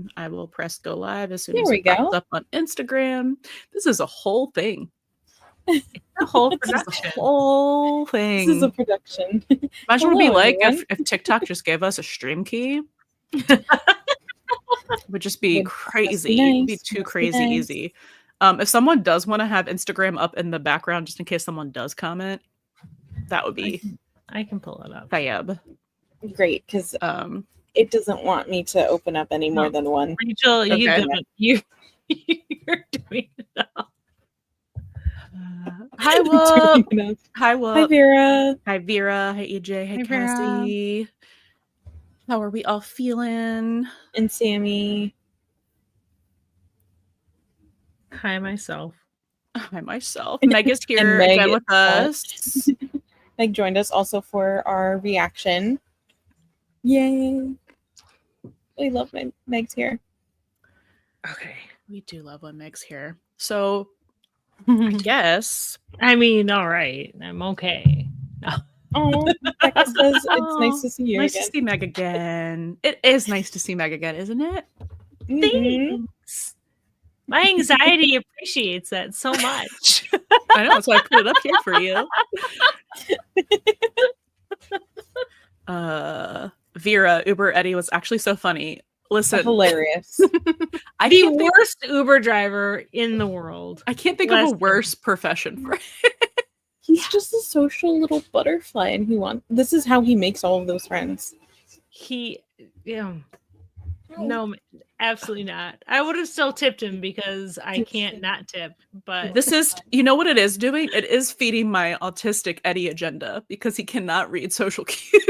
then I will press go live as soon There as we it pops go. up on Instagram. This is a whole thing. The whole This is a production. whole thing. This is a production. Imagine what it'd be Hello, like everyone. if TikTok just gave us a stream key. It would just be crazy. It would be too crazy easy. If someone does want to have Instagram up in the background, just in case someone does comment, that would be I can pull it up. fab. Great, because it doesn't want me to open up any more than one. Rachel, Okay. you're doing it now. Hi, Whoop. Hi, Hi, Whoop. Vera. Hi, Vera. Hi, EJ. Hi, Hi, Vera. Cassie. How are we all feeling? And Sammy. Hi, myself. Hi, myself. Meg is here Meg again with is us. Meg joined us also for our reaction. Yay. We love Meg's here. Okay. We do love when Meg's here. So, I guess. I mean, all right. I'm okay. No. Oh, Becca says it's nice to see you Nice again. to see Meg again. It is nice to see Meg again, isn't it? Mhm. Thanks. My anxiety appreciates that so much. I know, that's why I put it up here for you. Vera, Uber Eddie was actually so funny. Listen, Hilarious. I The can't think, worst Uber driver in the world. I can't think of a worse profession for it. He's just a social little butterfly, and this is how he makes all of those friends. No, absolutely not. I would have still tipped him because I can't not tip. But This is, you know what it is doing? It is feeding my autistic Eddie agenda because he cannot read social cues.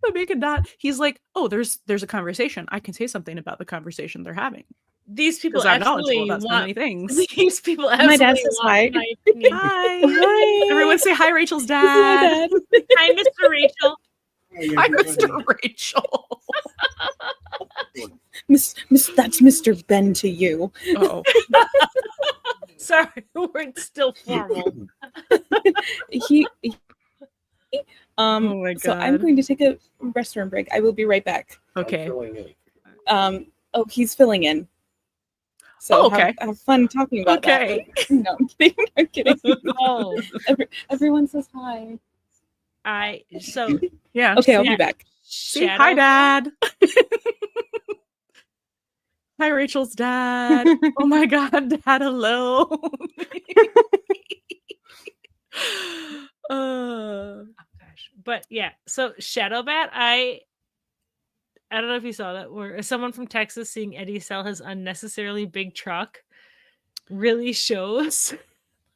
So he cannot. He's like, oh, there's a conversation. I can say something about the conversation they're having. these people Because I'm knowledgeable absolutely about so many want. things. These people My absolutely dad says hi. want my opinion. Hi. Hi. Everyone say hi, Rachel's This is my dad. dad. Hi, Mr. Rachel. Hi, Mr. Rachel. Miss, that's Mr. Ben to you. Oh, Sorry, we're still formal. oh my So I'm God. going to take a restroom break. I will be right back. Okay. Oh, he's filling in. So okay. have fun talking about Okay. that. No, I'm kidding. I'm kidding. Oh, Everyone says hi. Yeah. Okay, I'll see- be back. See, hi, Dad. Hi, Rachel's dad. Oh my God, Dad alone. Gosh. But yeah, so Shadowbat, I don't know if you saw that, where someone from Texas seeing Eddie sell his unnecessarily big truck really shows.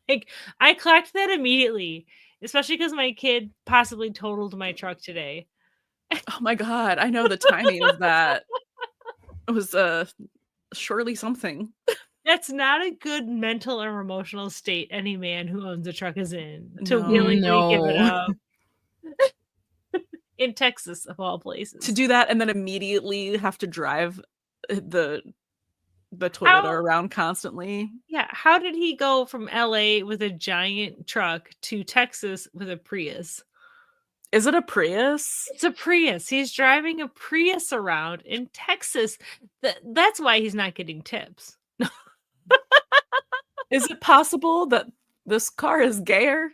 Like, I clocked that immediately, especially because my kid possibly totaled my truck today. Oh my God, I know the timing of that. It was surely something. That's not a good mental or emotional state any man who owns a truck is in to willingly give it up. In Texas, of all places. To do that and then immediately have to drive the Toyota around constantly. Yeah, how did he go from LA with a giant truck to Texas with a Prius? Is it a Prius? It's a Prius. He's driving a Prius around in Texas. That's why he's not getting tips. Is it possible that this car is gayer?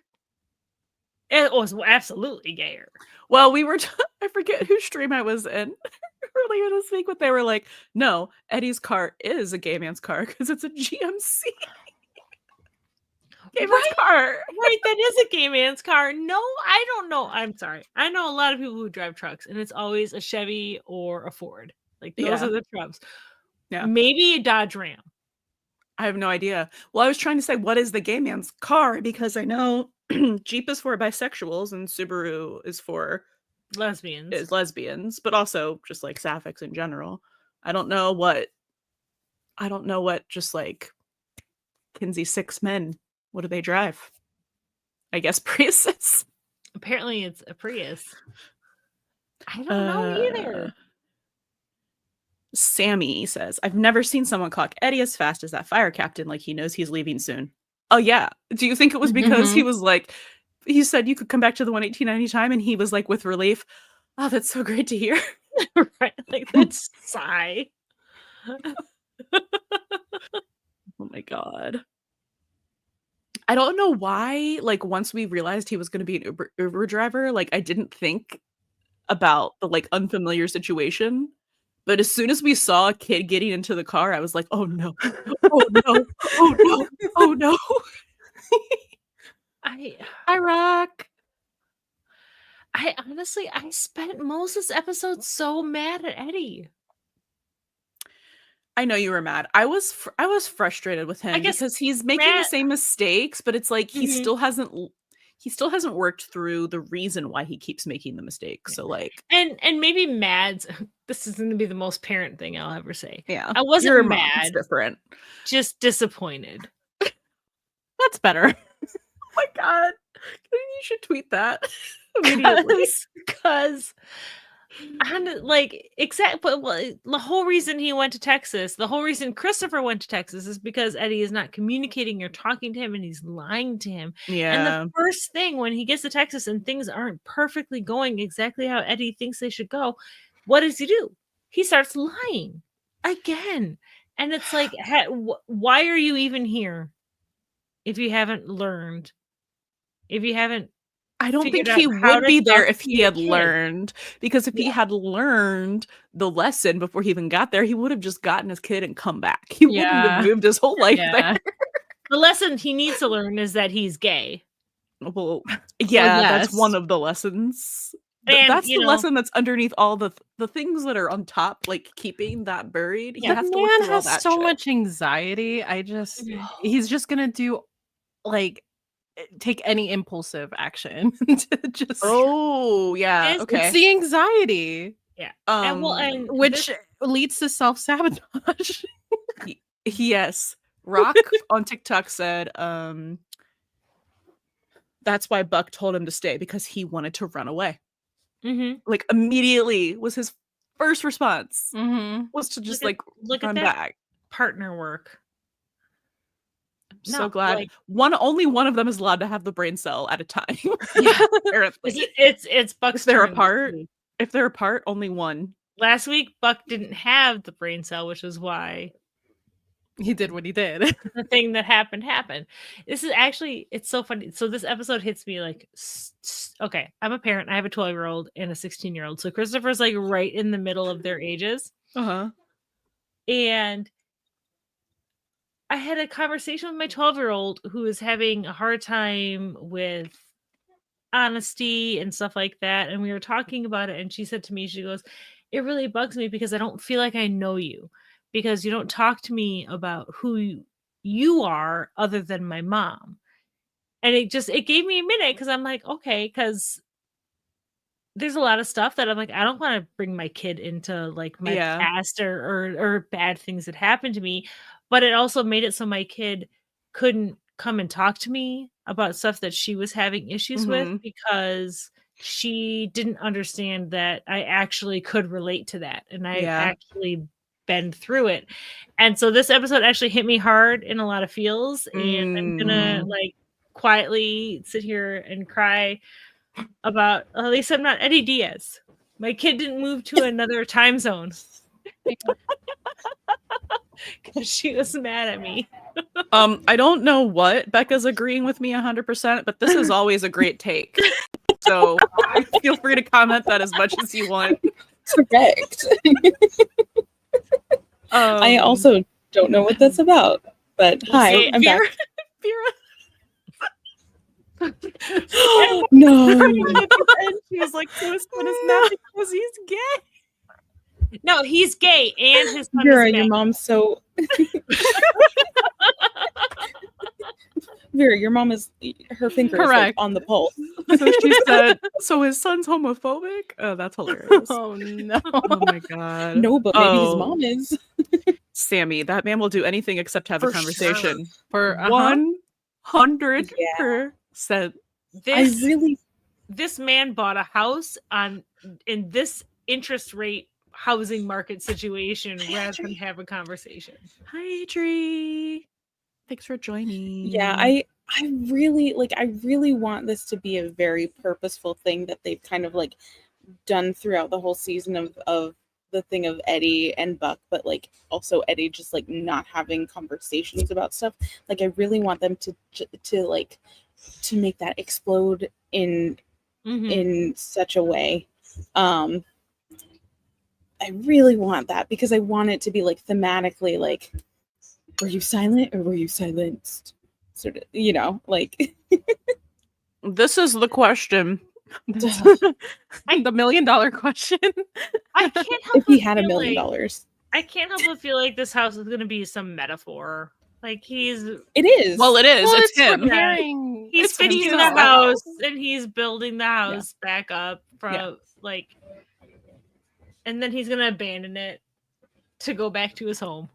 It was absolutely gayer. Well, we were, I forget whose stream I was in earlier this week, but they were like, no, Eddie's car is a gay man's car because it's a GMC. Gay man's car. Right, that is a gay man's car. No, I don't know. I'm sorry. I know a lot of people who drive trucks, and it's always a Chevy or a Ford. Like, those are the trucks. Yeah. Maybe a Dodge Ram. I have no idea. Well, I was trying to say, what is the gay man's car? Because I know Jeep is for bisexuals and Subaru is for lesbians, but also just like sapphics in general. I don't know what just like Kinsey 6 men, what do they drive? I guess Priuses. Apparently it's a Prius. I don't know either. Sammy says, I've never seen someone clock Eddie as fast as that fire captain, like he knows he's leaving soon. Oh yeah. Do you think it was because he was like, he said you could come back to the 118 anytime, and he was like with relief, Oh, that's so great to hear. Right? Like, let's sigh. Oh my god. I don't know why, like, once we realized he was gonna be an Uber driver, like, I didn't think about the, like, unfamiliar situation, but as soon as we saw a kid getting into the car, I was like, "Oh, no. Oh, no. Oh, no. Oh, no." I rock. I honestly, I spent most of this episode so mad at Eddie. I know you were mad. I was frustrated with him guess because he's making the Matt same mistakes, but it's like he Mhm. still hasn't worked through the reason why he keeps making the mistakes. So like, and maybe Mads, this is gonna be the most parent thing I'll ever say. yeah, I wasn't your mom, it's mad, different. just disappointed. That's better. Oh my god, you should tweet that immediately. Because like but the whole reason he went to Texas, the whole reason Christopher went to Texas is because Eddie is not communicating or talking to him, and he's lying to him. Yeah. And the first thing when he gets to Texas and things aren't perfectly going exactly how Eddie thinks they should go, what does he do? He starts lying again. And it's like, why are you even here if you haven't learned? If you haven't I don't think figured he out how would to be there talk if to he your had kid. learned, because if he had learned the lesson before he even got there, he would have just gotten his kid and come back. He wouldn't have moved his whole life there. The lesson he needs to learn is that he's gay. Well, yeah, that's yes. one of the lessons. And, That's you the know- lesson that's underneath all the things that are on top, like keeping that buried. He The has to work man through all has that so shit. much anxiety. Mhm. He's just gonna do like take any impulsive action to just. Oh, yeah. It's Okay. It's the anxiety. Yeah. Um, Which leads to self-sabotage. yes. Rock on TikTok said, that's why Buck told him to stay, because he wanted to run away. Like immediately was his first response was to just look run at that back. partner work. So No, glad like- only one of them is allowed to have the brain cell at a time. Yeah. Apparently. It's Buck's If they're turn this apart, week. only one. Last week, Buck didn't have the brain cell, which is why He did what he did. the thing that happened. This is actually, it's so funny. So this episode hits me like, okay, I'm a parent. I have a 12-year-old and a 16-year-old. So Christopher's like right in the middle of their ages. And I had a conversation with my 12-year-old who is having a hard time with honesty and stuff like that. And we were talking about it. And she said to me, she goes, it really bugs me because I don't feel like I know you, because you don't talk to me about who you are other than my mom. And it gave me a minute, because I'm like, okay, because there's a lot of stuff that I'm like, I don't want to bring my kid into like my past or bad things that happened to me. But it also made it so my kid couldn't come and talk to me about stuff that she was having issues with, because she didn't understand that I actually could relate to that. And I actually been through it. And so this episode actually hit me hard in a lot of feels. And I'm gonna like quietly sit here and cry about, at least I'm not Eddie Diaz. My kid didn't move to another time zone. Because she was mad at me. I don't know what Becca's agreeing with me 100%, but this is always a great take. So feel free to comment that as much as you want. Correct. I also don't know what that's about, but hi, I'm back. No. She was like, so his son is mad because he's gay. No, he's gay, and his son Vera, is your mad. mom's so. Vera, your mom is, her finger is like on the pulse. So she said, so his son's homophobic? Oh, that's hilarious. Oh no. Oh my god. No, but maybe his mom is. Sammy, that man will do anything except have a conversation. For 100%. This man bought a house in this interest rate housing market situation rather than have a conversation. Hi, Adri. Thanks for joining. Yeah, I really want this to be a very purposeful thing that they've kind of like done throughout the whole season of the thing of Eddie and Buck, but like also Eddie just like not having conversations about stuff. Like I really want them to make that explode in such a way. I really want that because I want it to be like thematically like, were you silent or were you silenced? Sort of, you know, like This is the question. The $1 million question. I can't help if he but had $1 feel million. like, I can't help but feel like this house is going to be some metaphor. Like It is. Well, it is. Well, it's him. preparing. he's It's fixing fixing the up. house and he's building the house back up from like, and then he's going to abandon it to go back to his home.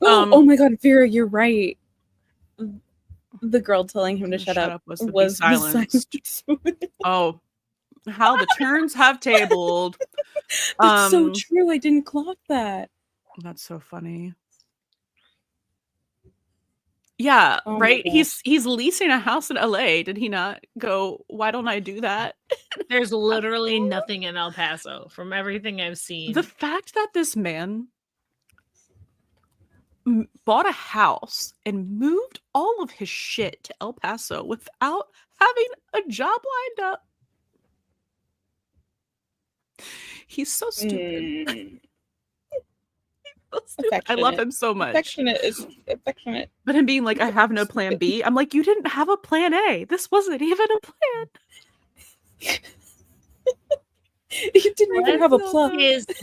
Oh my God, Vera, you're right. The girl telling him to shut up was the the silenced. Oh, how the turns have tabled. That's so true. I didn't clock that. That's so funny. Yeah, Oh my right. gosh. He's leasing a house in LA. Did he not go, why don't I do that? There's literally nothing in El Paso from everything I've seen. The fact that this man bought a house and moved all of his shit to El Paso without having a job lined up. He's so stupid. So stupid. I love him so much. Affectionate is affectionate. But him being like, I have no plan B. I'm like, you didn't have a plan A. This wasn't even a plan. You didn't even have a plug.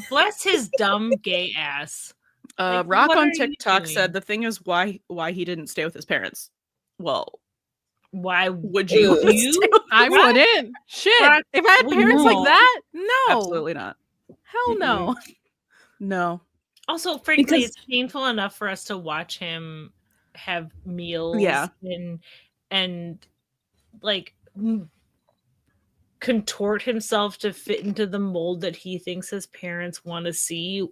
Bless his dumb gay ass. Like, Rock what on are you TikTok doing? said the thing is why he didn't stay with his parents. Well, why would you? I wouldn't. Shit. Rock- If I had parents no. like that, no. Absolutely not. Hell no. No. Also, frankly, Because- it's painful enough for us to watch him have meals and like contort himself to fit into the mold that he thinks his parents want to see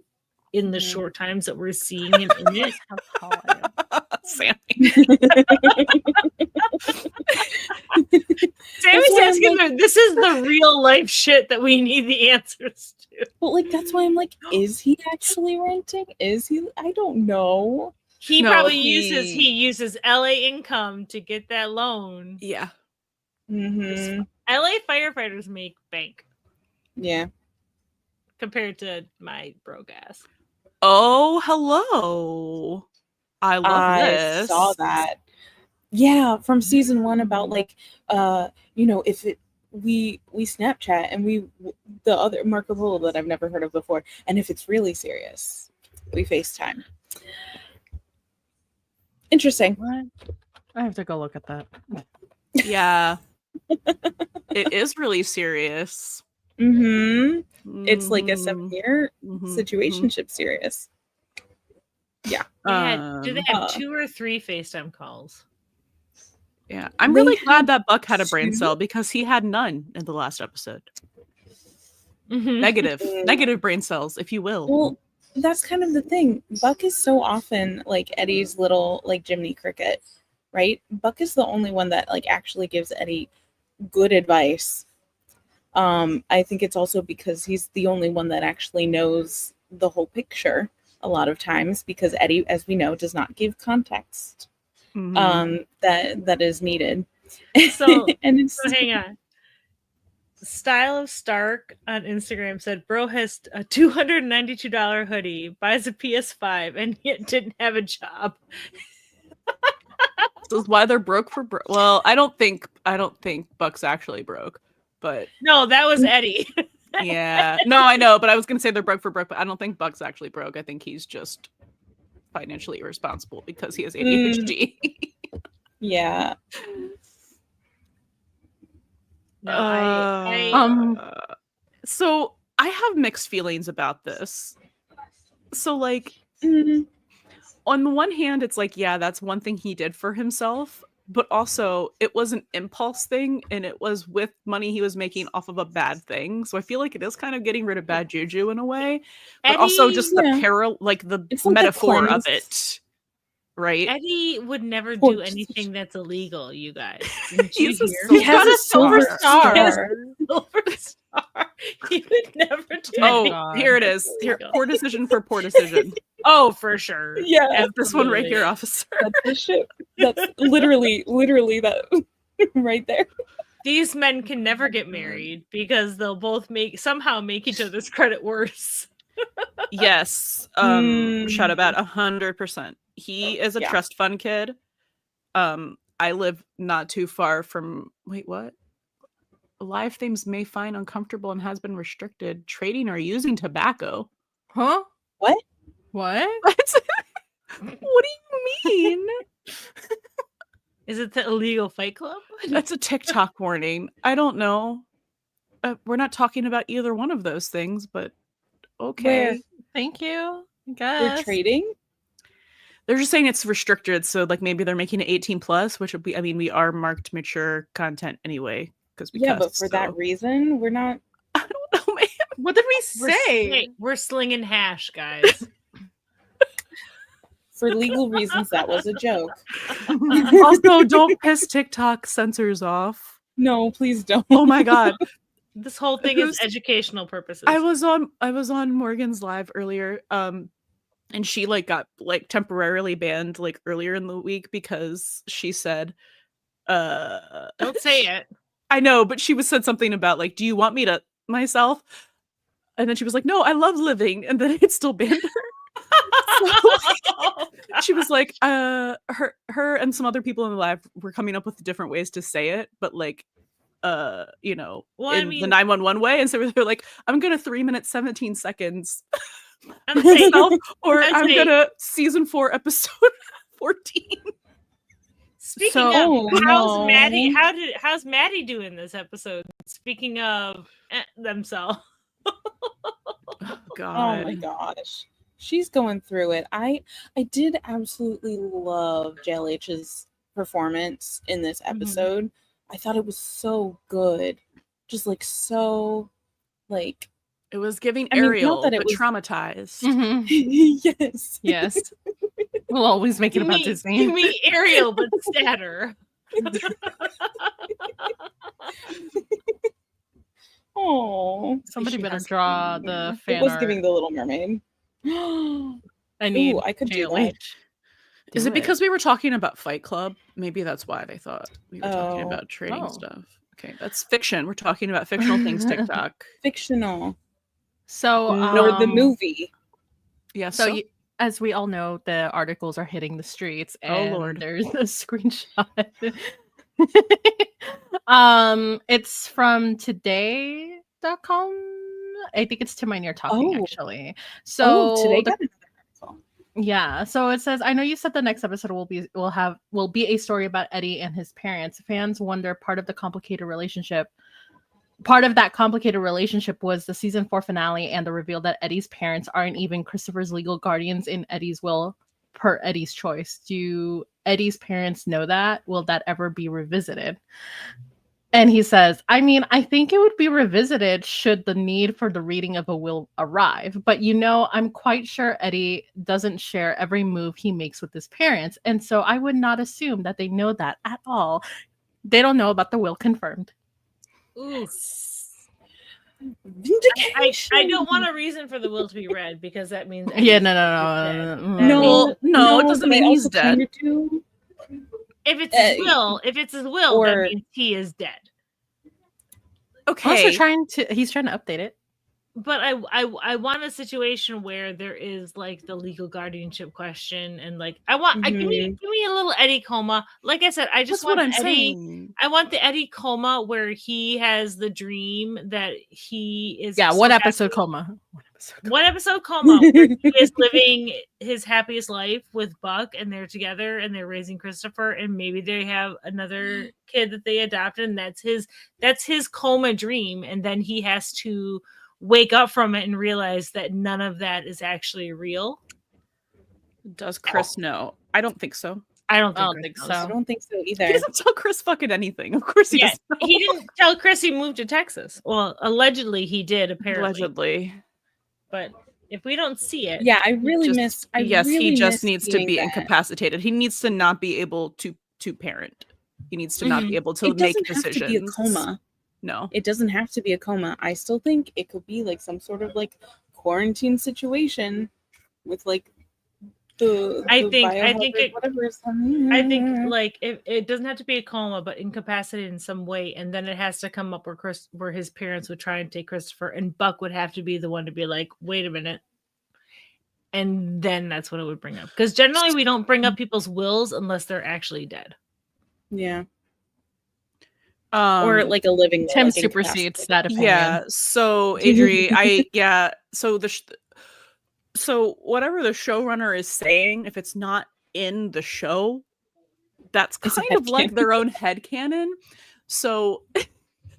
in the short times that we're seeing him in it. How tall I am. Sammy. Sammy's why I'm asking like- this is the real life shit that we need the answers to. But like that's why I'm like, is he actually renting? Is he? I don't know. He No, probably he- uses LA income to get that loan. Yeah. Mm-hmm. LA firefighters make bank Yeah. compared to my broke ass. Oh, hello. I love this. saw that. Yeah, from season 1 about like you know, if it we Snapchat and the other Marco Polo that I've never heard of before, and if it's really serious, we FaceTime. Interesting. What? I have to go look at that. Yeah. It is really serious. Mm-hmm. It's like a Mhm. 7-year Mhm. situationship serious. Yeah. Do they have Uh, 2 or 3 FaceTime calls? Yeah. I'm They really glad had that Buck had a brain 2. cell because he had none in the last episode. Mhm. Negative brain cells, if you will. Well, that's kind of the thing. Buck is so often like Eddie's little like Jiminy Cricket, right? Buck is the only one that like actually gives Eddie good advice. I think it's also because he's the only one that actually knows the whole picture a lot of times, because Eddie, as we know, does not give context Mhm. that is needed. So, and it's so hang on. Style of Stark on Instagram said, bro has a $292 hoodie, buys a PS5, and yet didn't have a job. This is why they're broke for well, I don't think Buck's actually broke, but No, that was Eddie. yeah. No, I know, but I was gonna say they're broke for broke, but I don't think Buck's actually broke. I think he's just financially irresponsible because he has ADHD. yeah. No, So I have mixed feelings about this. So like Mhm. on the one hand, it's like, yeah, that's one thing he did for himself, but also it was an impulse thing and it was with money he was making off of a bad thing. So I feel like it is kind of getting rid of bad juju in a way, but also just the yeah. peril, like the It's like a metaphor of cleanse. it. right? Eddie would never Poor do decision. anything that's illegal, you guys. Didn't He's you a hear? silver He has a silver star. star. He has a silver star. He would never do Oh, anything. God. Here it is. Here, illegal. poor decision for poor decision. Oh, for sure. Yeah, This one right Absolutely. here, officer. that's the shit. That's literally that right there. These men can never get married because they'll both somehow make each other's credit worse. Yes. Shout about 100%. He is a Yeah. trust fund kid. I live not too far from what? Live things may find uncomfortable and has been restricted trading or using tobacco. Huh? What? What? What do you mean? Is it the illegal Fight Club? That's a TikTok warning. I don't know. We're not talking about either one of those things, but okay. Where? Thank you. I We're guess. trading? They're just saying it's restricted, so like maybe they're making it 18 plus, which would be, I mean, we are marked mature content anyway because we Yeah, cuss, but for that so- reason, we're not. I don't know, man. What did we say? We're slinging hash, guys. For legal reasons, that was a joke. Also, don't piss TikTok censors off. No, please don't. Oh my god. This whole thing is educational purposes. I was on Morgan's live earlier, and she like got like temporarily banned like earlier in the week because she said, Don't say it. I know, but she said something about like, do you want me to myself? And then she was like, no, I love living, and then it still banned her. She was like, her and some other people in the live were coming up with different ways to say it, but like, you know, Well, in the 911 way, and so they're like, I'm gonna 3 minutes 17 seconds, I'm saying, myself, or I'm I'm saying- gonna season 4 episode 14. speaking So- of, Oh, how's no. Maddie? How's Maddie doing this episode? Speaking of themselves. Oh Oh god. my gosh. She's going through it. I did absolutely love JLH's performance in this episode. I thought it was so good. Just like so like It was giving I mean, not Ariel, that it but was- traumatized. Mhm. yes. Yes. We'll always make it Give about me Disney. Ariel, but sadder. Oh. Somebody She better has to draw be. the It fan was art. giving the Little Mermaid. I need I could do JLH. that. Is Do it because we were talking about Fight Club? Maybe that's why they thought we were talking Oh. about trading Oh. stuff. Okay, that's fiction. We're talking about fictional things, TikTok. Fictional. So Or the movie. Yeah, So, as we all know, the articles are hitting the streets, Oh, and Lord. there's a screenshot. It's from today.com. I think it's To My Near Talking, Oh. actually. So Today the- got another article. yeah, so it says, I know you said the next episode will be a story about Eddie and his parents. Fans wonder part of that complicated relationship was the season 4 finale and the reveal that Eddie's parents aren't even Christopher's legal guardians in Eddie's will per Eddie's choice. Do Eddie's parents know that? Will that ever be revisited? And he says, I mean, I think it would be revisited should the need for the reading of a will arrive. But I'm quite sure Eddie doesn't share every move he makes with his parents. And so I would not assume that they know that at all. They don't know about the will confirmed. Ooh. Vindication. I don't want a reason for the will to be read because that means Yeah, Eddie's dead. no. No, Well, no, it doesn't but I mean he's also dead. kinda do. If it's his will, that or- means he is dead. Okay. Also he's trying to update it. But I want a situation where there is like the legal guardianship question and like I want give me a little Eddie coma. Like I said, I just That's what want I'm Eddie. saying. I want the Eddie coma where he has the dream that he is. Yeah, so what happy- episode coma? One episode coma where he is living his happiest life with Buck and they're together and they're raising Christopher and maybe they have another kid that they adopted and that's his coma dream and then he has to wake up from it and realize that none of that is actually real. Does Chris know? I don't think so. I don't I don't Chris think knows. so. I don't think so He either. doesn't tell Chris fucking anything. Of course he Yeah, doesn't. know. he didn't tell Chris he moved to Texas. Well, allegedly he did, apparently. Allegedly. But If we don't see it, Yeah, I really miss. He just miss needs to seeing be that. incapacitated. He needs to not be able to parent. He needs to not be able to It make doesn't have decisions. to be a coma. No, It doesn't have to be a coma. I still think it could be like some sort of like quarantine situation with like I think biohazard, like it doesn't have to be a coma, but incapacitated in some way, and then it has to come up where his parents would try and take Christopher, and Buck would have to be the one to be like, wait a minute. And then that's what it would bring up. Because generally we don't bring up people's wills unless they're actually dead. Yeah. Or like a living will, Tim like supersedes that opinion. Yeah. So Adri, so whatever the showrunner is saying, if it's not in the show, that's kind of like their own headcanon. So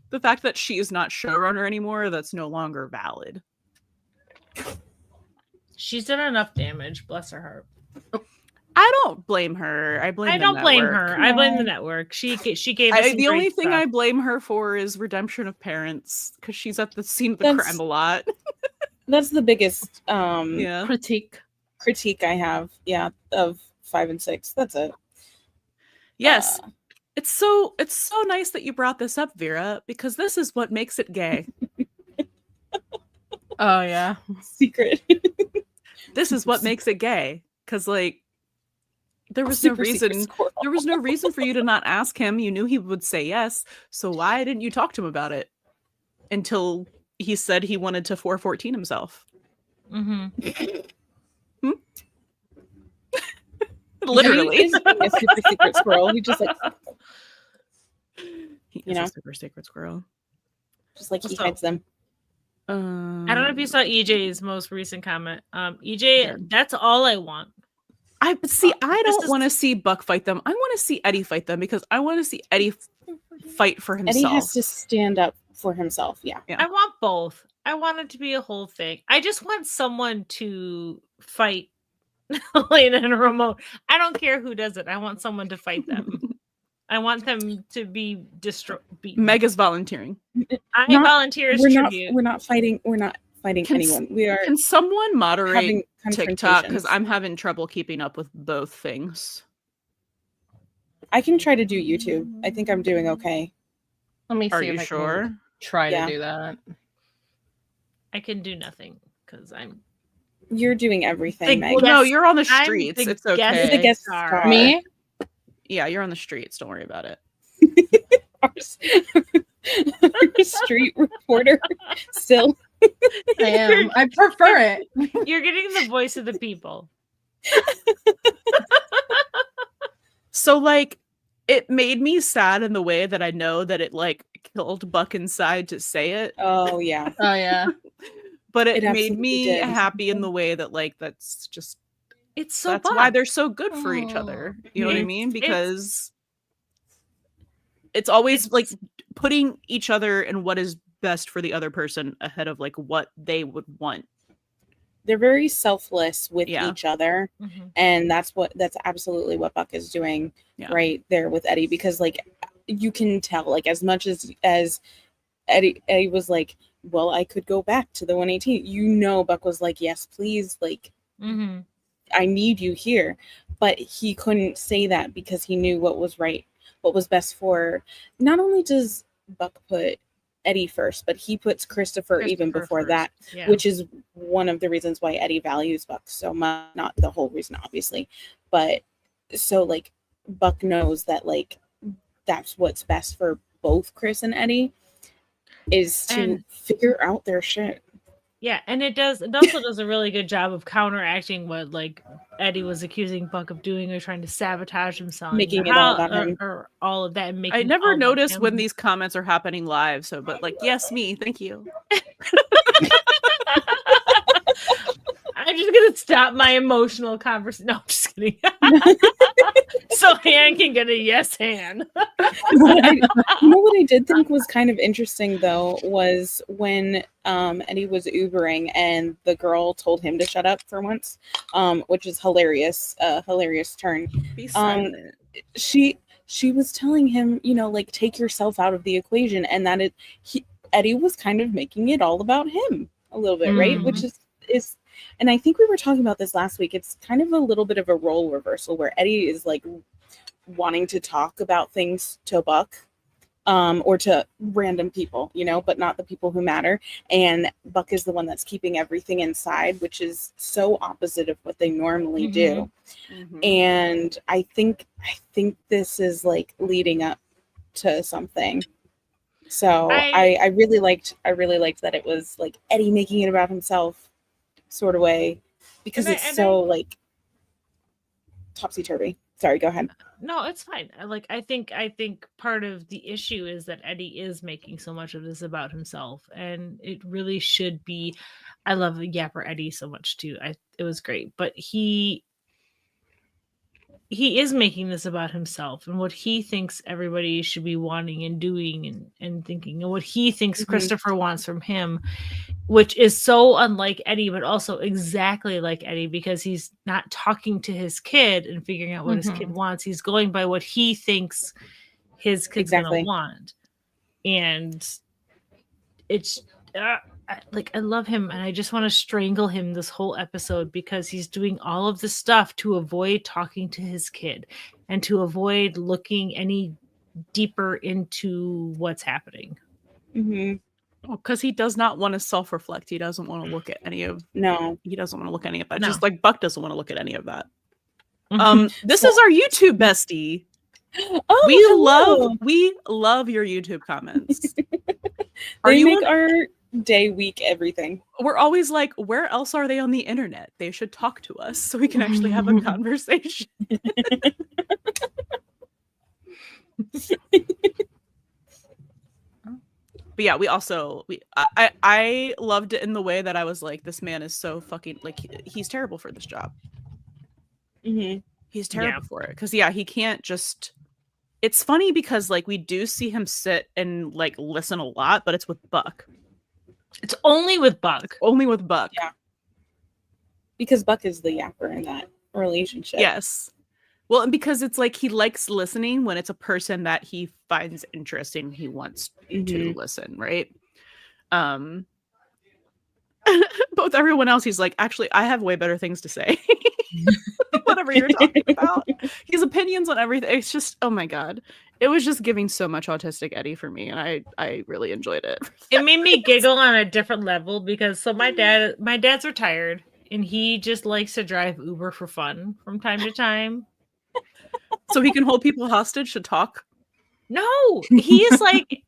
the fact that she is not showrunner anymore, that's no longer valid. She's done enough damage, bless her heart. I don't blame her. I don't blame her. I blame the network. She gave us the only thing I blame her for is redemption of parents, because she's at the scene of the crime a lot. That's the biggest critique I have, of 5 and 6. That's it. Yes. It's so nice that you brought this up, Vera, because this is what makes it gay. Oh yeah. Secret. This is what makes it gay. Because like there was no reason for you to not ask him. You knew he would say yes. So why didn't you talk to him about it until he said he wanted to 414 himself? Mm-hmm. Literally. He is a super secret squirrel. He just like he is a super secret squirrel. Just like he hides them. I don't know if you saw EJ's most recent comment. EJ, that's all I want. I don't want to see Buck fight them. I want to see Eddie fight them because I want to see Eddie fight for himself. Eddie has to stand up for himself. Yeah. I want both. I want it to be a whole thing. I just want someone to fight Elena and Ramon. I don't care who does it. I want someone to fight them. I want them to be destroyed. Mega's volunteering. I volunteer as tribute. We're not fighting anyone. We are. Can someone moderate TikTok? Because I'm having trouble keeping up with both things. I can try to do YouTube. I think I'm doing okay. Let me see. Are you sure? Try to do that. I can do nothing because I'm. You're doing everything, Meg. No, you're on the streets. It's okay. You're the guest star. Me? Yeah, you're on the streets. Don't worry about it. Our street reporter still. I am. I prefer it. You're getting the voice of the people. So, like, it made me sad in the way that I know that it, like, killed Buck inside to say it. Oh, yeah. Oh, yeah. But it made me happy in the way that, like, that's just... It's so that's why they're so good for each other. You know what I mean? Because it's always like putting each other and what is best for the other person ahead of like what they would want. They're very selfless with each other. Mm-hmm. And that's absolutely what Buck is doing right there with Eddie, because like you can tell, like, as much as Eddie was like, well, I could go back to the 118. You know, Buck was like, yes, please, like, I need you here. But he couldn't say that because he knew what was right, what was best for. Not only does Buck put Eddie first, but he puts Christopher even before first. That, which is one of the reasons why Eddie values Buck so much. Not the whole reason, obviously, but so like Buck knows that like that's what's best for both Chris and Eddie is to figure out their shit. Yeah, and it also does a really good job of counteracting what like Eddie was accusing Buck of doing or trying to sabotage himself, making it all about him, or all of that. And making I never notice when these comments are happening live. So, but like, yes, me, thank you. I'm just gonna stop my emotional conversation. No, I'm just kidding. So Han can get a yes, Han. You know what I did think was kind of interesting though was when Eddie was Ubering and the girl told him to shut up for once, which is hilarious. Hilarious turn. Be silent. She was telling him, you know, like take yourself out of the equation, and that Eddie was kind of making it all about him a little bit, right? Which is And I think we were talking about this last week. It's kind of a little bit of a role reversal where Eddie is like wanting to talk about things to Buck, or to random people, you know, but not the people who matter. And Buck is the one that's keeping everything inside, which is so opposite of what they normally do. And I think this is like leading up to something. So I really liked that it was like Eddie making it about himself sort of way, because it's so like topsy-turvy. Sorry, go ahead. No, it's fine. I think part of the issue is that Eddie is making so much of this about himself, and it really should be. I love Yapper Eddie so much too. It was great, but he is making this about himself and what he thinks everybody should be wanting and doing and thinking, and what he thinks Christopher wants from him, which is so unlike Eddie, but also exactly like Eddie, because he's not talking to his kid and figuring out what his kid wants. He's going by what he thinks his kid's gonna want. And it's I love him, and I just want to strangle him this whole episode, because he's doing all of this stuff to avoid talking to his kid and to avoid looking any deeper into what's happening. Because he does not want to self-reflect. He doesn't want to look at any of he doesn't want to look at any of that. No. Just like Buck doesn't want to look at any of that. This is our YouTube bestie. We love your YouTube comments. They make our day, week, everything. We're always like, where else are they on the internet? They should talk to us so we can actually have a conversation. But yeah, I loved it in the way that I was like, this man is so fucking like, he's terrible for this job. He's terrible for it, because he can't just. It's funny because like we do see him sit and like listen a lot, but it's with Buck. It's only with Buck. Only with Buck. Yeah. Because Buck is the yapper in that relationship. Yes. Well, and because it's like he likes listening when it's a person that he finds interesting, he wants to listen, right? Both everyone else, he's like, actually, I have way better things to say. Whatever you're talking about. His opinions on everything. It's just, oh my God. It was just giving so much autistic Eddie for me, and I really enjoyed it. It made me giggle on a different level, because my dad's retired, and he just likes to drive Uber for fun from time to time. So he can hold people hostage to talk? No, he's like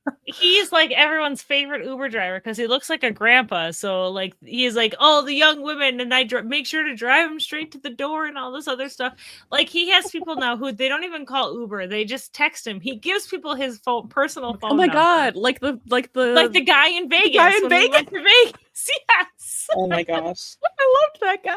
everyone's favorite Uber driver, because he looks like a grandpa. So like he's like, oh, the young women, and I make sure to drive them straight to the door and all this other stuff. Like he has people now who they don't even call Uber; they just text him. He gives people his personal phone. Oh my number. God! Like the guy in Vegas. The guy in when Vegas. We went to Vegas. Yes. Oh my gosh! I loved that guy.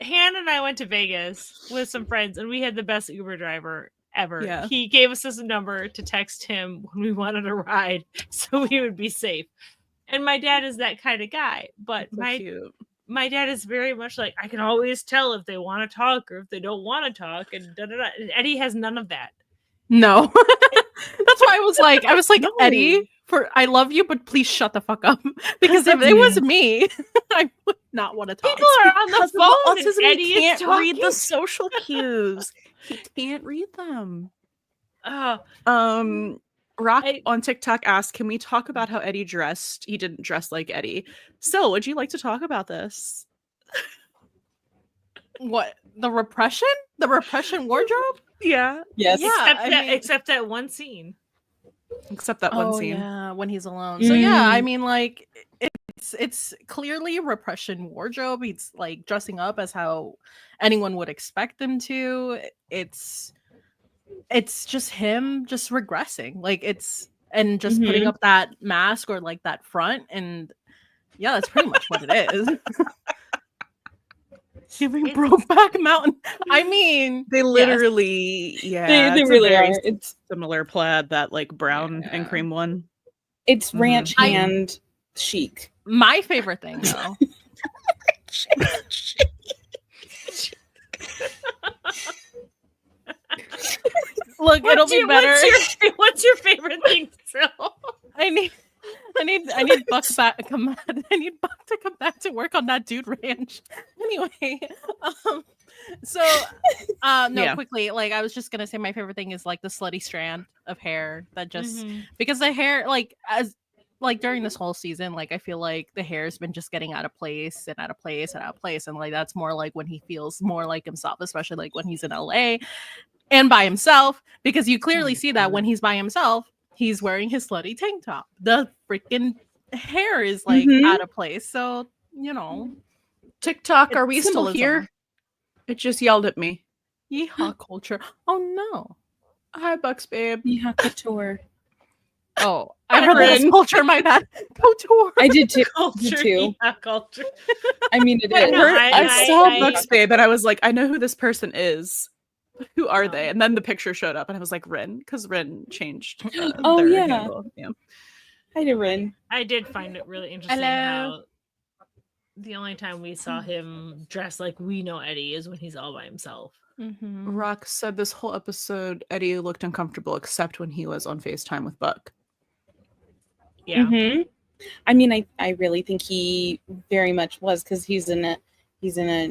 Hannah and I went to Vegas with some friends, and we had the best Uber driver ever. Yeah. He gave us his number to text him when we wanted a ride so we would be safe. And my dad is that kind of guy. But my dad is very much like, I can always tell if they want to talk or if they don't want to talk, and da-da-da. And Eddie has none of that. No. That's why I was like, No. Eddie, I love you, but please shut the fuck up. Because if it was me, I would not want to talk. People are on the phone, and Eddie he can't is talking. read the social cues. He can't read them. Rock on TikTok asked, can we talk about how Eddie dressed? He didn't dress like Eddie. So would you like to talk about this? What? The repression wardrobe? Yeah. Yes. Yeah. Except that one scene. Except that one scene. Yeah, when he's alone. So yeah, I mean, like it's clearly a repression wardrobe. He's like dressing up as how anyone would expect him to. It's just him just regressing. Like and just putting up that mask or like that front, and yeah, that's pretty much what it is. Giving Brokeback Mountain. I mean, they literally, they really are. It's similar plaid, that like brown and cream one. It's ranch hand chic. My favorite thing, though. Look, it'll be better. What's your favorite thing, Phil? I mean, I need Buck back. I need Buck to come back to work on that dude ranch. Anyway, quickly, like I was just gonna say, my favorite thing is like the slutty strand of hair that just because the hair, during this whole season, like I feel like the hair's been just getting out of place and out of place and out of place, and like that's more like when he feels more like himself, especially like when he's in LA and by himself, because you clearly see that when he's by himself, he's wearing his slutty tank top. The freaking hair is like out of place. So, you know. TikTok, are we still symbolism. here? It just yelled at me. Yeehaw culture. Oh no. Hi, Bucks, babe. Yeehaw couture. Oh, I heard that as culture, my bad. Couture. I did too. Culture. Yeah, culture. I mean, it I, is. I saw Bucks, babe, and I was like, I know who this person is. Who are they? And then the picture showed up, and I was like, Rin, because Rin changed. Oh, their yeah. handle. Yeah. Hi to Rin. I did find it really interesting how the only time we saw him dressed like we know Eddie is when he's all by himself. Rock said this whole episode, Eddie looked uncomfortable except when he was on FaceTime with Buck. Yeah. I mean, I really think he very much was, because he's in a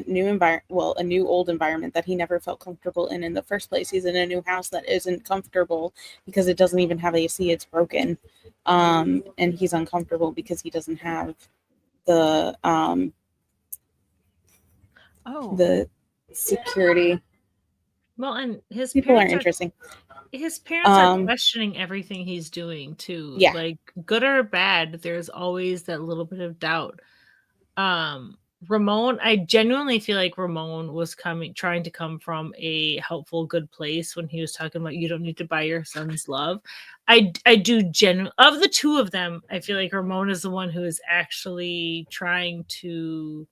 new environment, well, a new old environment that he never felt comfortable in the first place. He's in a new house that isn't comfortable because it doesn't even have AC, it's broken. And he's uncomfortable because he doesn't have the the security. Well, and his people are parents interesting. His parents are questioning everything he's doing too. Yeah. Like good or bad, there's always that little bit of doubt. Ramon, I genuinely feel like Ramon was trying to come from a helpful, good place when he was talking about you don't need to buy your son's love. I do of the two of them, I feel like Ramon is the one who is actually trying to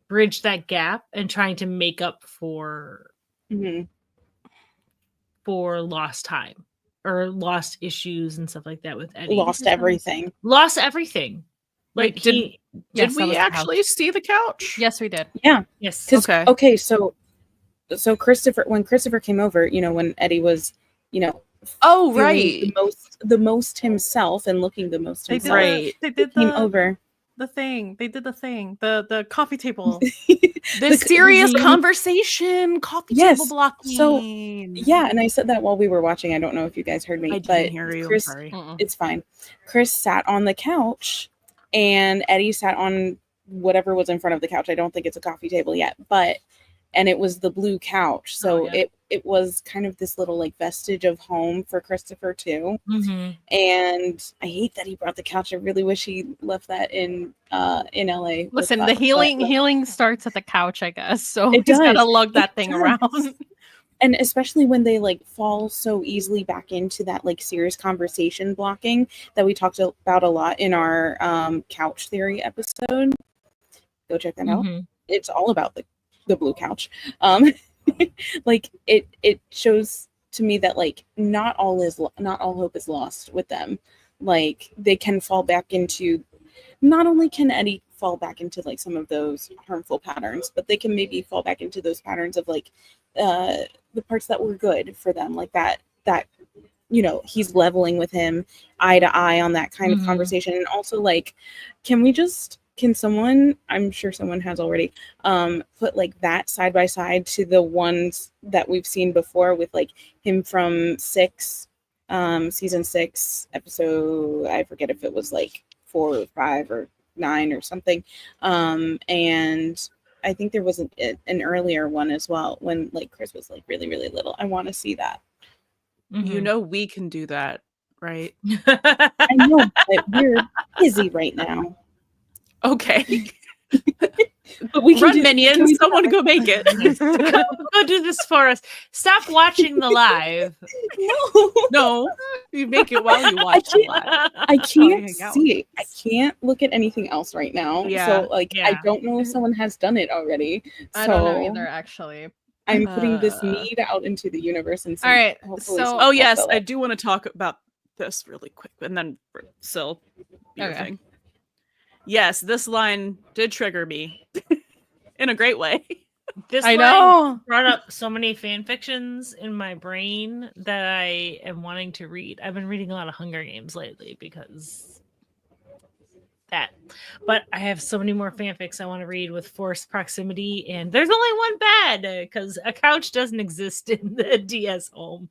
bridge that gap and trying to make up for lost time or lost issues and stuff like that with Eddie. Lost everything. Like, did we actually see the couch? Yes, we did. Yeah. Yes. Okay. Okay. So Christopher, when Christopher came over, when Eddie was, oh right, the most himself and looking the most himself. They did came over. The thing. They did the thing. The coffee table. the serious conversation. Coffee table blocking. So yeah, and I said that while we were watching. I don't know if you guys heard me, I didn't hear you. Chris, I'm sorry. It's fine. Chris sat on the couch, and Eddie sat on whatever was in front of the couch. I don't think it's a coffee table yet, and it was the blue couch. So it was kind of this little like vestige of home for Christopher too. And I hate that he brought the couch. I really wish he left that in LA. Listen, the healing starts at the couch, I guess. So he's gotta lug that thing around. And especially when they like fall so easily back into that like serious conversation blocking that we talked about a lot in our couch theory episode. Go check that out. It's all about the blue couch. Like it shows to me that like not all hope is lost with them. Like they can fall back into, not only can Eddie fall back into like some of those harmful patterns, but they can maybe fall back into those patterns of like the parts that were good for them, like that he's leveling with him eye to eye on that kind of conversation. And also like, can someone, I'm sure someone has already, put like that side by side to the ones that we've seen before with like him from season 6 episode, I forget if it was like 4 or 5 or 9 or something. And I think there was an earlier one as well when like Chris was like really, really little. I want to see that. We can do that, right? I know, but we're busy right now. Okay. But we can run minions. Someone go make it. Go do this for us. Stop watching the live. No, you make it while you watch the live. I can't see it. I can't look at anything else right now. Yeah. So I don't know if someone has done it already. I don't know either, actually. I'm putting this need out into the universe and all right. So yes, I do want to talk about this really quick, and then Sil, your thing. Yes, this line did trigger me in a great way. This line brought up so many fan fictions in my brain that I am wanting to read. I've been reading a lot of Hunger Games lately because that. But I have so many more fanfics I want to read with forced proximity, and there's only one bad because a couch doesn't exist in the DS home.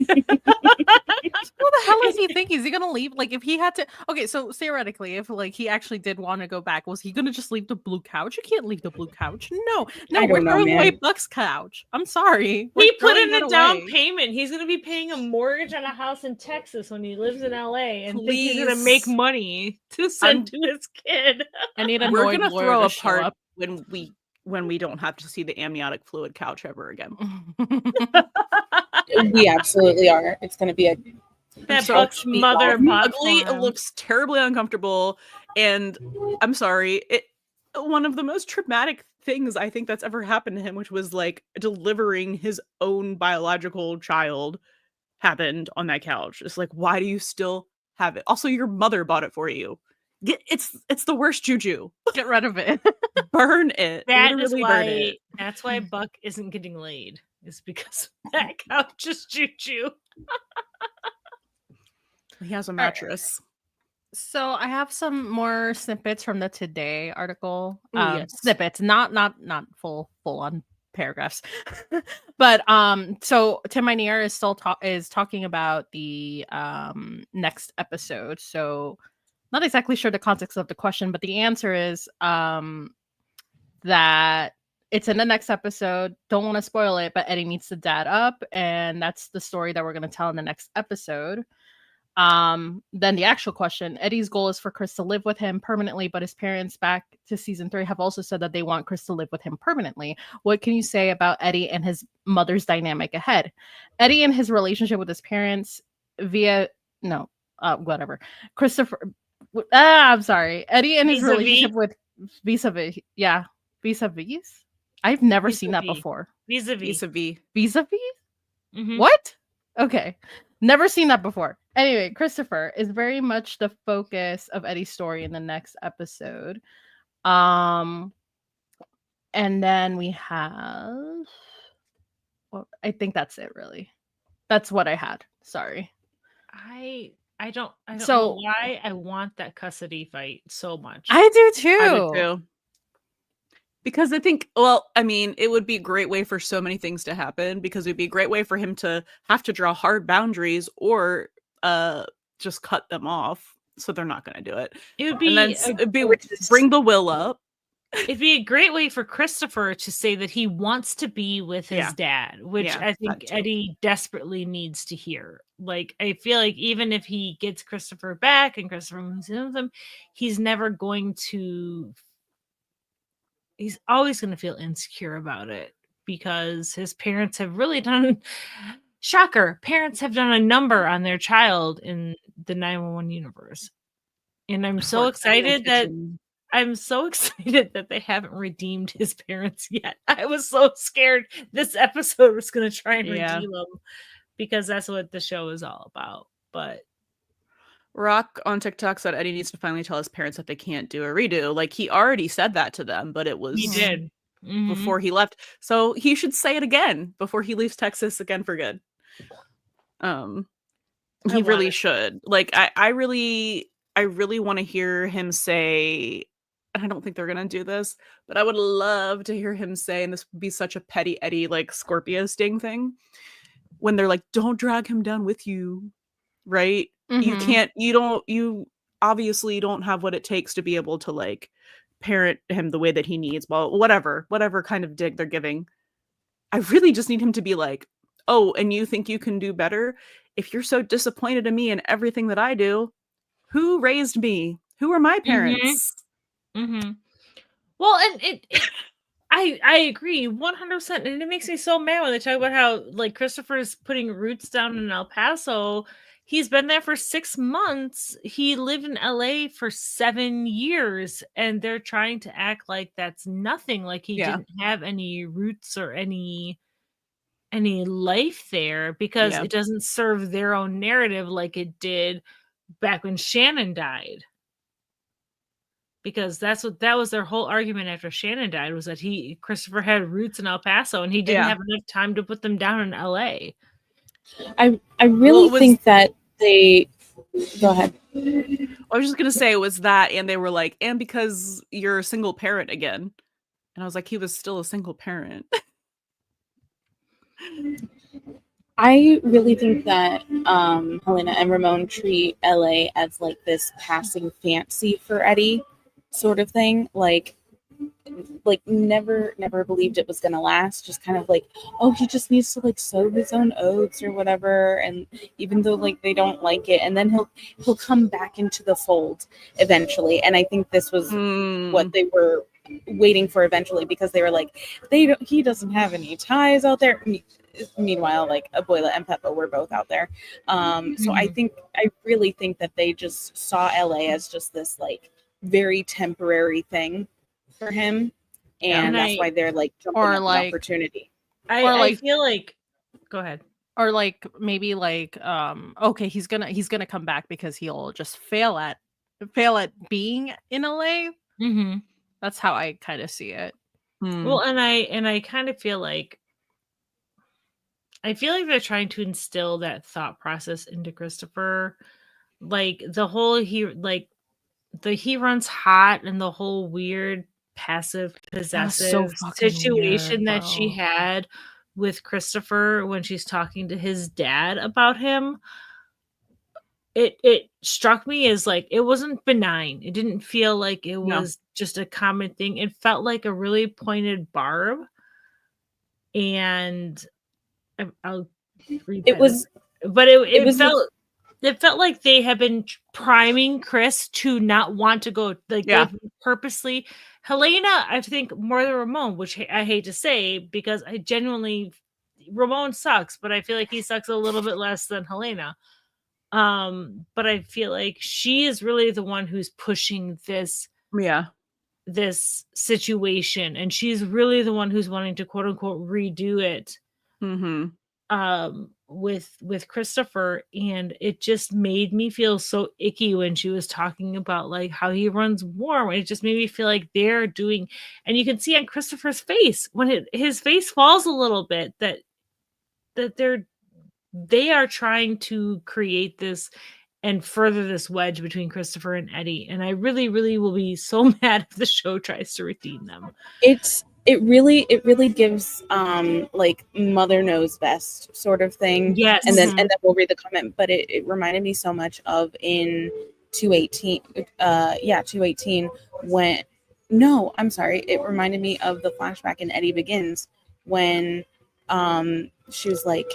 What the hell is he thinking? Is he gonna leave? Like, if he had to, okay, so theoretically, if like he actually did want to go back, was he gonna just leave the blue couch? You can't leave the blue couch. No, we're throwing away Buck's couch. I'm sorry. He put in a down payment. He's gonna be paying a mortgage on a house in Texas when he lives in LA, and think he's gonna make money to send to his kid. I need a. We're gonna throw a part when we don't have to see the amniotic fluid couch ever again. We absolutely are. It's gonna be a Buck's mother ugly. It looks terribly uncomfortable, and I'm sorry. One of the most traumatic things I think that's ever happened to him, which was like delivering his own biological child, happened on that couch. It's like, why do you still have it? Also, your mother bought it for you. It's the worst juju. Get rid of it. Burn it. That's why Buck isn't getting laid. Is because that couch is juju. He has a mattress. So I have some more snippets from the Today article. Yes. Snippets, not full on paragraphs. But so Tim Minear is still talking about the next episode. So not exactly sure the context of the question, but the answer is that it's in the next episode. Don't want to spoil it, but Eddie meets the dad up, and that's the story that we're going to tell in the next episode. Then the actual question: Eddie's goal is for Chris to live with him permanently, but his parents back to season 3 have also said that they want Chris to live with him permanently. What can you say about Eddie and his mother's dynamic ahead? Eddie and his relationship with his parents whatever. Christopher. I'm sorry. Eddie and his relationship with vis-a-vis. Yeah, vis-a-vis. I've never seen that before. Vis-a-vis. Vis-a-vis? Mm-hmm. What? Okay. Never seen that before. Anyway, Christopher is very much the focus of Eddie's story in the next episode. And then we have... Well, I think that's it, really. That's what I had. Sorry. I don't know why I want that custody fight so much. I do too. Because I think, it would be a great way for so many things to happen, because it would be a great way for him to have to draw hard boundaries or just cut them off. So they're not going to do it. It'd be bring the will up. It'd be a great way for Christopher to say that he wants to be with his dad, which I think Eddie desperately needs to hear. Like, I feel like even if he gets Christopher back and Christopher moves in with him, he's always going to feel insecure about it, because his parents have really done, shocker, parents have done a number on their child in the 911 universe. And I'm so excited that they haven't redeemed his parents yet. I was so scared this episode was going to try and redeem them, because that's what the show is all about. But Rock on TikTok said Eddie needs to finally tell his parents that they can't do a redo. Like, he already said that to them, but it was before he left. So he should say it again before he leaves Texas again for good. He really should. Like, I really want to hear him say, and I don't think they're gonna do this, but I would love to hear him say, and this would be such a petty Eddie, like, Scorpio sting thing, when they're like, don't drag him down with you, right? Mm-hmm. You obviously don't have what it takes to be able to, like, parent him the way that he needs. Well, whatever kind of dig they're giving. I really just need him to be like, oh, and you think you can do better? If you're so disappointed in me and everything that I do, who raised me? Who are my parents? Mm-hmm. Well, and I agree 100%, and it makes me so mad when they talk about how, like, Christopher is putting roots down in El Paso. He's been there for 6 months. He lived in LA for 7 years, and they're trying to act like that's nothing, like he didn't have any roots or any life there, because it doesn't serve their own narrative like it did back when Shannon died. Because that was their whole argument after Shannon died, was that Christopher had roots in El Paso, and he didn't have enough time to put them down in LA. I really think that they Go ahead. I was just gonna say it was that, and they were like, and because you're a single parent again. And I was like, he was still a single parent. I really think that Helena and Ramon treat LA as like this passing fancy for Eddie sort of thing. Like never believed it was gonna last. Just kind of like, oh, he just needs to like sow his own oats or whatever. And even though like they don't like it, and then he'll come back into the fold eventually. And I think this was what they were waiting for eventually, because they were like, he doesn't have any ties out there. Meanwhile, like Abuela and Peppa were both out there. So I really think that they just saw LA as just this like very temporary thing for him, and that's why they're like jumping at the opportunity. I feel like, go ahead. Or like maybe like okay, he's gonna come back because he'll just fail at being in LA. That's how I kind of see it. Well, and I kind of feel like they're trying to instill that thought process into Christopher, like the whole he runs hot, and the whole weird passive possessive situation that she had with Christopher when she's talking to his dad about him. It struck me as like it wasn't benign. It didn't feel like it was just a common thing. It felt like a really pointed barb. And I'll read it was, but it felt like they had been priming Chris to not want to go. Like they purposely. Helena, I think more than Ramon, which I hate to say because I genuinely Ramon sucks, but I feel like he sucks a little bit less than Helena. But I feel like she is really the one who's pushing this situation, and she's really the one who's wanting to quote unquote redo it with Christopher. And it just made me feel so icky when she was talking about like how he runs warm. It just made me feel like they're doing, and you can see on Christopher's face when his face falls a little bit that they are trying to create this and further this wedge between Christopher and Eddie. And I really, really will be so mad if the show tries to redeem them. It really gives like mother knows best sort of thing. Yes. And then we'll read the comment. But it reminded me so much of in 218. 218 when it reminded me of the flashback in Eddie Begins when she was like,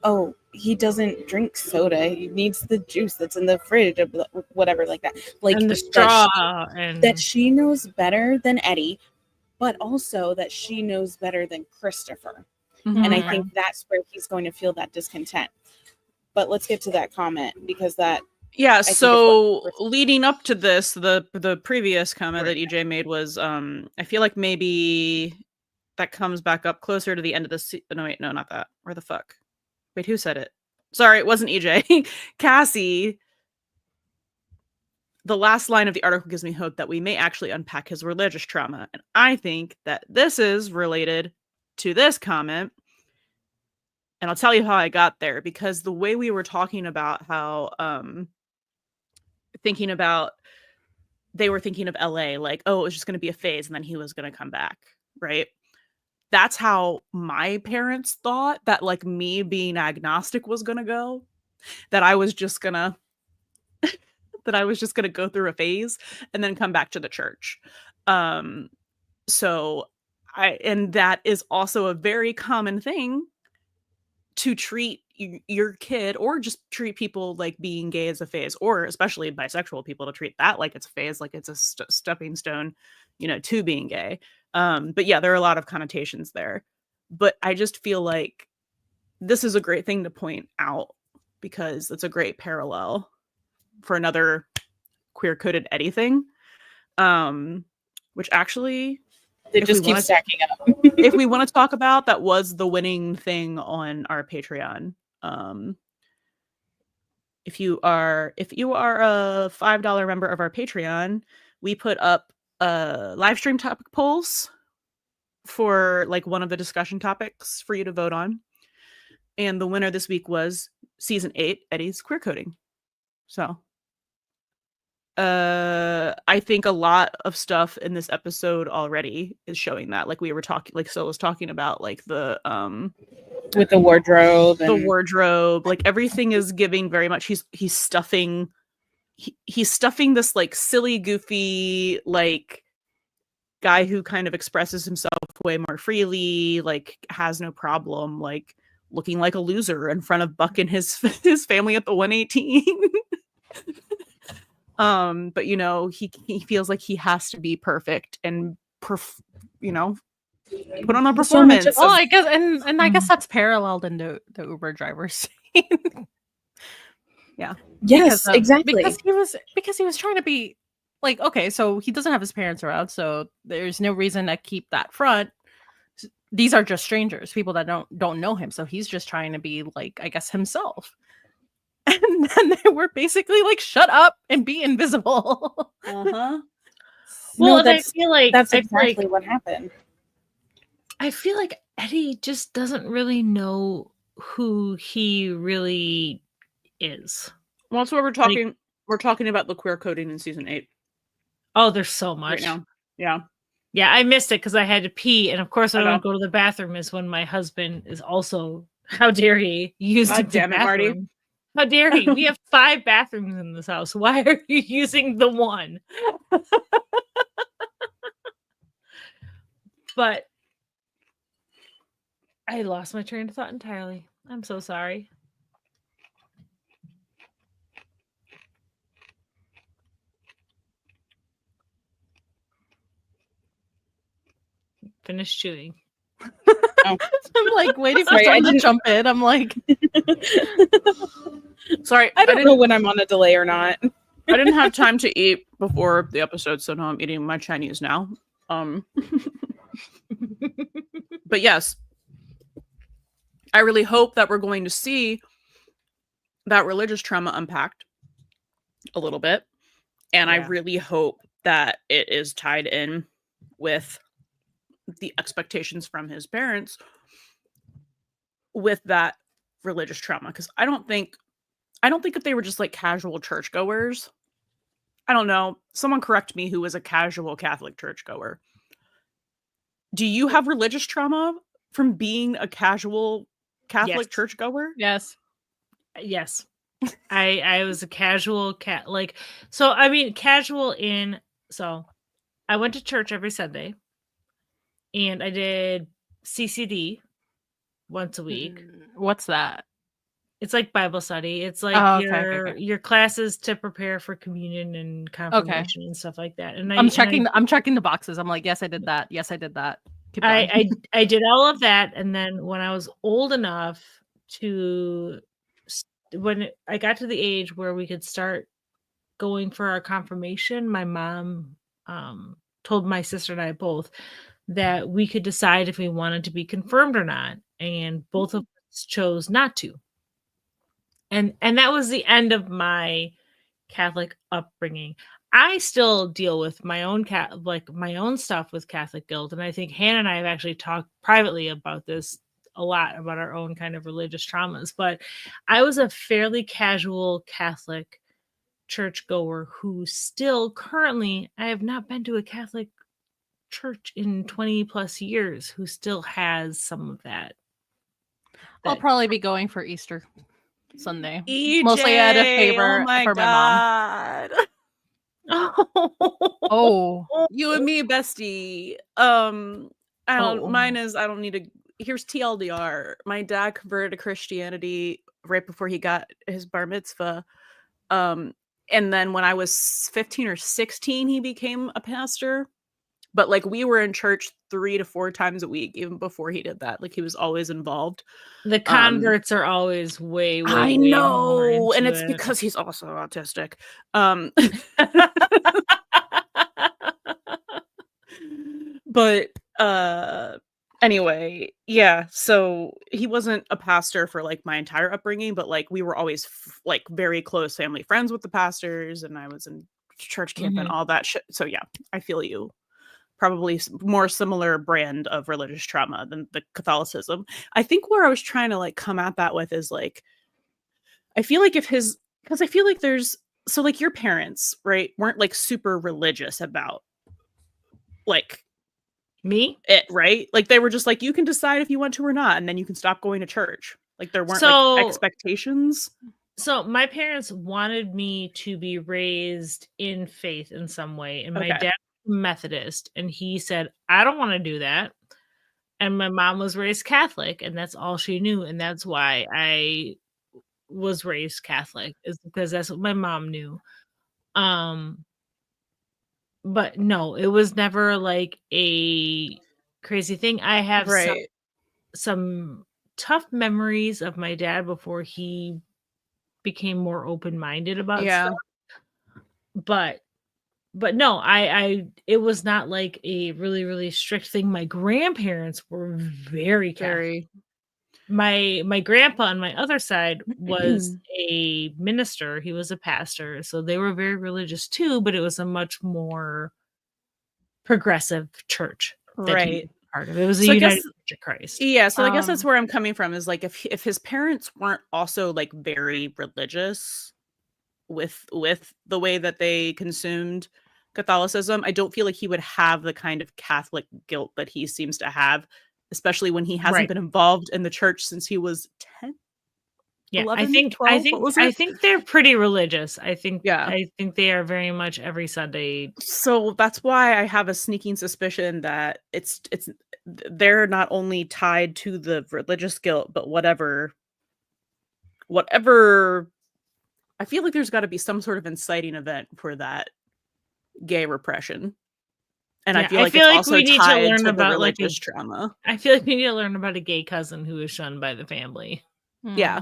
oh, he doesn't drink soda. He needs the juice that's in the fridge, or whatever, like that. Like and the straw, that she knows better than Eddie, but also that she knows better than Christopher. And I think that's where he's going to feel that discontent. But let's get to that comment, because that. Yeah, so leading up to this, the previous comment that EJ made was, I feel like maybe that comes back up closer to the end of the no, wait, no, not that. Where the fuck? Wait, who said it? Sorry, it wasn't EJ. Cassie. The last line of the article gives me hope that we may actually unpack his religious trauma. And I think that this is related to this comment. And I'll tell you how I got there, because the way we were talking about how they were thinking of LA, like, oh, it was just going to be a phase and then he was going to come back, right? That's how my parents thought that, like, me being agnostic was going to go, that I was just going to go through a phase and then come back to the church. And that is also a very common thing to treat your kid, or just treat people like being gay as a phase, or especially bisexual people to treat that like it's a phase, like it's a stepping stone, to being gay. But yeah, there are a lot of connotations there. But I just feel like this is a great thing to point out, because it's a great parallel for another queer-coded Eddie thing, which actually it just keeps stacking up. If we want to talk about, that was the winning thing on our Patreon. If you are a $5 member of our Patreon, we put up live stream topic polls for like one of the discussion topics for you to vote on, and the winner this week was season 8 Eddie's queer coding. So I think a lot of stuff in this episode already is showing that. Like we were talking, like Syl was talking about, like the with the wardrobe, like everything is giving very much. He's stuffing this like silly, goofy, like guy who kind of expresses himself way more freely, like has no problem like looking like a loser in front of Buck and his family at the 118. But you know, he feels like he has to be perfect and you know, put on a performance. Oh, I guess, and I guess that's paralleled in the Uber driver scene. Yeah. Yes, exactly. Because he was trying to be like, okay, so he doesn't have his parents around, so there's no reason to keep that front. These are just strangers, people that don't know him, so he's just trying to be like, I guess, himself. And then they were basically like, shut up and be invisible. Uh-huh. Well, no, I feel like that's exactly what happened. I feel like Eddie just doesn't really know who he really is. Well, that's what we're talking. Like, we're talking about the queer coding in season 8. Oh, there's so much. Right now. Yeah, I missed it because I had to pee, and of course, I don't go to the bathroom. Is when my husband is also. How dare he use the damn it, bathroom? Marty. How dare he? We have 5 bathrooms in this house. Why are you using the one? But I lost my train of thought entirely. I'm so sorry. Finish chewing. I'm like waiting for someone to jump in. I'm like, sorry, I don't know when I'm on a delay or not. I didn't have time to eat before the episode, so now I'm eating my Chinese now. But yes, I really hope that we're going to see that religious trauma unpacked a little bit, and I really hope that it is tied in with the expectations from his parents with that religious trauma, because I don't think if they were just like casual churchgoers. I don't know. Someone correct me who was a casual Catholic churchgoer. Do you have religious trauma from being a casual Catholic churchgoer? Yes. I was a casual so I mean casual in so I went to church every Sunday and I did CCD once a week. What's that? It's like Bible study. It's like your classes to prepare for communion and confirmation and stuff like that. And I'm checking the boxes. I'm like, yes, I did that. Yes, I did that. I did all of that, and then when I was old enough when I got to the age where we could start going for our confirmation, my mom told my sister and I both that we could decide if we wanted to be confirmed or not, and both of us chose not to. And that was the end of my Catholic upbringing. I still deal with my own my own stuff with Catholic guilt, and I think Hannah and I have actually talked privately about this a lot, about our own kind of religious traumas. But I was a fairly casual Catholic churchgoer who still currently, I have not been to a Catholic church in 20 plus years, who still has some of that. I'll probably be going for Easter Sunday. EJ, mostly out of favor for God. my mom. Oh, you and me, bestie. Mine is, I don't need to. Here's TLDR. My dad converted to Christianity right before he got his bar mitzvah. And then when I was 15 or 16, he became a pastor. But like we were in church 3 to 4 times a week, even before he did that. Like he was always involved. The converts are always way I know, and it's because he's also autistic. But anyway, yeah. So he wasn't a pastor for like my entire upbringing, but like we were always like very close family friends with the pastors, and I was in church camp and all that shit. So yeah, I feel you. Probably more similar brand of religious trauma than the Catholicism. I think where I was trying to like come at that with is like, I feel like if his because I feel like so like your parents, right, weren't like super religious about like Me? it, right? Like they were just like, you can decide if you want to or not, and then you can stop going to church. Like there weren't like expectations. So my parents wanted me to be raised in faith in some way, and my dad was Methodist, and he said, I don't want to do that. And my mom was raised Catholic, and that's all she knew, and that's why I was raised Catholic, is because that's what my mom knew. But no, it was never like a crazy thing. I have some tough memories of my dad before he became more open-minded about stuff. But no, it was not like a really, really strict thing. My grandparents were very Catholic. My grandpa on my other side was a minister. He was a pastor. So they were very religious too, but it was a much more progressive church. Right. Part of it was a United Church of Christ. Yeah. So I guess that's where I'm coming from, is like if his parents weren't also like very religious with the way that they consumed Catholicism, I don't feel like he would have the kind of Catholic guilt that he seems to have, especially when he hasn't been involved in the church since he was 10. Yeah, 11, I think 12, I think they're pretty religious. I think they are very much every Sunday. So that's why I have a sneaking suspicion that it's they're not only tied to the religious guilt, but whatever. I feel like there's got to be some sort of inciting event for that gay repression. And I feel like it's also we need tied to learn to the about religious trauma. I feel like we need to learn about a gay cousin who was shunned by the family. Yeah.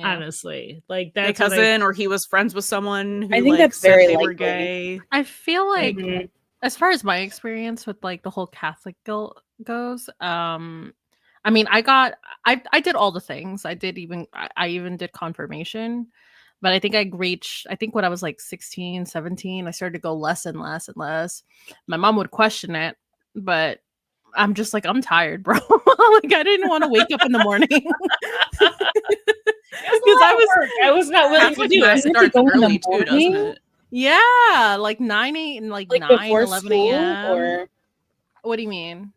Honestly, like that's gay cousin, or he was friends with someone who I think like, that's said very they likely. were gay. I feel like, as far as my experience with like the whole Catholic guilt goes, I mean, I did all the things. I even did confirmation, but I think when I was like 16, 17, I started to go less and less and less. My mom would question it, but I'm just like, I'm tired, bro. Like I didn't want to wake up in the morning. Because I was not willing to do it. Starts early too, doesn't it? Yeah, like 9, 8, and like 9, 11 a.m. Or what do you mean?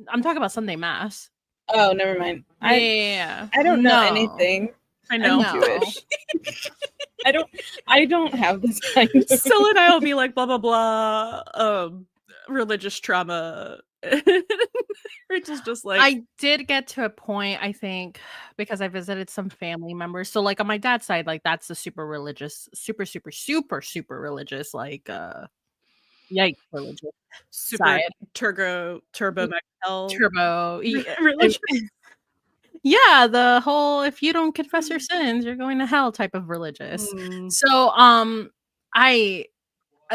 I'm talking about Sunday mass. Oh, never mind. Yeah, I don't know anything. I know. No. Jewish. I don't have this kind of. Syl and I will be like blah blah blah. Religious trauma. Rachel's just like, I did get to a point, I think, because I visited some family members. So like on my dad's side, like that's the super religious, super religious, like yikes religious. super side. turbo religion. Yeah, the whole if you don't confess your sins, you're going to hell type of religious. So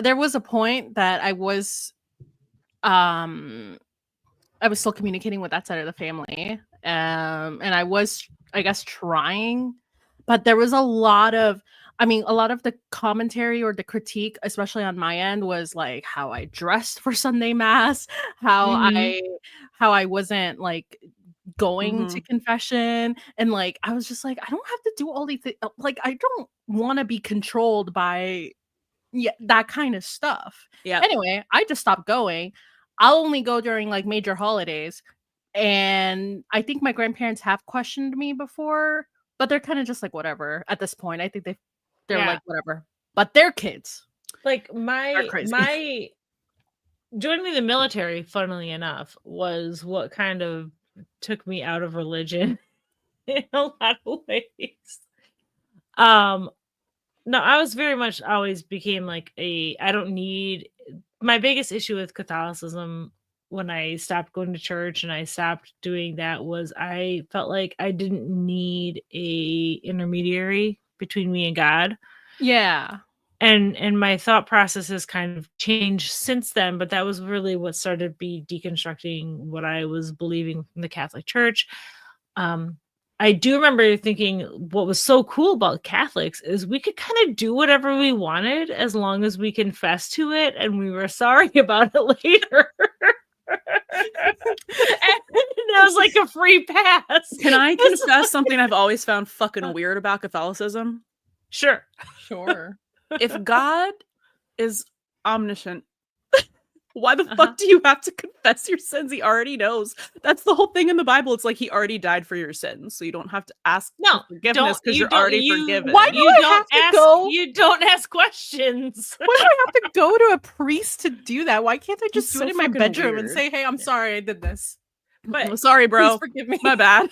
there was a point that I was still communicating with that side of the family. And I was, I guess, trying, but there was a lot of the commentary or the critique, especially on my end, was like how I dressed for Sunday mass, how I wasn't like going to confession. And like, I was just like, I don't have to do all these things. Like, I don't want to be controlled by that kind of stuff. Yeah. Anyway, I just stopped going. I'll only go during like major holidays. And I think my grandparents have questioned me before, but they're kind of just like, whatever at this point. I think they're like, whatever, but they're kids. Like my joining the military, funnily enough, was what kind of took me out of religion in a lot of ways. No, I was very much always became like my biggest issue with Catholicism when I stopped going to church and I stopped doing that was I felt like I didn't need a intermediary between me and God. Yeah. And my thought process has kind of changed since then, but that was really what started deconstructing what I was believing from the Catholic Church. I do remember thinking what was so cool about Catholics is we could kind of do whatever we wanted as long as we confessed to it and we were sorry about it later. And that was like a free pass. Can I confess something I've always found fucking weird about Catholicism? Sure. If God is omniscient, why the fuck do you have to confess your sins? He already knows. That's the whole thing in the Bible. It's like he already died for your sins, so you don't have to ask for forgiveness because you're already forgiven. Why do I have to go? You don't ask questions. Why do I have to go to a priest to do that? Why can't I just do it in my bedroom and weird. say, "Hey, I'm sorry, I did this. But sorry, bro. Please forgive me. My bad."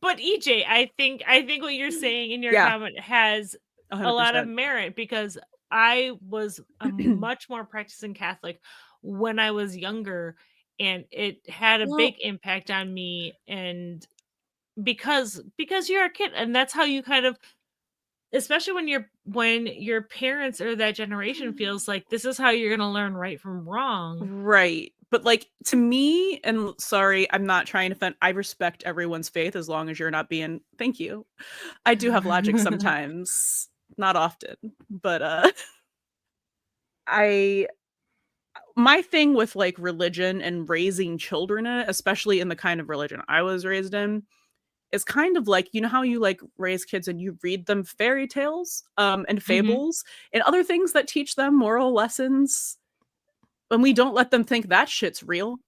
But EJ, I think what you're saying in your comment has 100%. a lot of merit, because I was a much more practicing Catholic when I was younger, and it had a big impact on me. And because you're a kid, and that's how you kind of, especially when your parents or that generation feels like this is how you're going to learn right from wrong. Right. But like, to me, and sorry, I'm not trying to offend, I respect everyone's faith as long as you're not being, thank you. I do have logic sometimes, not often, but my thing with like religion and raising children in it, especially in the kind of religion I was raised in, is kind of like, you know how you like raise kids and you read them fairy tales and fables and other things that teach them moral lessons, and we don't let them think that shit's real.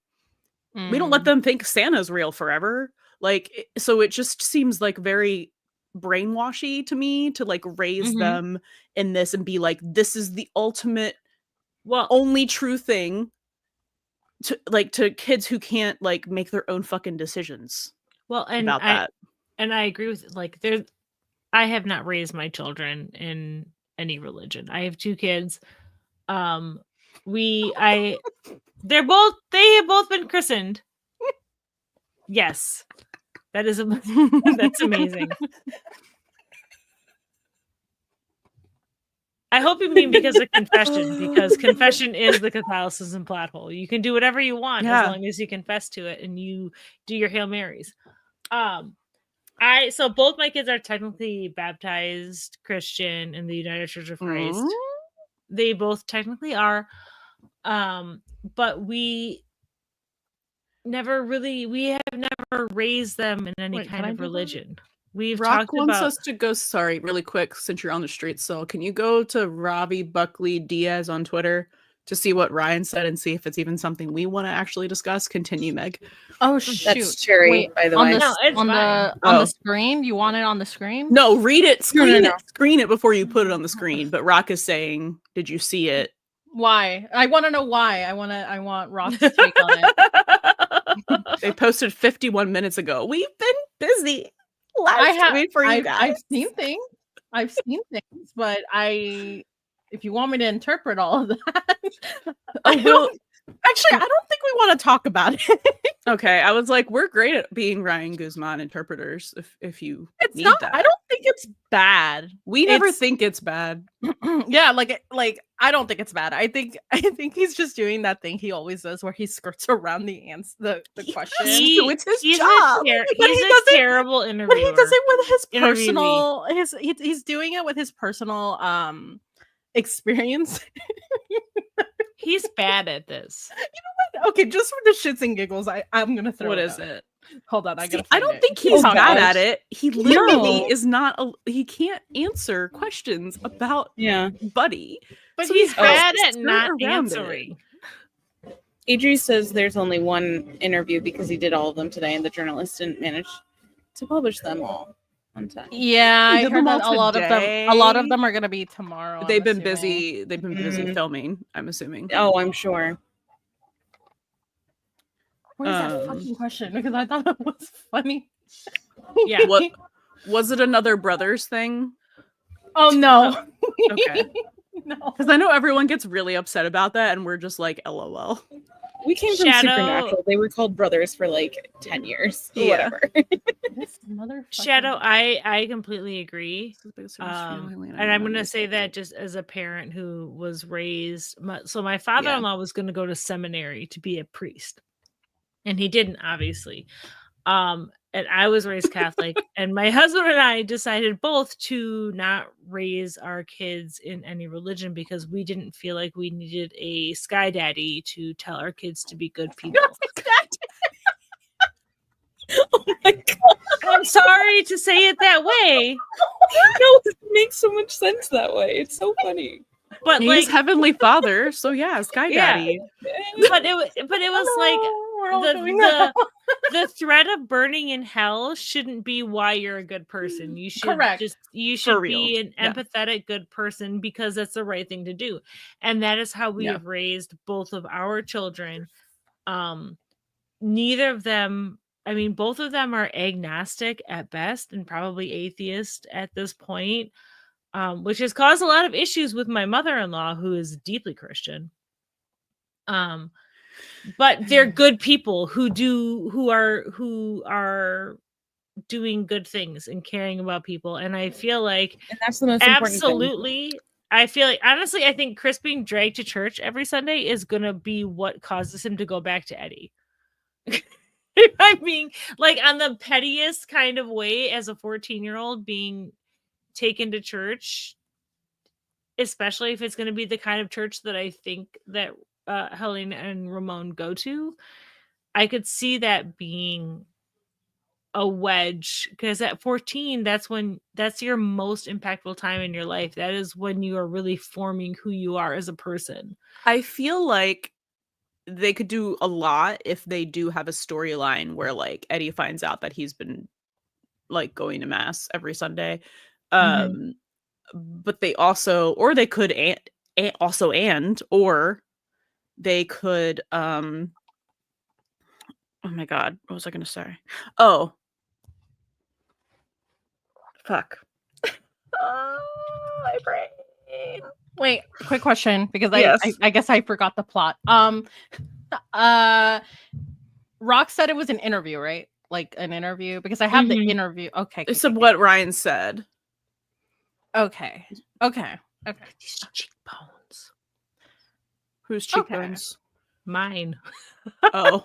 We don't let them think Santa's real forever. Like, so it just seems like very brainwashy to me to like raise them in this and be like, this is the ultimate only true thing to kids who can't like make their own fucking decisions. Well, and about that. And I agree with I have not raised my children in any religion. I have 2 kids. They have both been christened. Yes. That is that's amazing. I hope you mean because of confession, because confession is the Catholicism plot hole. You can do whatever you want as long as you confess to it and you do your Hail Marys. So both my kids are technically baptized Christian in the United Church of Christ. They both technically are. But we have never raised them in any kind of religion. We've Rock talked wants about us to go, sorry, really quick, since you're on the street still, can you go to Ravi Buckley Diaz on Twitter to see what Ryan said and see if it's even something we want to actually discuss? Continue, Meg. Oh shoot. That's Cherry, by the way. On the screen? You want it on the screen? No, read it. Screen No. it. Screen it before you put it on the screen. But Rock is saying, did you see it? Why? I want to know why. I want Rock's take on it. They posted 51 minutes ago. We've been busy. Wait for you guys. I've seen things, but if you want me to interpret all of that, actually, I don't think we want to talk about it. Okay, I was like, we're great at being Ryan Guzman interpreters. If you need that, I don't think it's bad. We never think it's bad. Yeah, like I don't think it's bad. I think he's just doing that thing he always does, where he skirts around the question. It's his job. He's a terrible interviewer. But he does it with his personal. He's doing it with his personal experience. He's bad at this. You know what? Okay, just for the shits and giggles, I'm gonna throw. What it is out. it? Hold on, I don't think he's bad at it. He literally is not. He can't answer questions about Buddie. But so he's bad at not answering. Idris says there's only one interview because he did all of them today, and the journalist didn't manage to publish them all on time. Yeah, I heard that a lot of them are gonna be tomorrow. They've been busy. They've been busy filming, I'm assuming. Oh, I'm sure. Where's that fucking question? Because I thought it was funny. Yeah. What was it? Another brothers thing? Oh no. Okay. No. Because I know everyone gets really upset about that, and we're just like, LOL. We came from Supernatural. They were called brothers for like 10 years. Yeah. Whatever. Shadow, I completely agree. And I'm going to say that just as a parent who was raised. So my father-in-law was going to go to seminary to be a priest. And he didn't, obviously. And I was raised Catholic. And my husband and I decided both to not raise our kids in any religion because we didn't feel like we needed a sky daddy to tell our kids to be good people. Oh my god. I'm sorry to say it that way. No, it makes so much sense that way. It's so funny. But He's like, Heavenly Father, so yeah, Sky Yeah. Daddy. but it was like We're all doing that. the threat of burning in hell shouldn't be why you're a good person. You should Correct. you For should real. be an Yeah. empathetic good person because that's the right thing to do. And that is how we Yeah. have raised both of our children. Neither of them, I mean, both of them are agnostic at best and probably atheist at this point, which has caused a lot of issues with my mother-in-law, who is deeply Christian. But they're good people who are doing good things and caring about people. And I feel like And that's the most important thing. absolutely, I feel like, honestly, I think Chris being dragged to church every Sunday is gonna be what causes him to go back to Eddie. If I'm being like on the pettiest kind of way, as a 14-year-old being taken to church, especially if it's going to be the kind of church that I think that Helena and Ramon go to, I could see that being a wedge, because at 14, that's your most impactful time in your life. That is when you are really forming who you are as a person. I feel like they could do a lot if they do have a storyline where like Eddie finds out that he's been like going to mass every Sunday. But they also, or they could or they could oh my god, what was I gonna say? Oh fuck. My brain. Wait, quick question, because Yes. I guess I forgot the plot. Rock said it was an interview, right? Like an interview, because I have the interview. Okay. It's what Ryan said. Okay. These cheekbones. Whose cheekbones? Mine. Oh.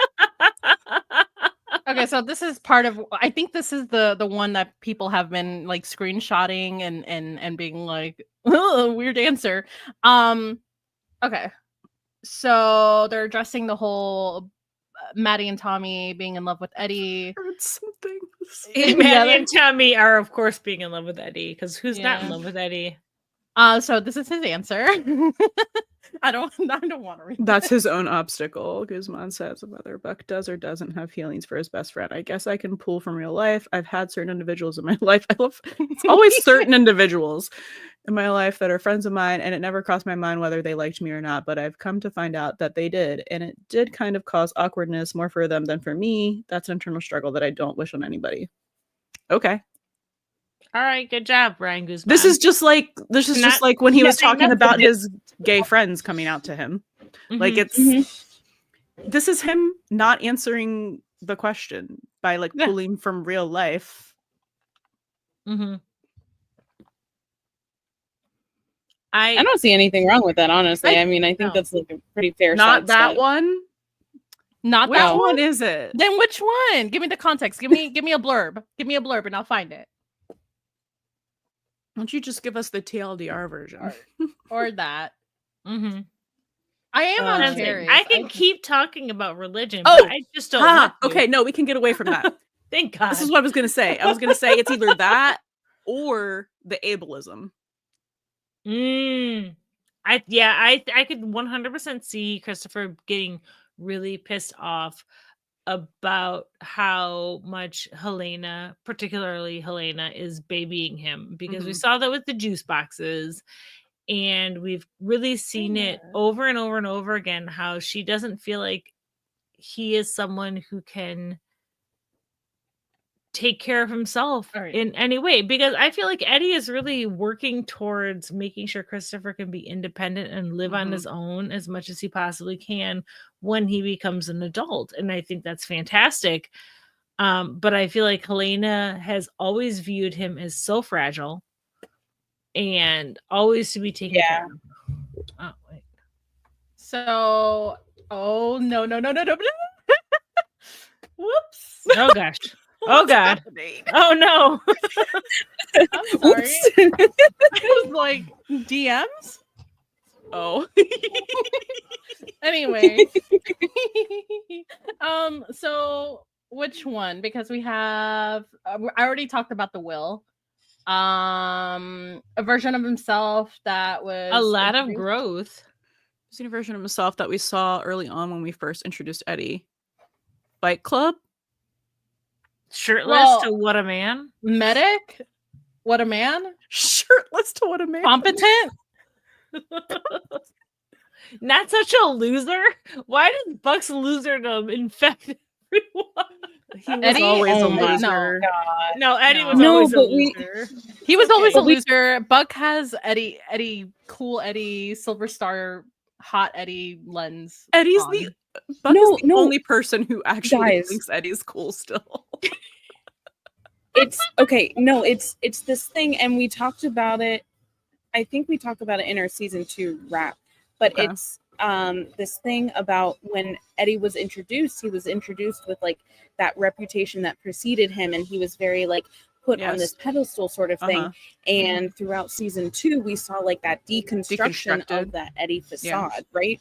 Okay, so this is part of, I think this is the one that people have been like screenshotting and being like, oh, weird answer. Okay. So they're addressing the whole Maddie and Tommy being in love with Eddie. I heard something. Maddie and Tommy are, of course, being in love with Eddie, because who's not in Yeah. love with Eddie? So this is his answer. I don't want to read. That's his own obstacle. Guzman says whether Buck does or doesn't have feelings for his best friend. I guess I can pull from real life. I've had certain individuals in my life. I love it's always certain individuals in my life that are friends of mine, and it never crossed my mind whether they liked me or not, but I've come to find out that they did, and it did kind of cause awkwardness more for them than for me. That's an internal struggle that I don't wish on anybody. Okay. All right, good job, Ryan Guzman. This is just like when he was talking about nothing. his gay friends coming out to him. Like it's this is him not answering the question by like pulling from real life. I don't see anything wrong with that, honestly. I mean, I think that's like a pretty fair. Not that sidestep. one. Not Which that one is it? Then which one? Give me the context. Give me a blurb. Give me a blurb and I'll find it. Why don't you just give us the TLDR version? Or that. I am on cherries. I can keep talking about religion, Oh, but I just don't want to. Okay, no, we can get away from that. Thank God. This is what I was gonna say. I was gonna say it's either that or the ableism. I could 100% see Christopher getting really pissed off about how much Helena, particularly Helena, is babying him, because we saw that with the juice boxes, and we've really seen it over and over and over again, how she doesn't feel like he is someone who can take care of himself in any way, because I feel like Eddie is really working towards making sure Christopher can be independent and live on his own as much as he possibly can when he becomes an adult, and I think that's fantastic. But I feel like Helena has always viewed him as so fragile and always to be taken care of. Oh wait. So, oh no. Whoops. Oh gosh. Oh God. Oh no. I'm sorry. I was like, DMs? Oh. Anyway. So which one? Because we have I already talked about the will. A version of himself that was A lot of introduced. growth. I've seen a version of himself that we saw early on when we first introduced Eddie. Fight Club? Shirtless Well- to What a Man. Medic. What a man. Shirtless to What a Man. Competent. Not such a loser. Why does Buck's loserdom infect everyone? He was Eddie? always a Oh my loser. God. No, Eddie was No, always a but we- loser. He was always a But we- loser. Buck has Eddie, cool Eddie, Silver Star, hot Eddie lens. Eddie's on. the Buck No, is the no. only person who actually Guys. thinks Eddie's cool still. It's okay. No, it's this thing, and we talked about it. I think we talked about it in our season 2 wrap, but Okay. it's this thing about when Eddie was introduced. He was introduced with like that reputation that preceded him, and he was very like put on Yes. this pedestal sort of thing. Uh-huh. And throughout season 2, we saw like that deconstruction Deconstructed. of that Eddie facade, Yeah. right?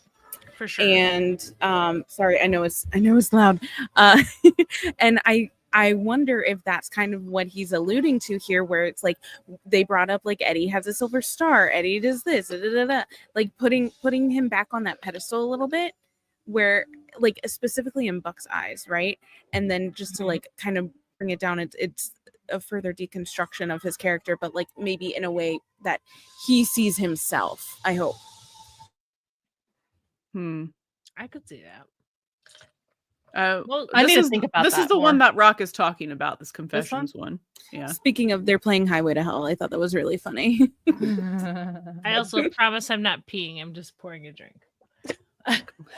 For sure. And sorry, I know it's loud. And I wonder if that's kind of what he's alluding to here, where it's like they brought up like Eddie has a silver star, Eddie does this, like putting him back on that pedestal a little bit, where like specifically in Buck's eyes, right? And then just to like kind of bring it down, it's a further deconstruction of his character, but like maybe in a way that he sees himself. I hope. I could see that. Well, I need this to think about this is that the one more. that Rock is talking about. This confessions one. Yeah. Speaking of, they're playing Highway to Hell. I thought that was really funny. I also promise I'm not peeing. I'm just pouring a drink.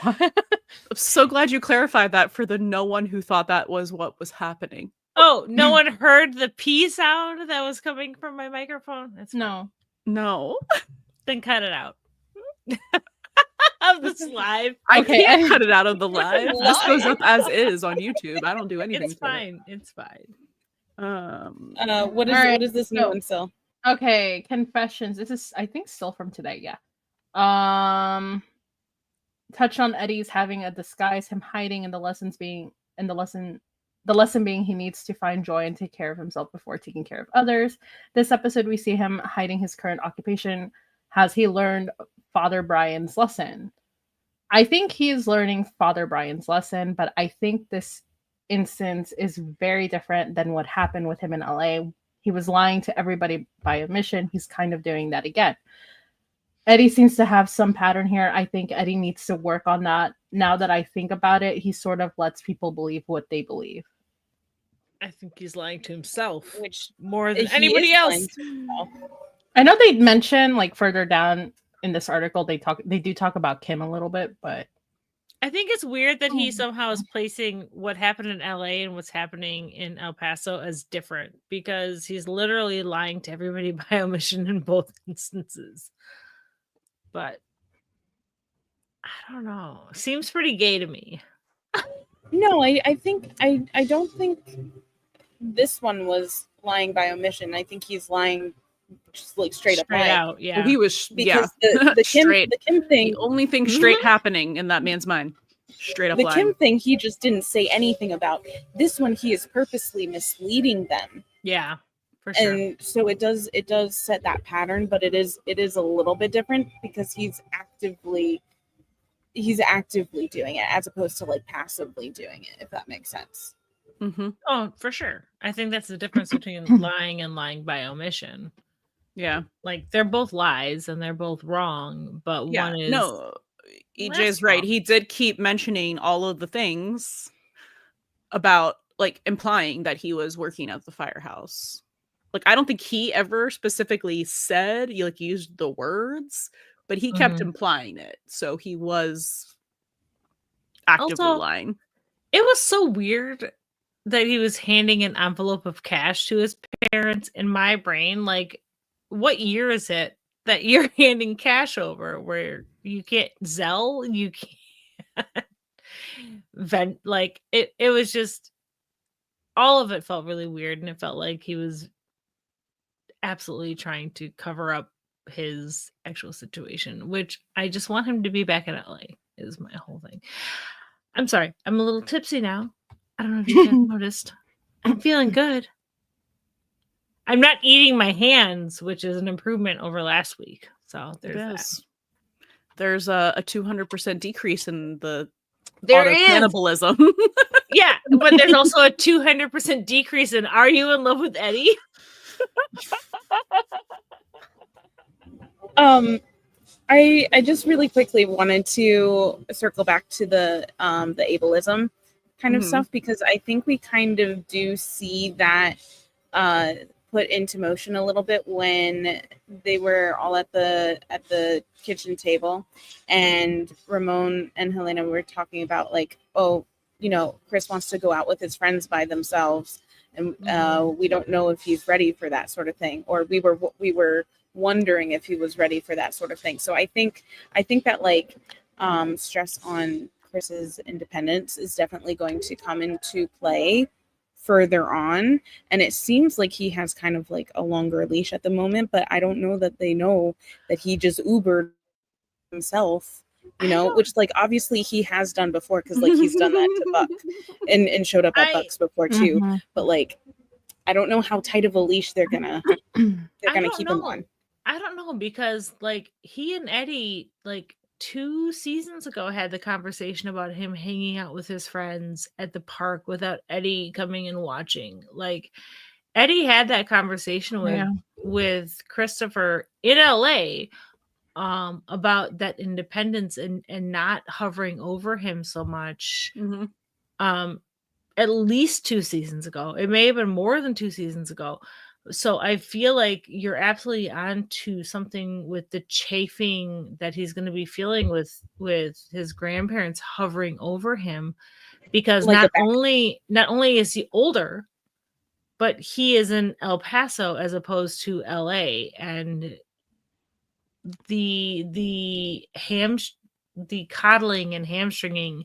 What? I'm so glad you clarified that for the no one who thought that was what was happening. Oh, no one heard the pee sound that was coming from my microphone? That's fine. No. No. Then cut it out. Of this live. I Okay, can't cut it out of the live. This Why? goes up as is on YouTube. I don't do anything. It's to fine. It's fine. it. What is All right, what is this new so- one still? Okay, confessions. This is, I think, still from today. Yeah. Touch on Eddie's having a disguise, him hiding, and the lesson being he needs to find joy and take care of himself before taking care of others. This episode, we see him hiding his current occupation. Has he learned Father Brian's lesson? I think he is learning Father Brian's lesson, but I think this instance is very different than what happened with him in LA. He was lying to everybody by omission. He's kind of doing that again. Eddie seems to have some pattern here. I think Eddie needs to work on that. Now that I think about it, he sort of lets people believe what they believe. I think he's lying to himself Which more than he anybody is else. lying to himself. I know they mention like further down in this article they do talk about Kim a little bit, but I think it's weird that Oh, he somehow is placing what happened in LA and what's happening in El Paso as different, because he's literally lying to everybody by omission in both instances. But I don't know. Seems pretty gay to me. No, I think I don't think this one was lying by omission. I think he's lying just like straight up lying. out. Yeah. Well, he was Because yeah. the Kim straight. the Kim thing The only thing straight happening in that man's mind. Straight up the lying. Kim thing he just didn't say anything about. This one he is purposely misleading them. Yeah. For sure. And so it does set that pattern, but it is a little bit different because he's actively doing it as opposed to like passively doing it, if that makes sense. Mm-hmm. Oh, for sure. I think that's the difference between lying and lying by omission. Yeah. Like they're both lies and they're both wrong, but Yeah. one is No. EJ less is right. wrong. He did keep mentioning all of the things about like implying that he was working at the firehouse. Like I don't think he ever specifically said like used the words, but he kept implying it. So he was actively Also, lying. It was so weird that he was handing an envelope of cash to his parents. In my brain, like, what year is it that you're handing cash over where you can't Zelle, you can't vent? Like it was just all of it felt really weird, and it felt like he was absolutely trying to cover up his actual situation, which I just want him to be back in LA is my whole thing. I'm sorry, I'm a little tipsy now. I don't know if you guys noticed. I'm feeling good. I'm not eating my hands, which is an improvement over last week. So there's that. There's a 200% decrease in the There is cannibalism. Yeah, but there's also a 200% decrease in Are You in Love with Eddie? I just really quickly wanted to circle back to the ableism kind of stuff, because I think we kind of do see that put into motion a little bit when they were all at the kitchen table, and Ramon and Helena were talking about like, oh, you know, Chris wants to go out with his friends by themselves, and we don't know if he's ready for that sort of thing, or we were wondering if he was ready for that sort of thing. So I think that like stress on Chris's independence is definitely going to come into play further on, and it seems like he has kind of like a longer leash at the moment, but I don't know that they know that he just Ubered himself, you know, which like obviously he has done before, because like he's done that to Buck and showed up at Buck's before too. But like I don't know how tight of a leash they're gonna keep him on. I don't know, because like he and Eddie like 2 seasons ago had the conversation about him hanging out with his friends at the park without Eddie coming and watching. Like Eddie had that conversation with Christopher in LA about that independence and not hovering over him so much. At least 2 seasons ago. It may have been more than 2 seasons ago. So I feel like you're absolutely on to something with the chafing that he's going to be feeling with his grandparents hovering over him, because like not only is he older, but he is in El Paso as opposed to LA, and the coddling and hamstringing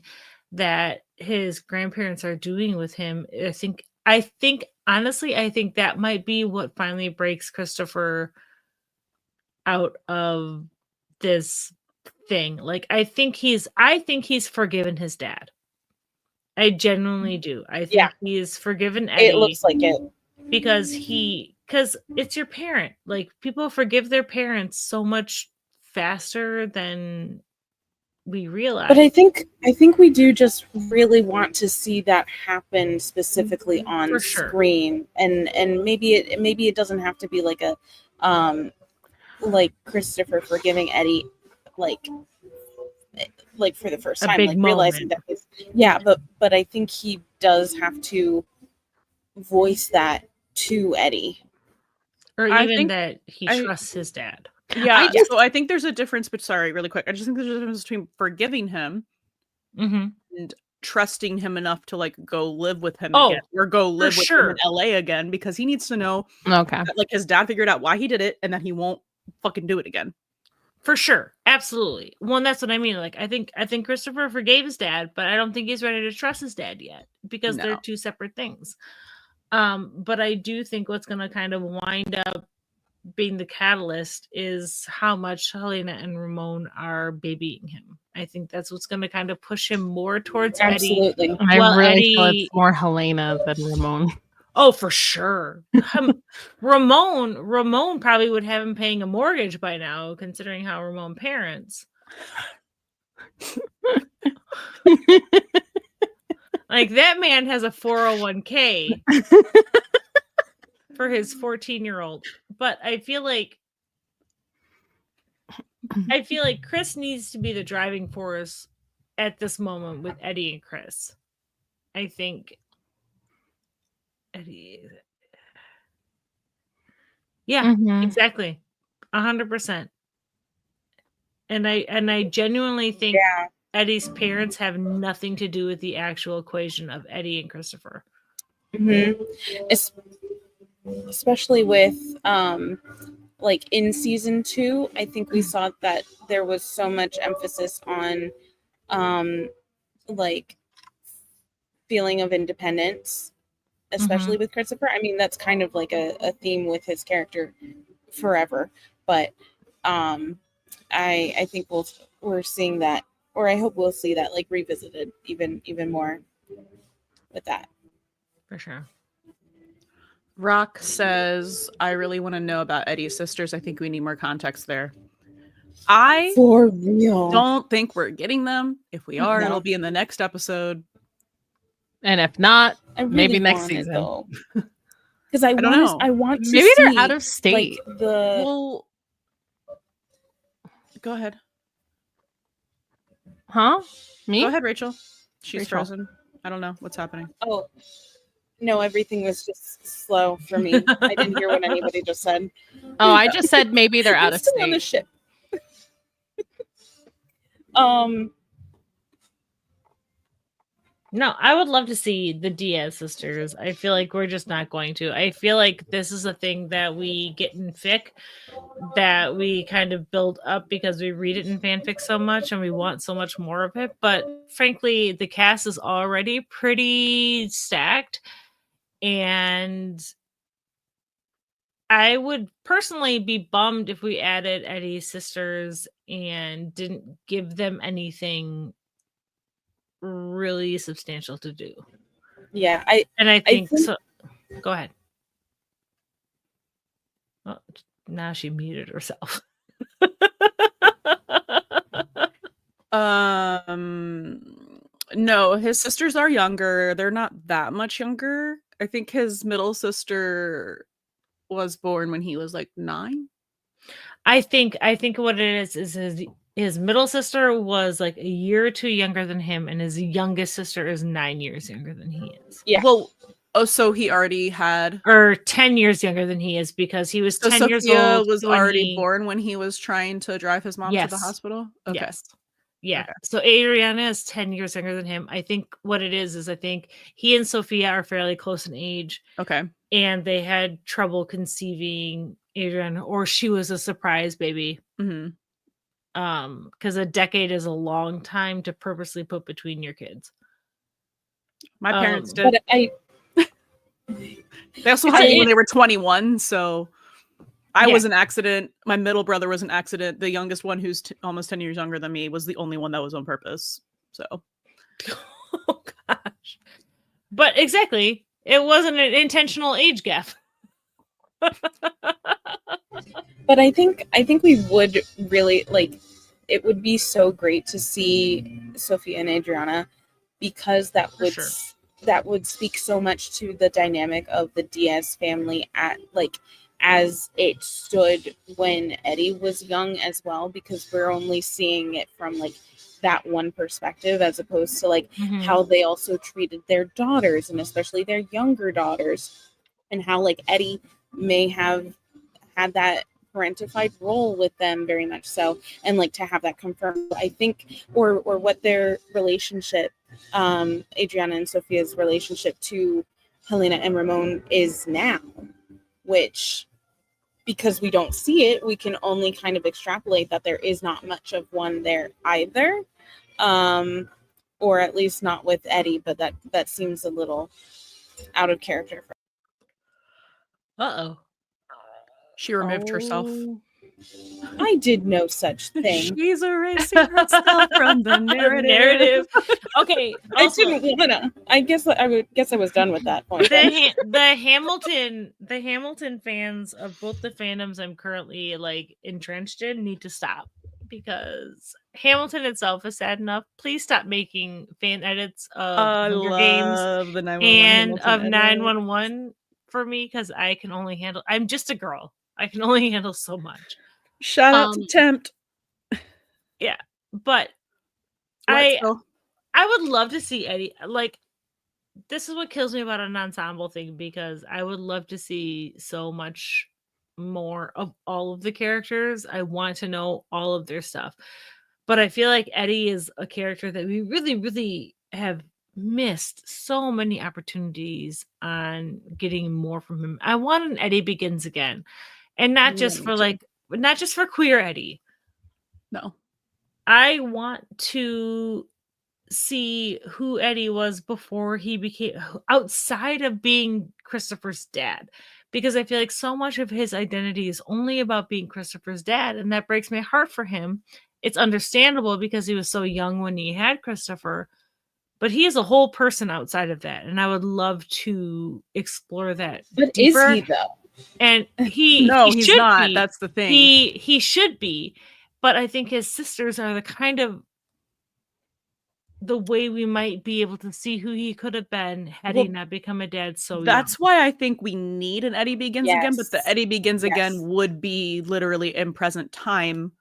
that his grandparents are doing with him, I think honestly, I think that might be what finally breaks Christopher out of this thing. Like I think he's forgiven his dad. I genuinely do. I think he's forgiven Eddie. It looks like it. Because it's your parent. Like people forgive their parents so much faster than we realize. But I think we do just really want to see that happen specifically on screen, and maybe it doesn't have to be like a like Christopher forgiving Eddie like for the first time, like realizing that but I think he does have to voice that to Eddie, or even that he trusts his dad. Yeah, so I think there's a difference, but sorry, really quick. I just think there's a difference between forgiving him and trusting him enough to like go live with him again, or go live with him in LA again, because he needs to know that, like his dad figured out why he did it and that he won't fucking do it again. For sure. Absolutely. Well, that's what I mean. Like I think Christopher forgave his dad, but I don't think he's ready to trust his dad yet, because they're two separate things. But I do think what's going to kind of wind up being the catalyst is how much Helena and Ramon are babying him. I think that's what's going to kind of push him more towards Eddie. I really feel it's more Helena than Ramon. Oh, for sure. Ramon probably would have him paying a mortgage by now, considering how Ramon parents. Like that man has a 401k for his 14-year-old. But I feel like Chris needs to be the driving force at this moment with Eddie and Chris. I think Eddie. Yeah, exactly. 100%. And I genuinely think Eddie's parents have nothing to do with the actual equation of Eddie and Christopher. Especially with like in season 2, I think we saw that there was so much emphasis on like feeling of independence, especially with Christopher. I mean, that's kind of like a theme with his character forever, but I think we're seeing that, or I hope we'll see that like revisited even more. with that. For sure. Rock says, I really want to know about Eddie's sisters. I think we need more context there. I For real. don't think we're getting them. If we are, No. it'll be in the next episode. And if not, I really maybe next want it, season. though. Because I don't want know. I want to Maybe see, they're out of state. like, the Well, go ahead. Huh? Me? Go ahead, Rachel. She's Rachel. frozen. I don't know what's happening. oh no, everything was just slow for me. I didn't hear what anybody just said. Oh, I just said maybe they're out I'm of still on the state. ship. No, I would love to see the Diaz sisters. I feel like we're just not going to. I feel like this is a thing that we get in fic, that we kind of build up because we read it in fanfic so much and we want so much more of it. But frankly, the cast is already pretty stacked. And I would personally be bummed if we added Eddie's sisters and didn't give them anything really substantial to do. Yeah, I think think- so. Go ahead. Well, now she muted herself. No, his sisters are younger. They're not that much younger. I think his middle sister was born when he was like 9. I think what it is his middle sister was like a year or 2 younger than him, and his youngest sister is 9 years younger than he is. Yeah. Well, oh, so he already had, Or 10 years younger than he is, because he was so 10 years Sophia old. was when already he- born when he was trying to drive his mom to the Yes. hospital. Okay. Yes. Yeah. Okay. So Adriana is 10 years younger than him. I think what it is I think he and Sophia are fairly close in age, Okay. and they had trouble conceiving Adriana, or she was a surprise baby. Hmm. Because a decade is a long time to purposely put between your kids. My parents did. but I They also had me when they were 21, so I Yeah. was an accident. My middle brother was an accident. The youngest one, who's almost 10 years younger than me, was the only one that was on purpose. So, Oh gosh. But exactly, it wasn't an intentional age gap. But I think we would really like. It would be so great to see Sophia and Adriana, because that For would sure. that would speak so much to the dynamic of the Diaz family at like as it stood when Eddie was young as well, because we're only seeing it from like that one perspective, as opposed to like how they also treated their daughters, and especially their younger daughters, and how like Eddie may have had that parentified role with them very much so, and like to have that confirmed, I think, or what their relationship, Adriana and Sophia's relationship to Helena and Ramon is now, which, because we don't see it, we can only kind of extrapolate that there is not much of one there either, or at least not with Eddie, but that seems a little out of character for Uh-oh. she removed herself. I did no such thing. She's erasing herself from the narrative. Okay. I Also, didn't wanna. I guess I was done with that point. the Hamilton fans of both the fandoms I'm currently like entrenched in need to stop, because Hamilton itself is sad enough. Please stop making fan edits of Hunger Games The 911 and Hamilton of edit. 911 for me, because I can only handle. I'm just a girl. I can only handle so much. Shout out to Tempt. But What, I would love to see Eddie. Like, this is what kills me about an ensemble thing, because I would love to see so much more of all of the characters. I want to know all of their stuff. But I feel like Eddie is a character that we really, really have missed so many opportunities on getting more from him. I want an Eddie Begins Again. And not just Me for too. like, not just for queer Eddie. No. I want to see who Eddie was before he became, outside of being Christopher's dad, because I feel like so much of his identity is only about being Christopher's dad, and that breaks my heart for him. It's understandable because he was so young when he had Christopher, but he is a whole person outside of that, and I would love to explore that. But deeper. is he though? And he he's should not. be. That's the thing. He should be, but I think his sisters are the kind of the way we might be able to see who he could have been had he not become a dad so young. That's why I think we need an Eddie Begins Again, but the Yes. Eddie Begins Yes. Again would be literally in present time,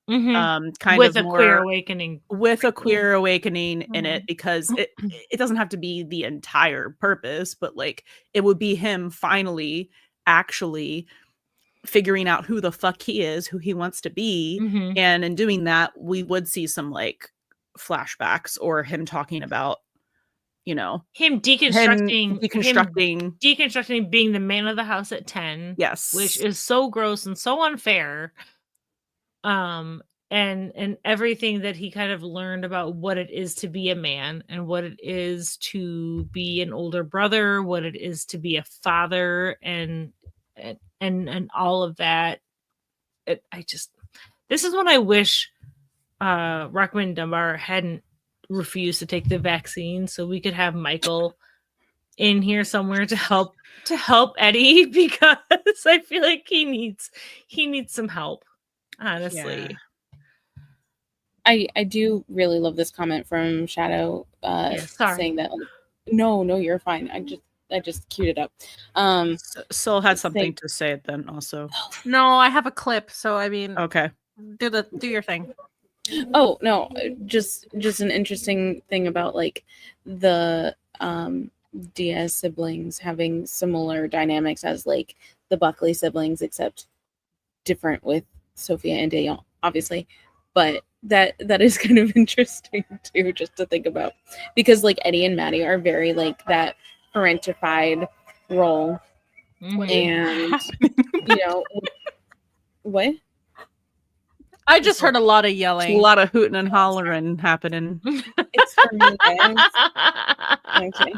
Mhm. kind with of a more queer awakening. with a queer awakening in it, because it doesn't have to be the entire purpose, but like it would be him finally actually figuring out who the fuck he is, who he wants to be, Mhm. and in doing that, we would see some like flashbacks or him talking about, you know, Him deconstructing deconstructing being the man of the house at 10. Yes. Which is so gross and so unfair. And everything that he kind of learned about what it is to be a man and what it is to be an older brother, what it is to be a father, and all of that. This is when I wish Rockman Dunbar hadn't refused to take the vaccine, so we could have Michael in here somewhere to help Eddie, because I feel like he needs some help, honestly. Yeah. I do really love this comment from Shadow saying that no, you're fine. I just queued it up. Sol had something to say then also. No, I have a clip, so I mean, Okay. Do your thing. Oh no, just an interesting thing about like the Diaz siblings having similar dynamics as like the Buckley siblings, except different with Sophia and Daniel, obviously. But that is kind of interesting too, just to think about, because like Eddie and Maddie are very like that parentified role, and you know what. I just heard a lot of yelling. There's a lot of hooting and hollering happening. It's for me, guys. Okay.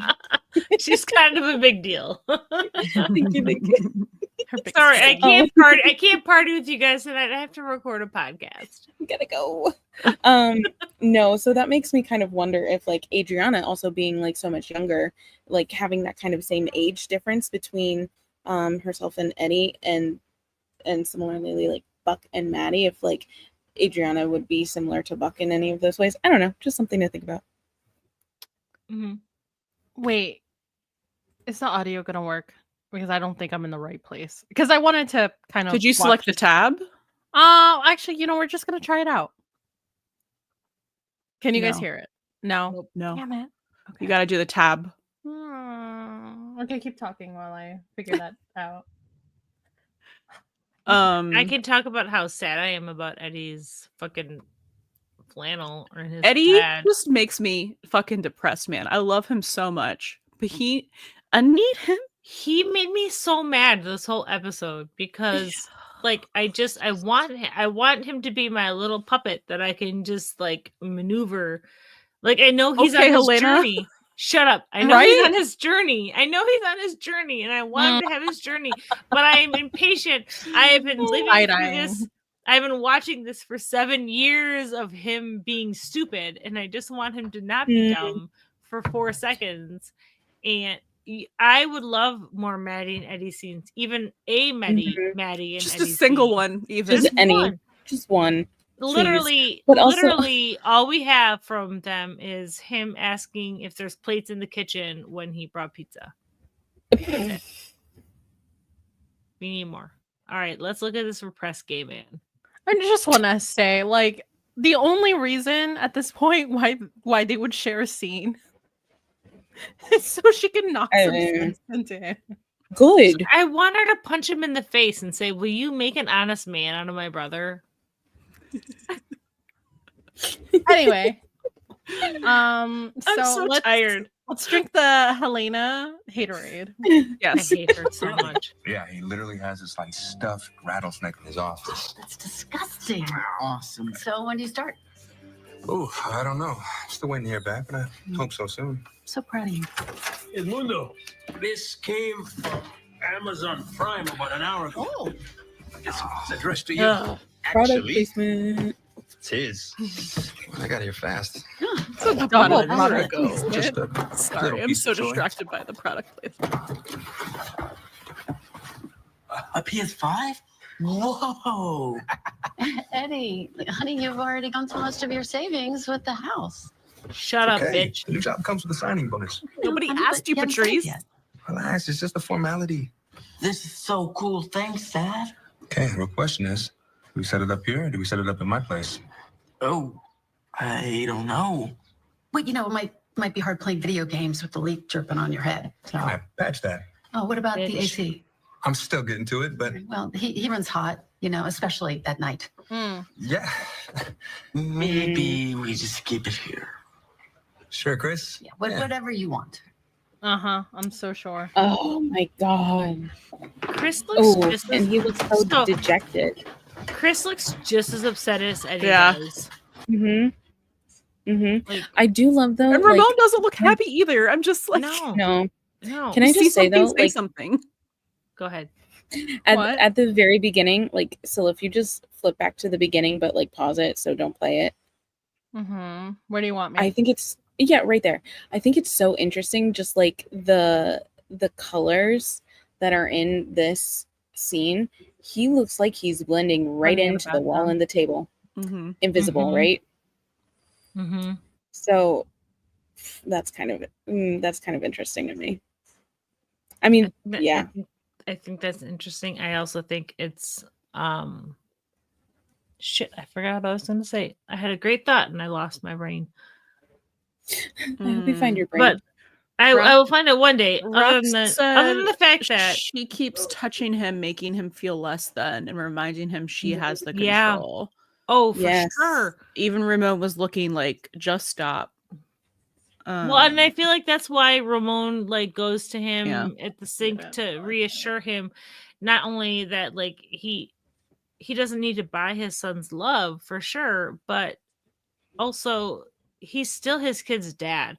She's kind of a big deal. Thank you. Sorry, I can't party. I can't party with you guys tonight. I have to record a podcast. I gotta go. No, so that makes me kind of wonder if like Adriana also being like so much younger, like having that kind of same age difference between herself and Eddie, and similarly like Buck and Maddie, if like Adriana would be similar to Buck in any of those ways. I don't know, just something to think about. Mm-hmm. Wait, is the audio gonna work? Because I don't think I'm in the right place. Because I wanted to kind of. Could you select the tab? Actually, we're just gonna try it out. Can you guys hear it? No. No. Damn it. Okay. You got to do the tab. Okay, keep talking while I figure that out. I can talk about how sad I am about Eddie's fucking flannel or his Eddie pad. just makes me fucking depressed, man. I love him so much, but I need him. He made me so mad this whole episode because like I want him to be my little puppet that I can just like maneuver. Like I know he's on his journey. Shut up. I know he's on his journey. And I want him to have his journey, but I am impatient. I have been living through this. I've been watching this for 7 years of him being stupid, and I just want him to not be dumb for 4 seconds. And I would love more Maddie and Eddie scenes, even a Maddie and just Eddie a single scene. one, even just one. Literally, but also... literally, all we have from them is him asking if there's plates in the kitchen when he brought pizza. We need more. All right, let's look at this repressed gay man. I just want to say, like, the only reason at this point why they would share a scene is so she can knock some sense into him. Good. I want her to punch him in the face and say, "Will you make an honest man out of my brother?" Anyway, I'm so tired. Let's drink the Helena haterade. Yes, I hate her so much. Yeah, he literally has this like stuffed rattlesnake in his office. That's disgusting. Awesome. So when do you start? Oh, I don't know. Still waiting to hear back, but I hope so soon. So proud of you. Edmundo, this came from Amazon Prime about an hour ago. Oh. It's addressed to you. Product placement. It's his. Well, I got here fast. It's a Done. double An hour hour ago. Just a Sorry, little I'm piece so of joy. distracted by the product placement. A PS5? Whoa! Eddie, honey, you've already gone through most of your savings with the house. Shut up, Okay, bitch. the new job comes with a signing bonus. Nobody Honey, asked but you, haven't saved Patrice. yet. Relax, it's just a formality. This is so cool. Thanks, Dad. Okay, the real question is, do we set it up here or do we set it up at my place? Oh, I don't know. Well, it might be hard playing video games with the leak dripping on your head. So. I patch that. Oh, what about the Bitch. AC? I'm still getting to it, but Well, he runs hot, especially at night. yeah. Maybe we just keep it here. Sure, Chris? Yeah, whatever you want. Uh-huh. I'm so sure. Oh my god. Chris looks Oh, just and as he looks so dejected. Chris looks just as upset as Eddie Yeah. does. Like, I do love though. And Ramon like, doesn't look happy either. I'm just like, no. no. Can I you just see say though, something, like something. Go ahead. What? at the very beginning, like, so if you just flip back to the beginning, but like pause it, so don't play it. Mm-hmm. Where do you want me? I think it's right there. I think it's so interesting, just like the colors that are in this scene. He looks like he's blending right Blending in the into the wall background. and the table, Mm-hmm. invisible, Mhm. right? Mm-hmm. So that's kind of interesting to me. I mean, yeah. I think that's interesting. I also think it's shit, I forgot what I was gonna say. I had a great thought and I lost my brain. I hope you find your brain. But I will find it one day. Other Ruff than said the fact that she keeps touching him, making him feel less than, and reminding him she has the Yeah. control. oh, for Yes. sure. Even Ramon was looking like, just stop. Well, and I feel like that's why Ramon like goes to him Yeah. at the sink to reassure him, not only that like he doesn't need to buy his son's love for sure, but also he's still his kid's dad.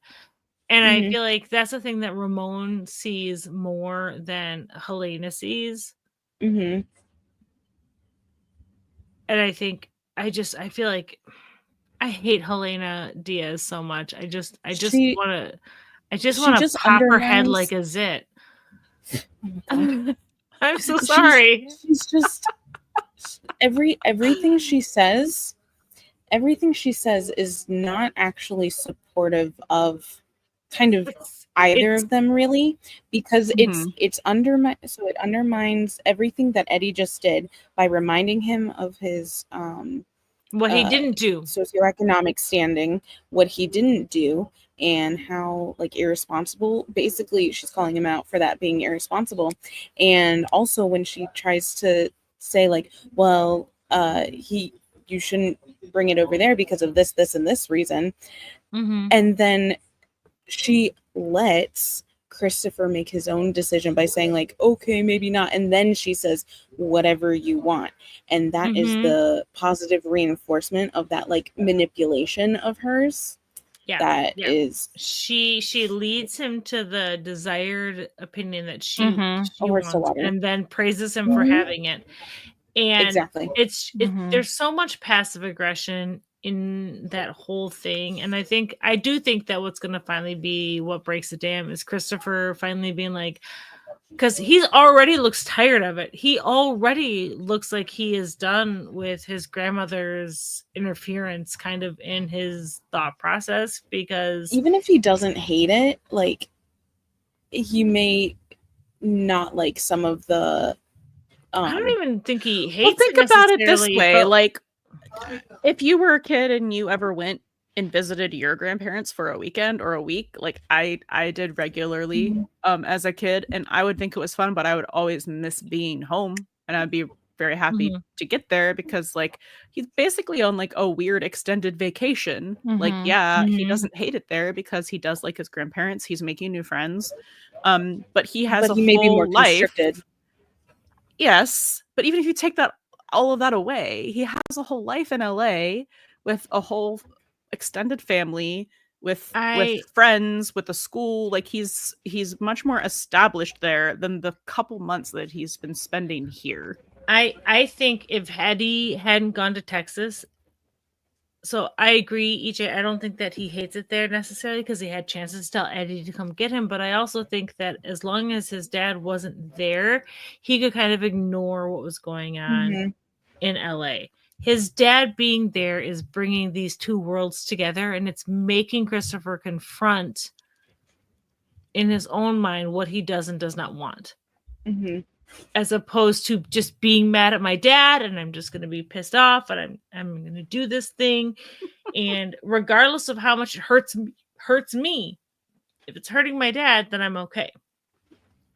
And I Mhm. feel like that's the thing that Ramon sees more than Helena sees. Mhm. And I think I feel like I hate Helena Diaz so much. I just She- want to she want to just pop her head undermines- like a zit. Oh my God. I'm so sorry. She's just everything she says is not actually supportive of kind of either it's- of them, really, because Mhm. it undermines everything that Eddie just did by reminding him of his What he didn't do. socioeconomic standing, what he didn't do, and how like irresponsible. Basically, she's calling him out for that, being irresponsible. And also when she tries to say like, well, you shouldn't bring it over there because of this, and this reason. Mm-hmm. And then she lets Christopher make his own decision by saying like, okay, maybe not. And then she says, whatever you want. And that is Mhm. the positive reinforcement of that like manipulation of hers. Yeah. That yeah. is She leads him to the desired opinion that she Mhm. Oh, where's the wants, water? and then praises him for Mhm. having it. And exactly. Mhm. there's so much passive aggression in that whole thing, and I do think that what's going to finally be what breaks the dam is Christopher finally being like, because he already looks tired of it. He already looks like he is done with his grandmother's interference kind of in his thought process, because Even if he doesn't hate it, like he may not like some of the I don't even think he hates Well, think it about it this necessarily, way: but- like, if you were a kid and you ever went and visited your grandparents for a weekend or a week, like I did regularly as a kid, and I would think it was fun, but I would always miss being home, and I'd be very happy to get there because like he's basically on like a weird extended vacation. Like, Mhm. yeah, he Mhm. doesn't hate it there because he does like his grandparents. He's making new friends, but he has but a he may be whole more life. constricted. Yes, but even if you take all of that away, he has a whole life in LA with a whole extended family, with friends, with a school. Like he's much more established there than the couple months that he's been spending here. I think if Eddie hadn't gone to Texas, So I agree, EJ. I don't think that he hates it there necessarily because he had chances to tell Eddie to come get him. But I also think that as long as his dad wasn't there, he could kind of ignore what was going on in LA. His dad being there is bringing these two worlds together, and it's making Christopher confront in his own mind what he does and does not want. As opposed to just being mad at my dad and I'm just going to be pissed off and I'm going to do this thing. And regardless of how much it hurts me, if it's hurting my dad, then I'm okay.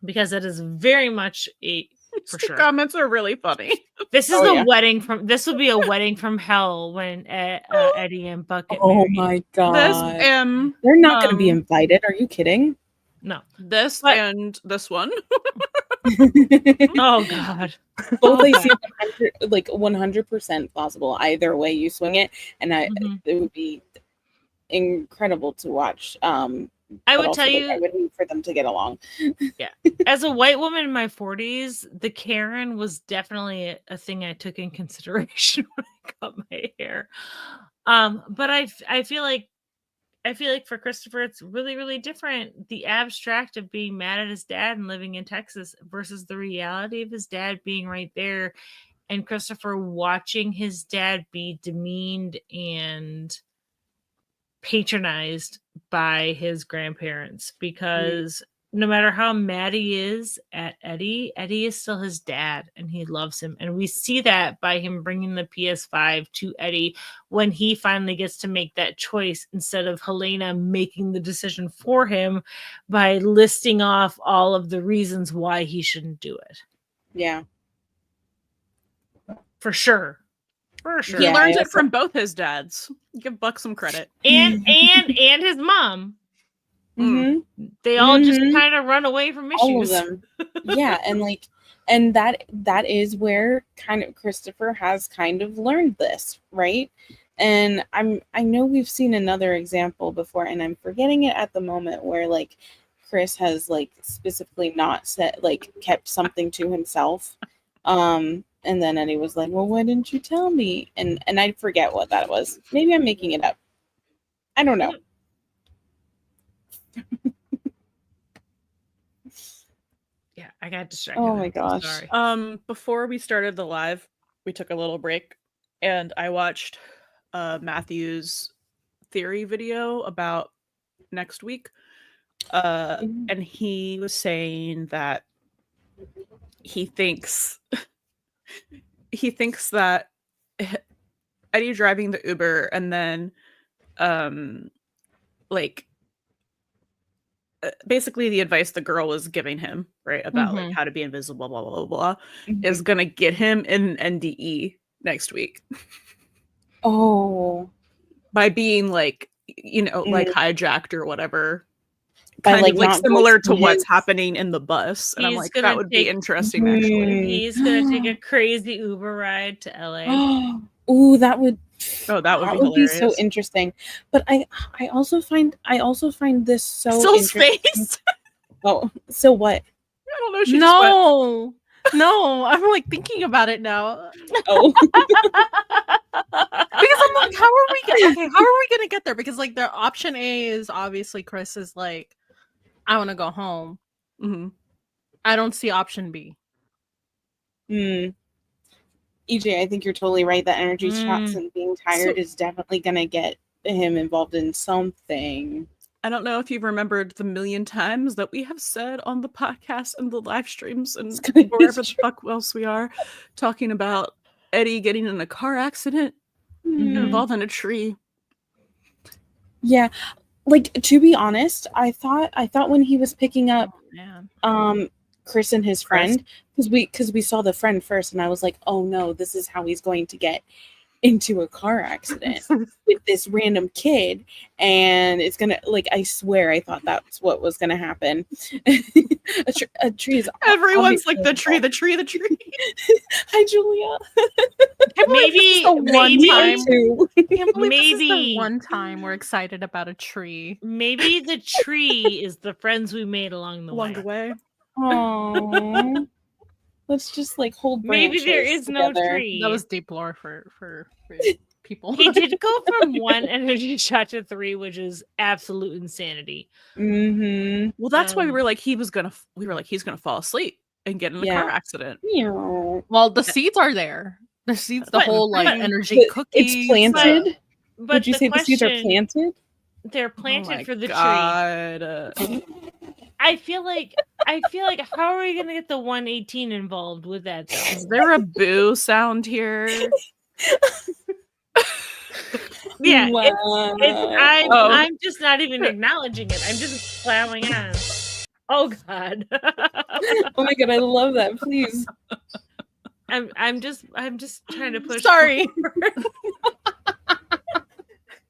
Because that is very much for sure. Comments are really funny. This is this will be a wedding from hell when Eddie and Buck get married. Oh my god. They're not going to be invited. Are you kidding? No. And this one. Oh god. Both I see 100% plausible either way you swing it, and it would be incredible to watch. I would tell you, I would hate for them to get along. Yeah, as a white woman in my 40s, the Karen was definitely a thing I took in consideration when I cut my hair. But I feel like for Christopher, it's really, really different. The abstract of being mad at his dad and living in Texas versus the reality of his dad being right there, and Christopher watching his dad be demeaned and patronized by his grandparents. Because no matter how mad he is at Eddie is still his dad and he loves him. And we see that by him bringing the PS5 to Eddie when he finally gets to make that choice instead of Helena making the decision for him by listing off all of the reasons why he shouldn't do it. Yeah. For sure. For sure. He learns it from both his dads. Give Buck some credit. And his mom. They all just kind of run away from issues. All of them. Yeah, and that is where kind of Christopher has kind of learned this, right? And I know we've seen another example before, and I'm forgetting it at the moment, where like Chris has like specifically not said, like kept something to himself. And then Eddie was like, well, why didn't you tell me? And I forget what that was. Maybe I'm making it up. I don't know. Yeah, I got distracted. Oh my gosh. Sorry. Before we started the live, we took a little break and I watched Matthew's theory video about next week. And he was saying that he thinks that Eddie driving the Uber and then basically the advice the girl was giving him, right, about like how to be invisible, blah blah blah blah, is gonna get him in NDE next week. Oh, by being like, like hijacked or whatever, by kind of like similar to what's his... happening in the bus. And I'm like, that would be interesting. Actually, he's gonna take a crazy Uber ride to LA. Oh, that would. Oh, that would be so interesting. But I also find this so Still's interesting. Face. Oh, so what? I don't know. She No, I'm like thinking about it now. Oh, because I'm like, how are we gonna get there? Because like the option A is obviously Chris is like, I want to go home. I don't see option B. EJ, I think you're totally right. That energy shots and being tired is definitely gonna get him involved in something. I don't know if you've remembered the million times that we have said on the podcast and the live streams and wherever the fuck else we are, talking about Eddie getting in a car accident involved in a tree. Yeah, like to be honest, I thought when he was picking up Chris and his friend, because we saw the friend first, and I was like, oh no, this is how he's going to get into a car accident with this random kid, and it's gonna, like, I swear I thought that's what was gonna happen. a tree is everyone's like the tree. Hi, Julia. Maybe the one time we're excited about a tree. Maybe the tree is the friends we made along the way. Oh, let's just like hold branches. Maybe there is together. no tree. That was deep lore for people. He did go from 1 energy shot to 3, which is absolute insanity. Mm-hmm. Well, that's why we were like, he's gonna fall asleep and get in a car accident. Well, the seeds are there. The seeds, the But- whole like but- energy cookies. It's planted. But Would you say the seeds are planted? They're Oh planted my for the tree. God. I feel like how are we gonna get the 118 involved with that though? Is there a boo sound here? Yeah, Wow. I'm just not even acknowledging it. I'm just plowing on. Oh God. Oh my God, I love that. Please. I'm just trying to push. Sorry.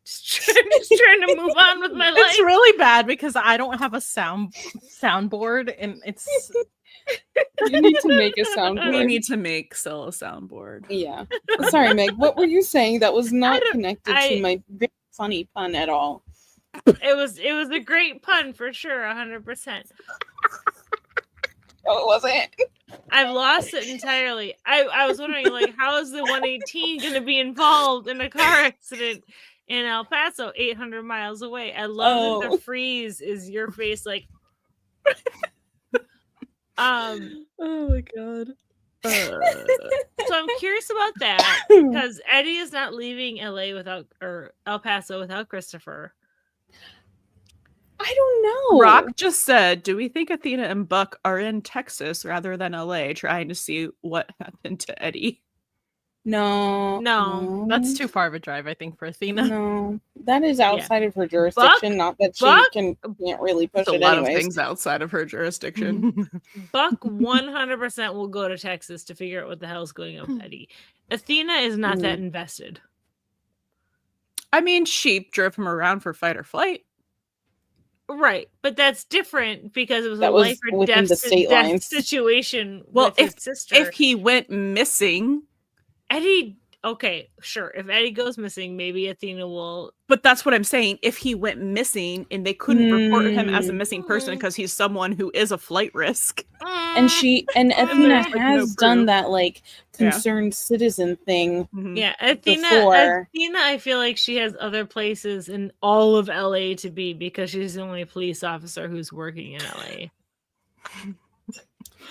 just trying to move on with my life. It's really bad because I don't have a soundboard, and it's. You need to make a soundboard. We need to make Syl a soundboard. Yeah. Sorry, Meg. What were you saying? That was not don't- connected to my very funny pun at all. It was a great pun for sure, 100%. Oh, it wasn't. I've lost it entirely. I was wondering, like, how is the 118 going to be involved in a car accident in El Paso, 800 miles away? I love that the freeze is your face, like. Oh my God. So I'm curious about that because Eddie is not leaving El Paso without Christopher. I don't know. Rock just said, do we think Athena and Buck are in Texas rather than LA trying to see what happened to Eddie? No. That's too far of a drive, I think, for Athena. No, that is outside of her jurisdiction. Not that she can't really push There's it a lot anyways. of things outside of her jurisdiction. Buck 100% will go to Texas to figure out what the hell's going on with Eddie. Athena is not that invested. I mean, she drove him around for fight or flight. Right, but that's different because it was That a was life or within death, the state lines. situation Well, with his sister. If he went missing, Eddie, okay, sure. If Eddie goes missing, maybe Athena will. but that's what I'm saying. If he went missing and they couldn't report him as a missing person because he's someone who is a flight risk. And Athena there's, like, no has done proof. that like concerned citizen thing. Yeah, Athena, Before. I feel like she has other places in all of LA to be because she's the only police officer who's working in LA.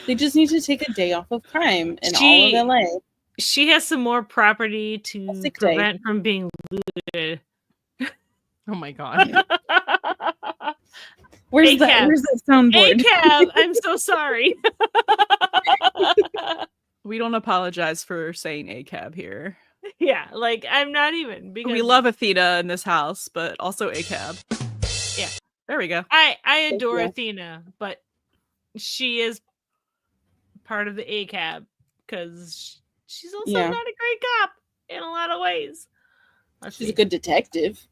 They just need to take a day off of crime in all of LA. She has some more property to sick day. prevent from being looted. Oh my God. Where's ACAB. that soundboard? ACAB, I'm so sorry. We don't apologize for saying ACAB here. Yeah, like I'm not even because We love Athena in this house, but also ACAB. Yeah. There we go. I adore you. Athena, but she is part of the ACAB because she's also Yeah. not a great cop in a lot of ways. She's a good detective.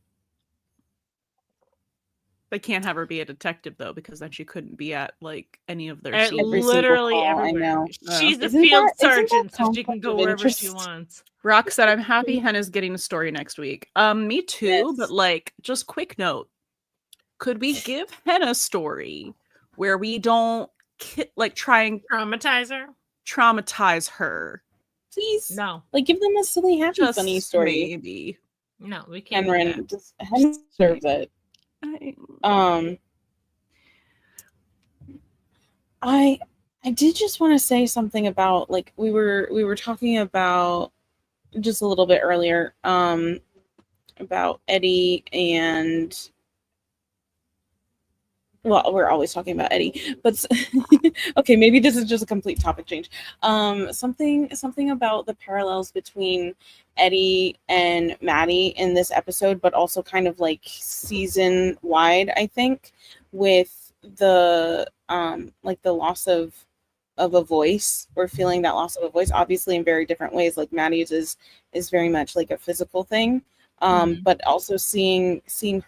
They can't have her be a detective though, because then she couldn't be at like any of their At scenes. Every single literally call, I everywhere. know. She's the Isn't field that- isn't that sergeant, so she can conflict go of wherever she interest? wants. Rock said, "I'm happy Henna's getting a story next week." Me too, Yes. but like, just quick note: could we give Henna a story where we don't try and traumatize her? Please. No, Like, give them a silly, happy, Just funny story. maybe. no, we can't. do Henry that. deserves it. I did just want to say something about like we were talking about just a little bit earlier about Eddie and well, we're always talking about Eddie, but okay, maybe this is just a complete topic change. Something about the parallels between Eddie and Maddie in this episode, but also kind of like season wide, I think, with the like the loss of a voice, or feeling that loss of a voice, obviously in very different ways. Like Maddie's is very much like a physical thing. But also seeing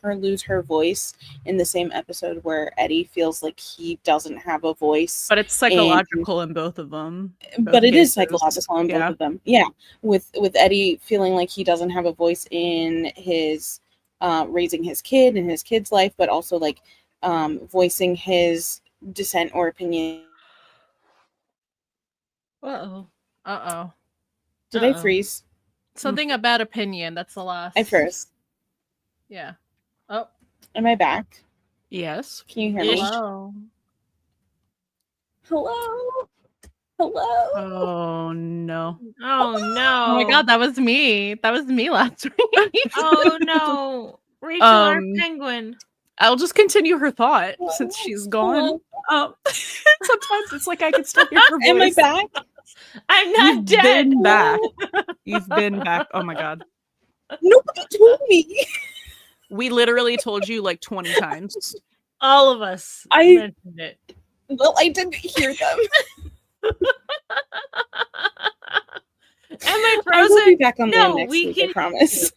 her lose her voice in the same episode where Eddie feels like he doesn't have a voice. But it's psychological in both of them. But it is psychological in both of them. Yeah. With Eddie feeling like he doesn't have a voice in his raising his kid and his kid's life, but also like voicing his dissent or opinion. Uh-oh. Did I freeze? Something about opinion. That's the last. I first. Yeah. Oh. Am I back? Yes. Can you hear me? Hello. Hello. Hello. Oh no. Oh no. Oh my god, that was me. That was me last week. Oh no. Rachel, our penguin. I'll just continue her thought since she's gone. Sometimes it's like I can still hear her voice. Am I back? I'm not You've dead. been back. You've been back. Oh my god. Nobody told me. We literally told you like 20 times. All of us I- mentioned it. Well, I didn't hear them. Am I I will be frozen? back on No, the next we week, can- I promise.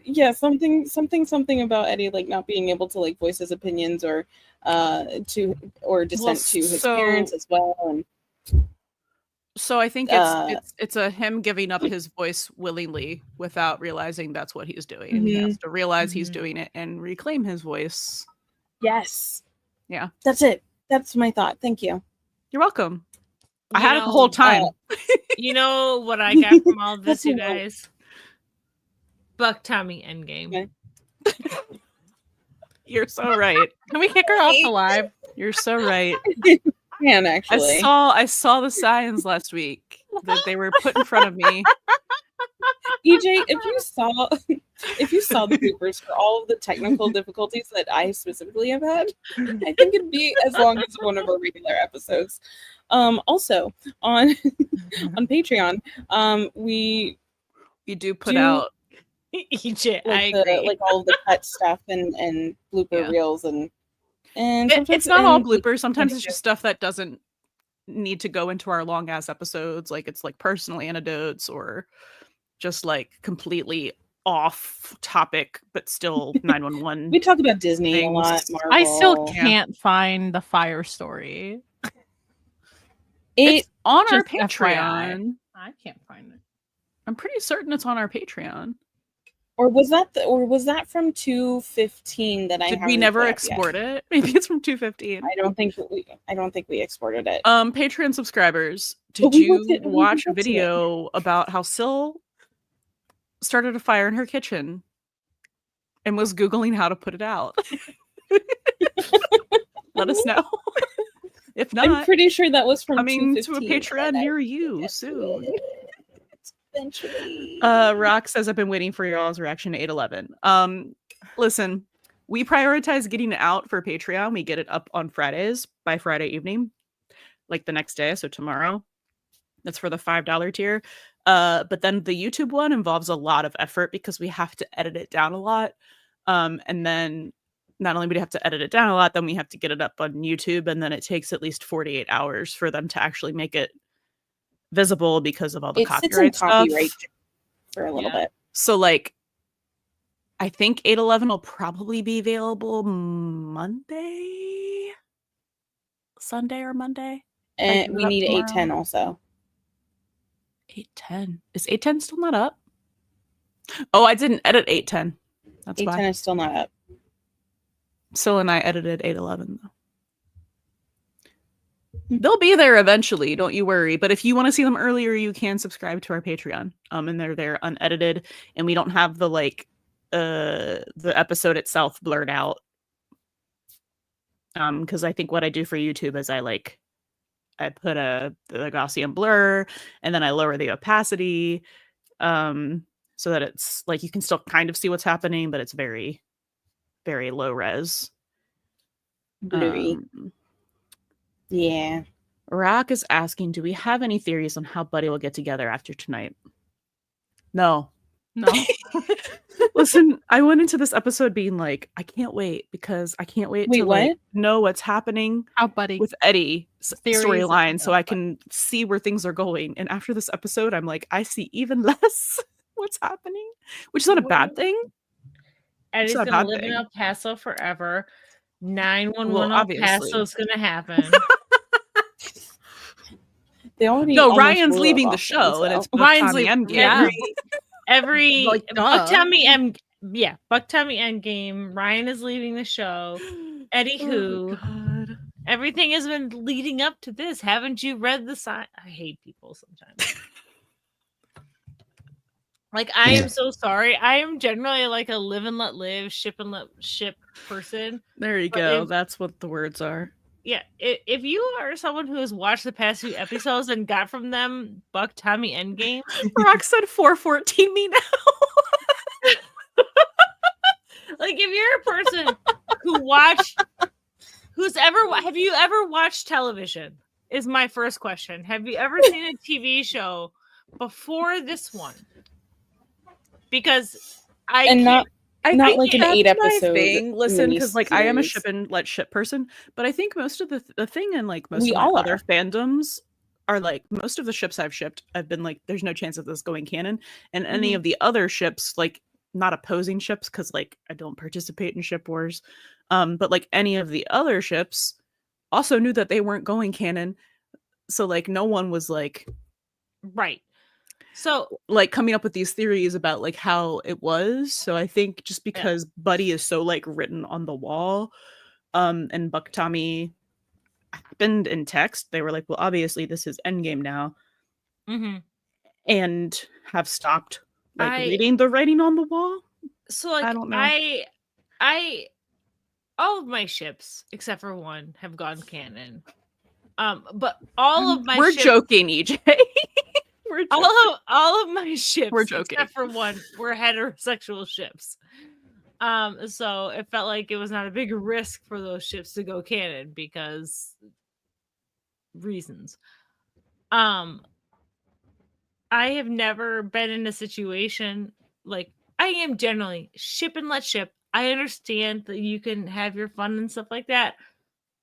Yeah, something about Eddie like not being able to like voice his opinions or dissent to his parents as well. And So I think it's a him giving up his voice willingly without realizing that's what he's doing. And he has to realize he's doing it and reclaim his voice. yes. Yeah. That's it. That's my thought. Thank you. You're welcome. I had it the whole time. You know what I got from all of this, That's you right. guys? Buck Tommy Endgame. Okay. You're so right. Can we kick her off the live? You're so right. Can actually. I saw the signs last week that they were put in front of me. EJ, if you saw the bloopers for all of the technical difficulties that I specifically have had, I think it'd be as long as one of our regular episodes. Also on Patreon, we do put out EJ, like I agree. like all of the cut stuff and blooper reels and sometimes it's not all bloopers. Sometimes it's just stuff that doesn't need to go into our long ass episodes. Like it's like personal anecdotes or just like completely off topic, but still 911. We talk about Disney things. a lot. Marvel. I still can't find the fire story. It's on our just Patreon. FYI. I can't find it. I'm pretty certain it's on our Patreon. Or was that from 215 that I Did we haven't never put up export yet? it? Maybe it's from 215. I don't think we exported it. Patreon subscribers, did we you looked at- we watch looked a at it. video about how Syl started a fire in her kitchen and was Googling how to put it out? Let us know. If not, I'm pretty sure that was from coming to a 215, Patreon but I near you forget soon. it. Eventually. Rock says I've been waiting for y'all's reaction to 811. Listen, we prioritize getting it out for Patreon. We get it up on Fridays by Friday evening, like the next day, so tomorrow. That's for the $5 tier. But then the YouTube one involves a lot of effort because we have to edit it down a lot. And then not only do we have to edit it down a lot, then we have to get it up on YouTube, and then it takes at least 48 hours for them to actually make it visible because of all the It sits in copyright stuff. copyright for a little bit. So like I think 811 will probably be available Sunday or Monday. And we need 810 also. 810. Is 810 still not up? Oh, I didn't edit 810. That's 810 why. is still not up. Syl and I edited 811 though. They'll be there eventually, don't you worry. But if you want to see them earlier, you can subscribe to our Patreon. And they're there unedited, and we don't have the like the episode itself blurred out. Because I think what I do for YouTube is I put the Gaussian blur, and then I lower the opacity, so that it's like you can still kind of see what's happening, but it's very, very low res. Blurry. Yeah. Rock is asking, do we have any theories on how Buddie will get together after tonight? No. Listen, I went into this episode being like, I can't wait because I can't wait to like, know what's happening with Eddie's storyline so I can see where things are going. And after this episode, I'm like, I see even less what's happening, which is not a bad thing. Eddie's not a gonna bad live thing. in El Paso forever. 911 Well, El obviously. Paso's gonna happen. They already No, almost Ryan's blew leaving up the off show, them, and it's so. Ryan's leaving. Every Like, Buck duh. Tommy Buck Tommy Endgame. Ryan is leaving the show. Eddie Who, Everything has been leading up to this. Haven't you read the sign? I hate people sometimes. Like, I am so sorry. I am generally like a live and let live, ship and let ship person. There you go. That's what the words are. Yeah, if you are someone who has watched the past few episodes and got from them Buck, Tommy, Endgame, Rock said 414 me now. like if you're a person have you ever watched television? Is my first question. Have you ever seen a TV show before this one? Because not like an 8-episode thing. Listen, because like I am a miniseries. ship and let ship person, but I think most of the thing and like most We of my all other are. fandoms are like most of the ships I've shipped, I've been like, there's no chance of this going canon. And any of the other ships, like not opposing ships, because like I don't participate in ship wars, but like any of the other ships also knew that they weren't going canon. So like no one was like right. So like coming up with these theories about like how it was. So I think just because Buddie is so like written on the wall, and Buck Tommy happened in text, they were like, well, obviously this is Endgame now, and have stopped like reading the writing on the wall. So like I don't know. I all of my ships except for one have gone canon. But all of my we're ships, joking, EJ. We're joking. all of my ships We're joking. except for one were heterosexual ships. So it felt like it was not a big risk for those ships to go canon because reasons. I have never been in a situation like I am generally ship and let ship. I understand that you can have your fun and stuff like that.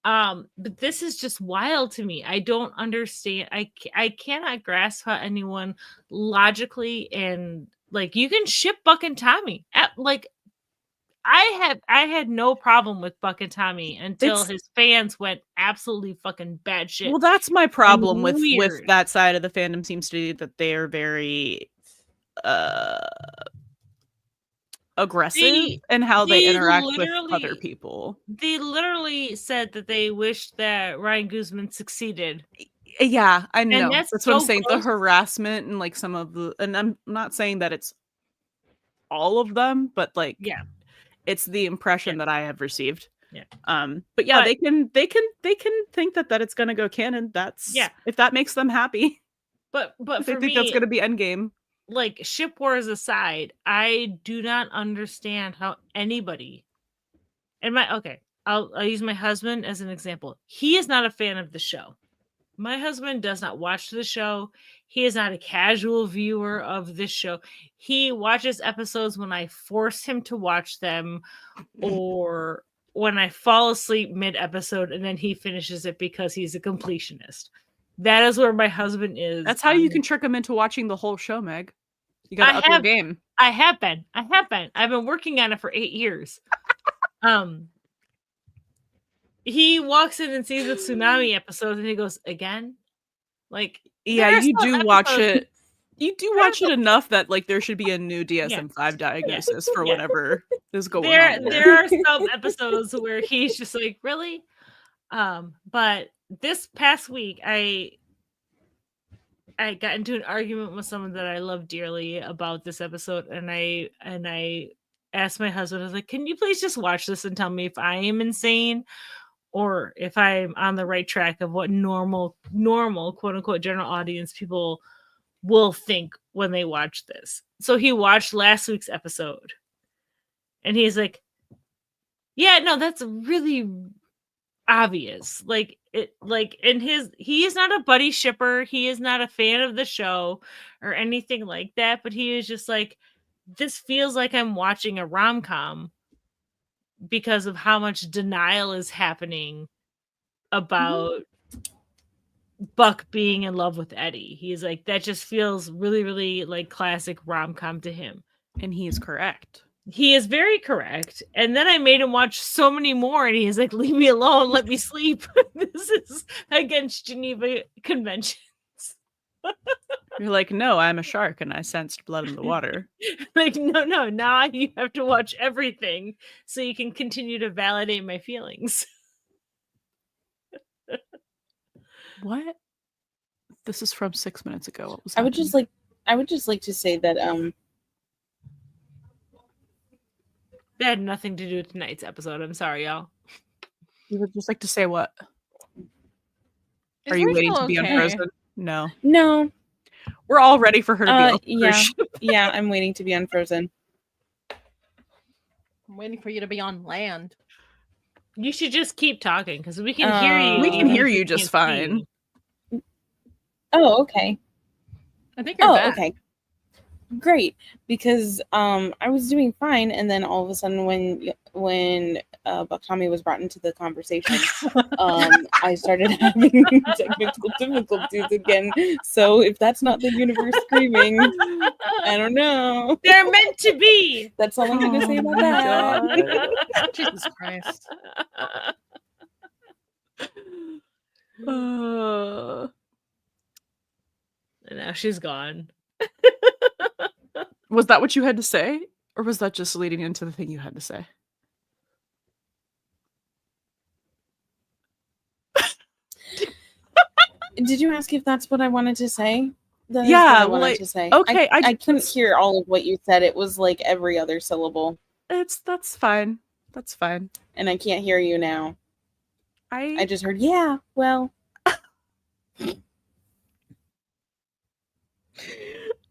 But this is just wild to me. I don't understand. I cannot grasp how anyone logically and like you can ship Buck and Tommy. I had no problem with Buck and Tommy until his fans went absolutely fucking batshit. Well, that's my problem with that side of the fandom. Seems to be that they are very aggressive in how they interact with other people. They literally said that they wished that Ryan Guzman succeeded. Yeah, I know. And that's what I'm saying. The harassment and like some of the, and I'm not saying that it's all of them, but like, yeah, it's the impression that I have received. Yeah. But yeah, they can think that it's gonna go canon. That's if that makes them happy. But if for they think me, that's gonna be Endgame. Like ship wars aside, I do not understand how anybody I'll use my husband as an example. He is not a fan of the show. My husband does not watch the show. He is not a casual viewer of this show. He watches episodes when I force him to watch them or when I fall asleep mid-episode and then he finishes it because he's a completionist. That is where my husband is. That's how you can trick him into watching the whole show, Meg. You gotta up your game. I have been. I've been working on it for 8 years. He walks in and sees the tsunami episode and he goes, again? Like, yeah, you do watch it. You do watch it enough that like there should be a new DSM-5 diagnosis for whatever is going on. There are some episodes where he's just like, really? But this past week I got into an argument with someone that I love dearly about this episode, and I asked my husband, I was like, can you please just watch this and tell me if I am insane or if I'm on the right track of what normal quote unquote general audience people will think when they watch this. So he watched last week's episode and he's like, yeah, no, that's really obvious. He is not a buddy shipper. He is not a fan of the show or anything like that. But he is just like, this feels like I'm watching a rom-com because of how much denial is happening about Buck being in love with Eddie. He's like, that just feels really, really like classic rom-com to him. And he is correct. He is very correct. And then I made him watch so many more and he's like, leave me alone, let me sleep. This is against Geneva Conventions. You're like, no, I'm a shark and I sensed blood in the water. Like, no, now you have to watch everything so you can continue to validate my feelings. What? This is from 6 minutes ago. What was I would just like to say that That had nothing to do with tonight's episode. I'm sorry, y'all. You would just like to say what? Is Are you waiting Rachel to be okay? unfrozen? No. no. We're all ready for her to be on the Yeah. cruise ship. Yeah, I'm waiting to be unfrozen. I'm waiting for you to be on land. You should just keep talking because we can hear you. We can even hear if we you just can't fine. see. Oh, okay. I think you're back. Okay. Great, because I was doing fine, and then all of a sudden, when Buck Tommy was brought into the conversation, I started having technical difficulties again. So if that's not the universe screaming, I don't know. They're meant to be. That's all I'm going to say about that. Jesus Christ. And now she's gone. Was that what you had to say? Or was that just leading into the thing you had to say? Did you ask if that's what I wanted to say? That is Yeah, what I wanted like, to say. okay, I couldn't hear all of what you said. It was like every other syllable, That's fine. That's fine. and I can't hear you now. I just heard, yeah, well.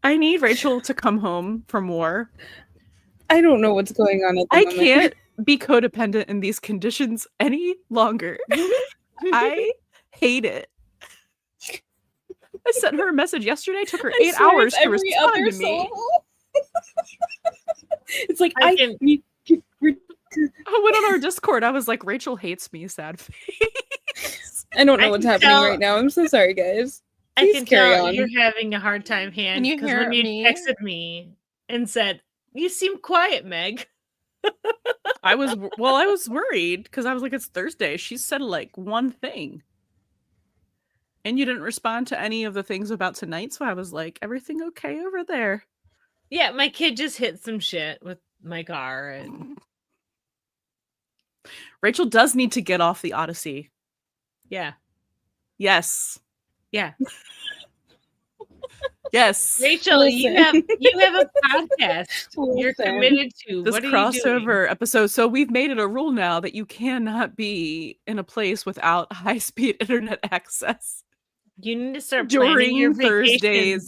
I need Rachel to come home from war. I don't know what's going on at the I moment. can't be codependent in these conditions any longer. I hate it. I sent her a message yesterday. Took her 8 swear hours it's to every respond other to me. syllable. It's like I I can- I went on our Discord. I was like, Rachel hates me, sad face. I don't know I what's can happening tell- right now. I'm so sorry, guys. I Please can carry tell on. you're having a hard time, Can you because hear when you me? texted me and said, "You seem quiet, Meg." I was worried because I was like, it's Thursday. She said like one thing. And you didn't respond to any of the things about tonight, so I was like, everything okay over there? Yeah, my kid just hit some shit with my car, and Rachel does need to get off the Odyssey. yeah, Yes. yeah. Yes. Rachel, you have a podcast you're Listen. committed to. This What are you doing? crossover episode. So we've made it a rule now that you cannot be in a place without high-speed internet access. You need to start During planning your Thursdays,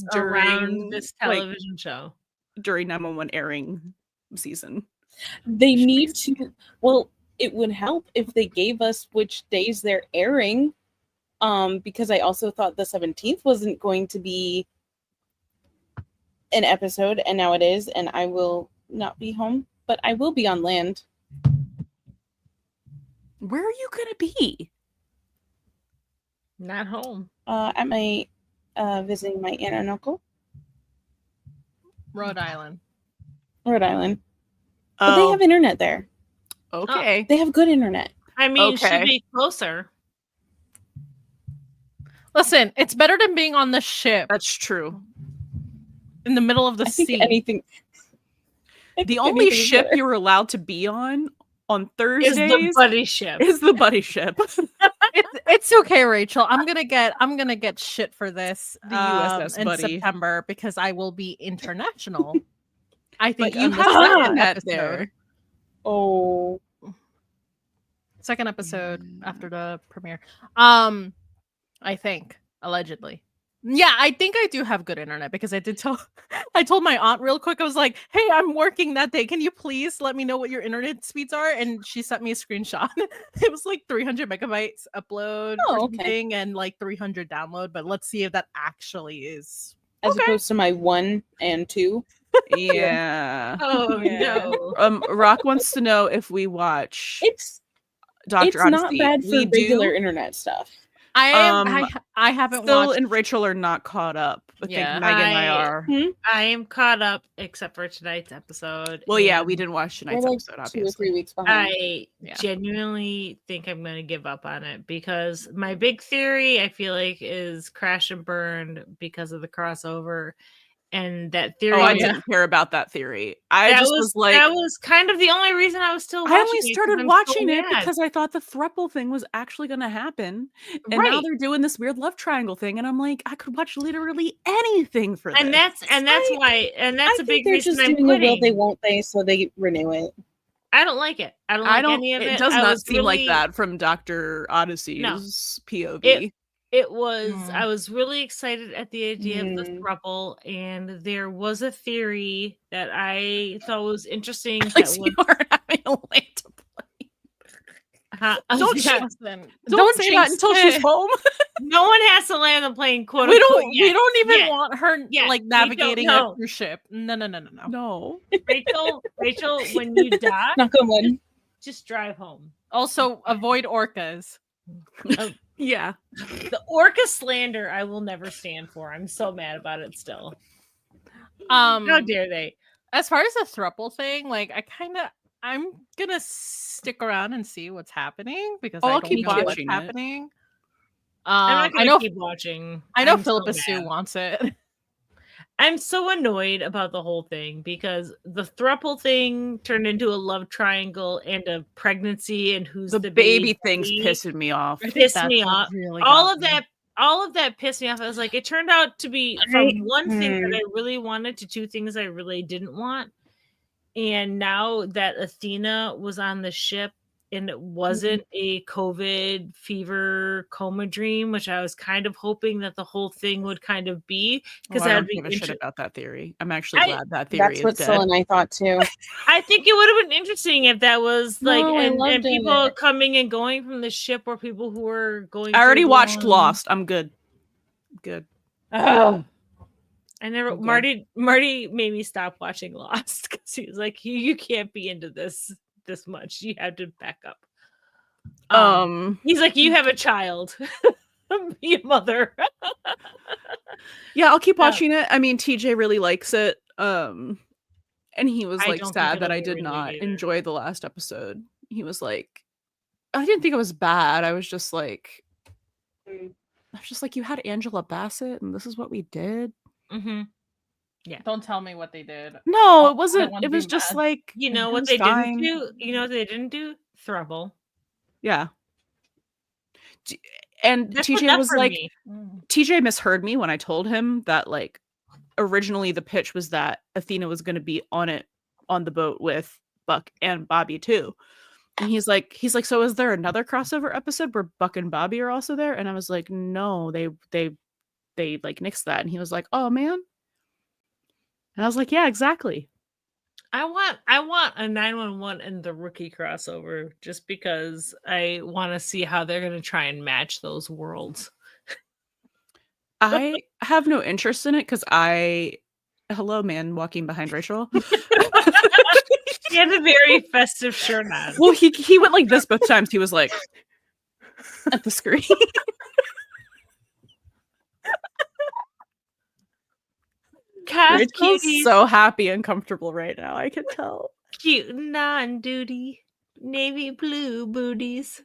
vacations around during, this like, television show. During 911 airing season. They need to. Well, it would help if they gave us which days they're airing. Because I also thought the 17th wasn't going to be an episode, and now it is, and I will not be home, but I will be on land. Where are you gonna be? Not home. At my visiting my aunt and uncle, Rhode Island. Rhode Island. But they have internet there. Okay. They have good internet. I mean, Okay. should be closer. Listen, it's better than being on the ship That's true. in the middle of the I think sea. anything. The only ship you're allowed to be on Is Thursdays the buddy ship. is the buddy ship. It's okay, Rachel. I'm gonna get shit for this The USS in Buddy. September because I will be international. I think But you on the have second internet episode. there. Oh, Second episode Mm. after the premiere. I think allegedly. Yeah, I think I do have good internet because I told my aunt real quick. I was like, "Hey, I'm working that day. Can you please let me know what your internet speeds are?" And she sent me a screenshot. It was like 300 megabytes upload Oh, or okay. something and like 300 download. But let's see if that actually is. as opposed to my 1 and 2. Yeah. Oh Yeah. no. Rock wants to know if we watch It's Dr. not Odyssey. bad for We regular do. internet stuff. I haven't Phil watched. and Rachel are not caught up. I Yeah. think Megan and I I- are. I am caught up except for tonight's episode. Well, yeah, and we didn't watch We're tonight's like episode, 2 or obviously. 3 weeks behind. I Yeah. genuinely think I'm going to give up on it because my big theory, I feel like, is crash and burn because of the crossover. and that theory. Oh, I didn't care about that theory. I just was like, that was kind of the only reason I was still watching. I only started watching it because I thought the thruple thing was actually going to happen, and now they're doing this weird love triangle thing, and I'm like, I could watch literally anything for this. And that's why a big they're reason just I'm doing quitting. a will they won't they, so they renew it. I don't like it. I don't like any of it. It does not seem like that from Dr. Odyssey's POV. It was, I was really excited at the idea of the throuple, and there was a theory that I thought was interesting. Like you are having a late to play. Don't say that until she's home. No one has to land the plane, quote We unquote. don't even want her like navigating a cruise ship. No. Rachel, when you die, Knock on wood. just drive home. Also, avoid orcas. Yeah. The orca slander I will never stand for. I'm so mad about it still. How dare they? As far as the throuple thing, like I'm gonna stick around and see what's happening because I don't keep know what's watching it. happening. I'm not gonna keep watching. I know I'm Philippa so Sue mad. wants it. I'm so annoyed about the whole thing because the throuple thing turned into a love triangle and a pregnancy and who's the baby thing's pissing me off. Pissed me off. Really all of that pissed me off. I was like, it turned out to be from one thing that I really wanted to two things I really didn't want. And now that Athena was on the ship and it wasn't a COVID fever coma dream, which I was kind of hoping that the whole thing would kind of be, because I don't give a shit about that theory. I'm actually glad that theory That's is what dead. Syl and I thought too. I think it would have been interesting if that was like, No, I and loved people it. coming and going from the ship, or people who were going. I already through watched long- Lost. I'm good. Good. Oh. I never. Okay. Marty made me stop watching Lost because he was like, "You can't be into this much. You have to back up." He's like, "You have a child, be a mother." Yeah, I'll keep watching it. I mean, TJ really likes it. And he was I like don't sad think that it'll I be did renewed not either. enjoy the last episode. He was like, I didn't think it was bad. I was just like, you had Angela Bassett, and this is what we did. Mm-hmm. Don't tell me what they did. No, it I wasn't. wanna It be was just mad. like, You know it what was they fine. didn't do? You know what they didn't do? Throuble. Yeah. And That's TJ enough was for like, me. TJ misheard me when I told him that, like, originally the pitch was that Athena was going to be on the boat with Buck and Bobby too. And he's like, so is there another crossover episode where Buck and Bobby are also there? And I was like, no, they like nixed that. And he was like, oh man. And I was like, yeah, exactly. I want a 911 and the Rookie crossover just because I want to see how they're going to try and match those worlds. I have no interest in it because hello, man, walking behind Rachel. He had a very festive shirt on. Well, he went like this both times. He was like at the screen. Rachel's so happy and comfortable right now. I can tell. Cute non-duty navy blue booties.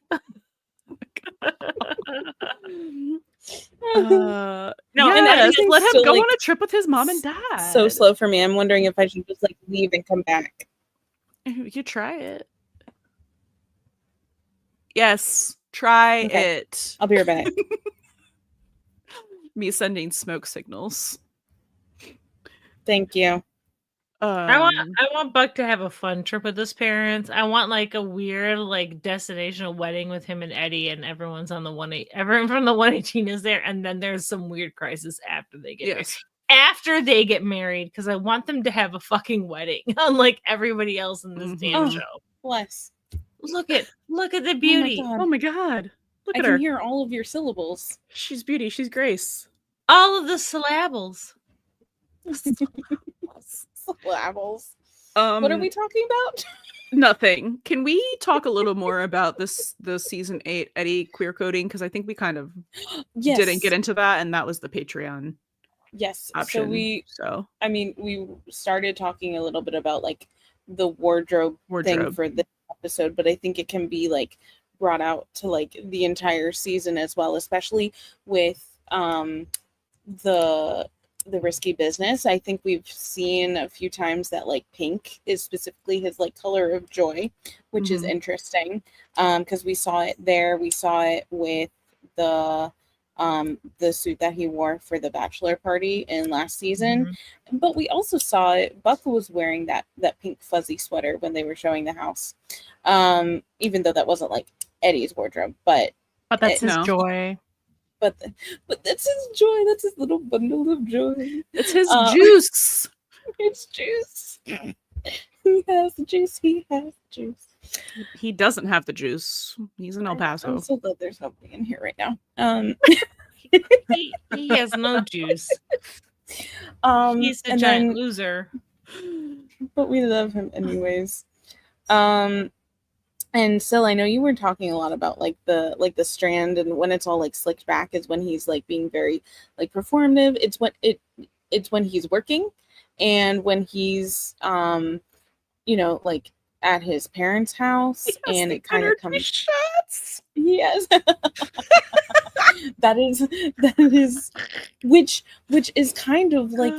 No, and everything's let him still, go like, on a trip with his mom and dad. So slow for me. I'm wondering if I should just like leave and come back. You try it. Yes, try it. I'll be right back. Me sending smoke signals. Thank you. I want Buck to have a fun trip with his parents. I want like a weird like destinational wedding with him and Eddie, and everyone from the 118 is there, and then there's some weird crisis after they get married. After they get married, because I want them to have a fucking wedding, unlike everybody else in this damn show. Bless. Look at the beauty. Oh my god. Look I at can her. hear all of your syllables. She's beauty. She's grace. All of the syllables. Syllables. What are we talking about? Nothing. Can we talk a little more about the season 8 Eddie queer coding? Because I think we kind of didn't get into that, and that was the Patreon. Yes. Option, we started talking a little bit about like the wardrobe thing for this episode, but I think it can be like brought out to like the entire season as well, especially with the the risky business. I think we've seen a few times that like pink is specifically his like color of joy, which is interesting. Because we saw it there. We saw it with the suit that he wore for the bachelor party in last season. But we also saw it. Buck was wearing that pink fuzzy sweater when they were showing the house. Even though that wasn't like Eddie's wardrobe, but that's his joy. But that's his joy. That's his little bundle of joy. It's his juice. It's juice. He has the juice. He has the juice. He doesn't have the juice. He's in El Paso. I'm so glad there's nobody in here right now. He has no juice. He's a giant loser. But we love him anyways. And Sil, I know you were talking a lot about like the strand, and when it's all like slicked back is when he's like being very like performative. It's when he's working, and when he's like at his parents' house, and it kind of comes shots. Yes. that is which is kind of like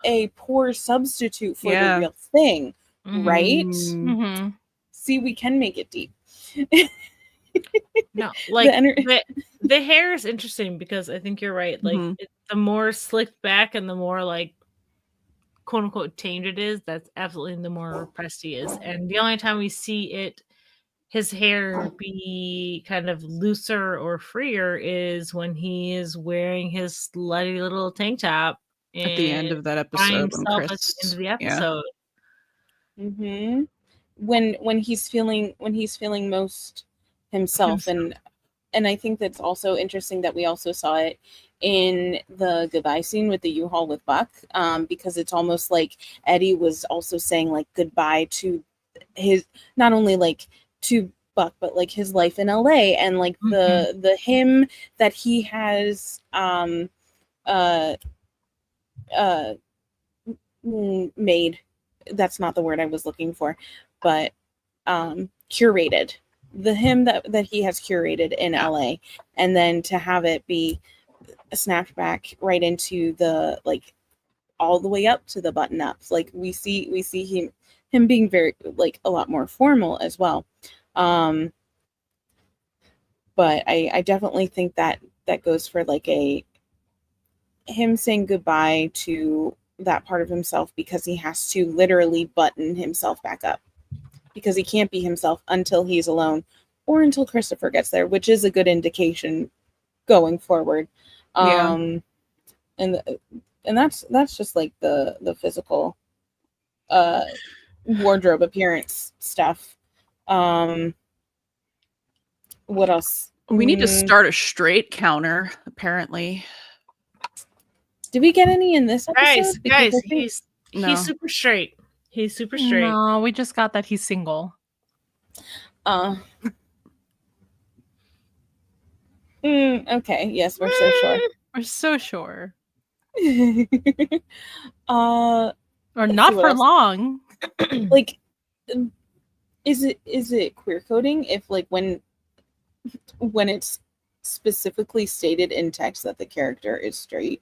a poor substitute for the real thing, right? Mm-hmm. See, we can make it deep. No, like the hair is interesting because I think you're right. Like the more slicked back and the more like quote unquote tamed it is, that's absolutely the more repressed he is. And the only time we see his hair be kind of looser or freer is when he is wearing his slutty little tank top at the end of that episode. At the end of the episode. Mm-hmm. When he's feeling most himself, and I think that's also interesting that we also saw it in the goodbye scene with the U-Haul with Buck, because it's almost like Eddie was also saying like goodbye to his, not only like to Buck, but like his life in LA, and like the him that he has made. That's not the word I was looking for, but curated, the him that he has curated in LA, and then to have it be snapped back right into the like all the way up to the button ups. Like we see him being very like a lot more formal as well. But I definitely think that goes for like him saying goodbye to that part of himself, because he has to literally button himself back up, because he can't be himself until he's alone or until Christopher gets there, which is a good indication going forward. And that's just like the physical wardrobe appearance stuff. What else? We need to start a straight counter, apparently. Did we get any in this episode? Guys, he's super straight. He's super straight. No, we just got that he's single. Okay. Yes, we're so sure. We're so sure. Or not for long. Like, is it queer coding if like when it's specifically stated in text that the character is straight?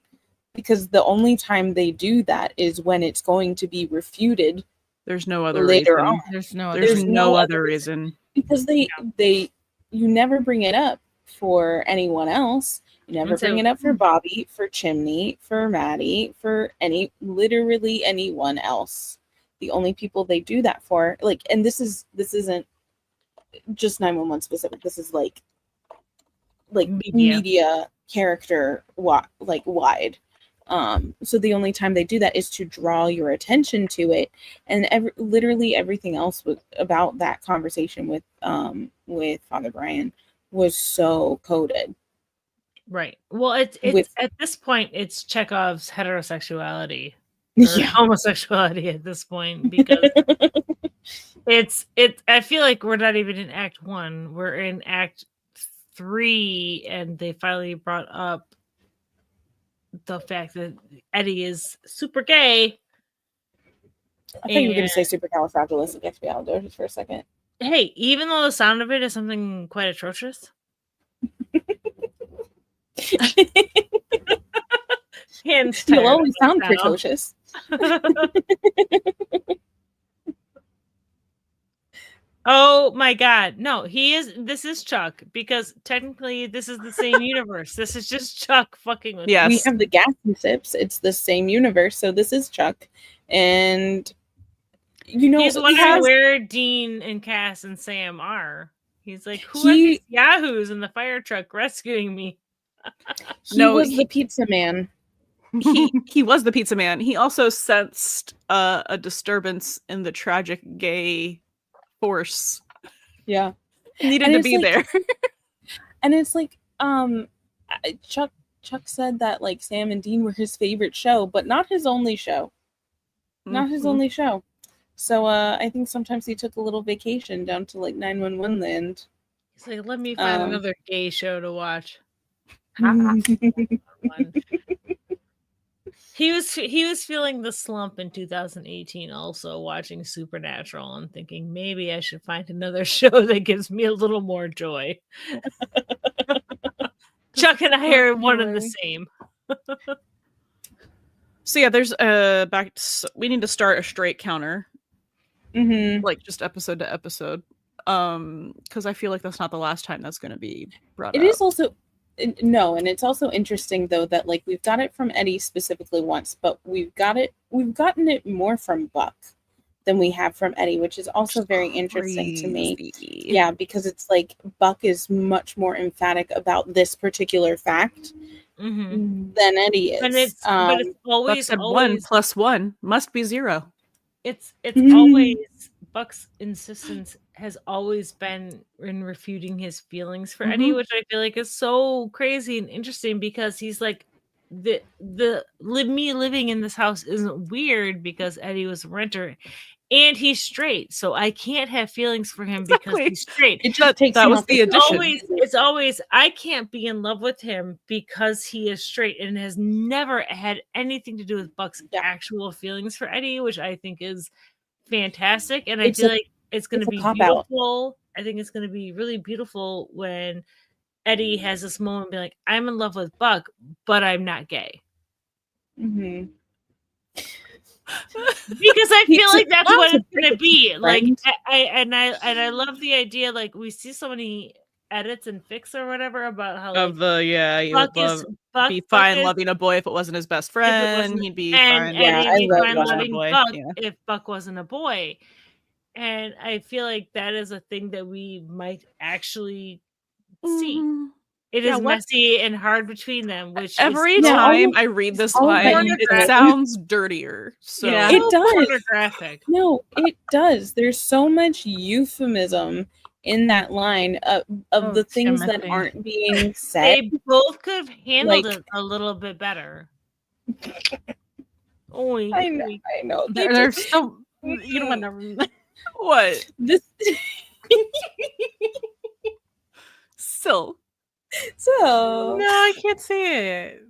Because the only time they do that is when it's going to be refuted. There's no other later reason. on. There's no other reason. Because you never bring it up for anyone else. You never bring it up for Bobby, for Chimney, for Maddie, for literally anyone else. The only people they do that for, like, and this isn't just 911 specific. This is like media character wide. So the only time they do that is to draw your attention to it, and literally everything else was about that conversation with Father Brian was so coded. Right. Well, it's at this point it's Chekhov's heterosexuality or homosexuality at this point, because it's I feel like we're not even in Act 1. We're in Act 3, and they finally brought up the fact that Eddie is super gay. I thought you were going to say supercalifragilisticexpialidocious for a second. Hey, even though the sound of it is something quite atrocious. Hands You'll tired always of us sound now. precocious. Oh my god. No, this is Chuck, because technically this is the same universe. This is just Chuck fucking with Yes. We have the gas and sips. It's the same universe, so this is Chuck. And you know, he's wondering where Dean and Cass and Sam are. He's like, who are these yahoos in the fire truck rescuing me? He was the pizza man. He was the pizza man. He also sensed a disturbance in the tragic gay force. Yeah. Needed to be there. And it's like, Chuck said that like Sam and Dean were his favorite show, but not his only show. Not his only show. So I think sometimes he took a little vacation down to like 911 land. He's like, let me find another gay show to watch. He was feeling the slump in 2018, also watching Supernatural and thinking maybe I should find another show that gives me a little more joy. Chuck and I are one and the same. So yeah, there's we need to start a straight counter, like just episode to episode, because I feel like that's not the last time that's going to be brought up. It is also. No, and it's also interesting though that like we've got it from Eddie specifically once, but we've gotten it more from Buck than we have from Eddie, which is also very interesting to me. Yeah, because it's like Buck is much more emphatic about this particular fact than Eddie is. But it's always, Buck said 1 + 1 must be 0. It's always Buck's insistence has always been in refuting his feelings for Eddie, which I feel like is so crazy and interesting, because he's like, me living in this house isn't weird because Eddie was a renter and he's straight, so I can't have feelings for him because he's straight. It just takes that was the addition. It's always I can't be in love with him because he is straight, and it has never had anything to do with Buck's actual feelings for Eddie, which I think is fantastic. And I feel like it's going to be beautiful. I think it's going to be really beautiful when Eddie has this moment, be like, I'm in love with Buck, but I'm not gay. Because I feel like that's what it's going to be. Like, I love the idea. Like, we see so many edits and fics or whatever about how Buck be fine loving a boy if it wasn't his best friend. He'd be fine. He'd be fine loving Buck if Buck wasn't a boy. And I feel like that is a thing that we might actually see. It is messy and hard between them. Which every time I read this line, it sounds dirtier. So it does. Pornographic. No, it does. There's so much euphemism in that line of the things that aren't being said. They both could have handled it a little bit better. I know. They're still. You don't want to. What? This. So. No, I can't say it.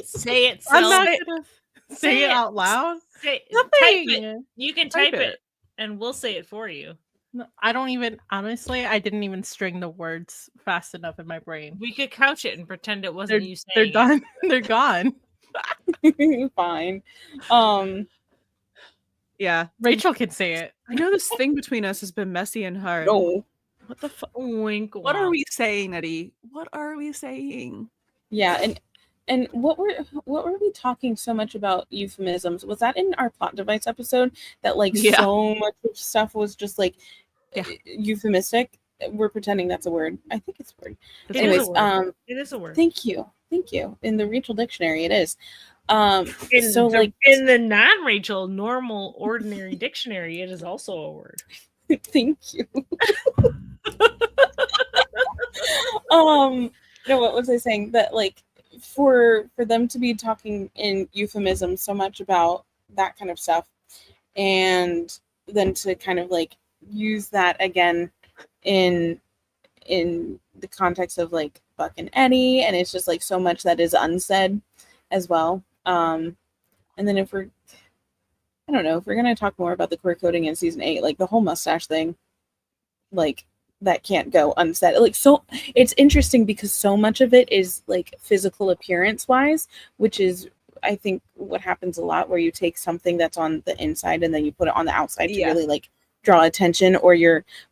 Say it. I'm not gonna say it out loud. Type it. You can type it, and we'll say it for you. No, I don't even. Honestly, I didn't even string the words fast enough in my brain. We could couch it and pretend it wasn't you saying. They're done. They're gone. Fine. Yeah, Rachel can say it. I know this thing between us has been messy and hard. No. What the fuck? Wink. What are we saying, Eddie? What are we saying? Yeah, and what were we talking so much about euphemisms? Was that in our plot device episode that like so much of stuff was just like euphemistic? We're pretending that's a word. I think it's a word. Anyways, it is a word. Thank you. In the Rachel dictionary, it is. In the non-Rachel normal ordinary dictionary, it is also a word. Thank you. No, what was I saying? That like for them to be talking in euphemism so much about that kind of stuff, and then to kind of like use that again in the context of like Buck and Eddie, and it's just like so much that is unsaid as well. And then if we're gonna talk more about the queer coding in season 8, like the whole mustache thing, like that can't go unsaid. Like, so it's interesting because so much of it is like physical appearance wise, which is I think what happens a lot where you take something that's on the inside and then you put it on the outside to really like draw attention, or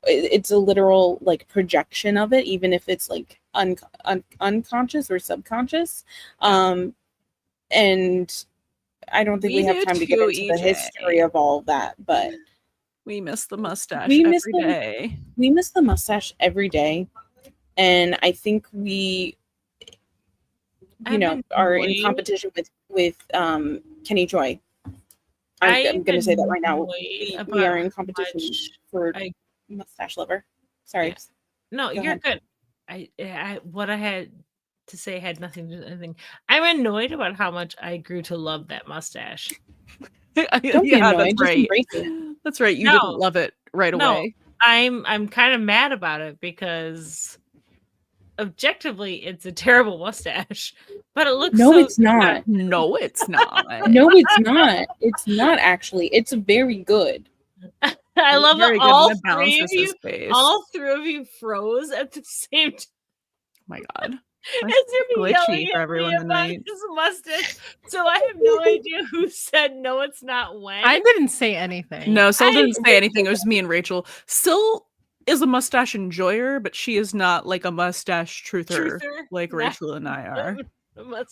it's a literal like projection of it, even if it's like unconscious or subconscious. And I don't think we have time to get into the history of all of that, but we miss the mustache every day. We miss the mustache every day. And I think we, are in competition with Kenny Choi. I'm going to say that right now. We are in competition for mustache lover. Sorry. Yeah. No, you're good. What I had to say had nothing to do with anything. I'm annoyed about how much I grew to love that mustache. Don't be annoyed. That's right. That's right. You didn't love it right away. I'm kind of mad about it because objectively it's a terrible mustache, but it looks it's not. No, it's not. No, it's not. It's not actually. It's very good. I love that all three of you froze at the same time. Oh my god. It's glitchy for everyone tonight. His mustache. So I have no idea who said no, it's not when. I didn't say anything. No, Syl didn't say anything. It was me and Rachel. Syl is a mustache enjoyer, but she is not like a mustache truther like Rachel and I are.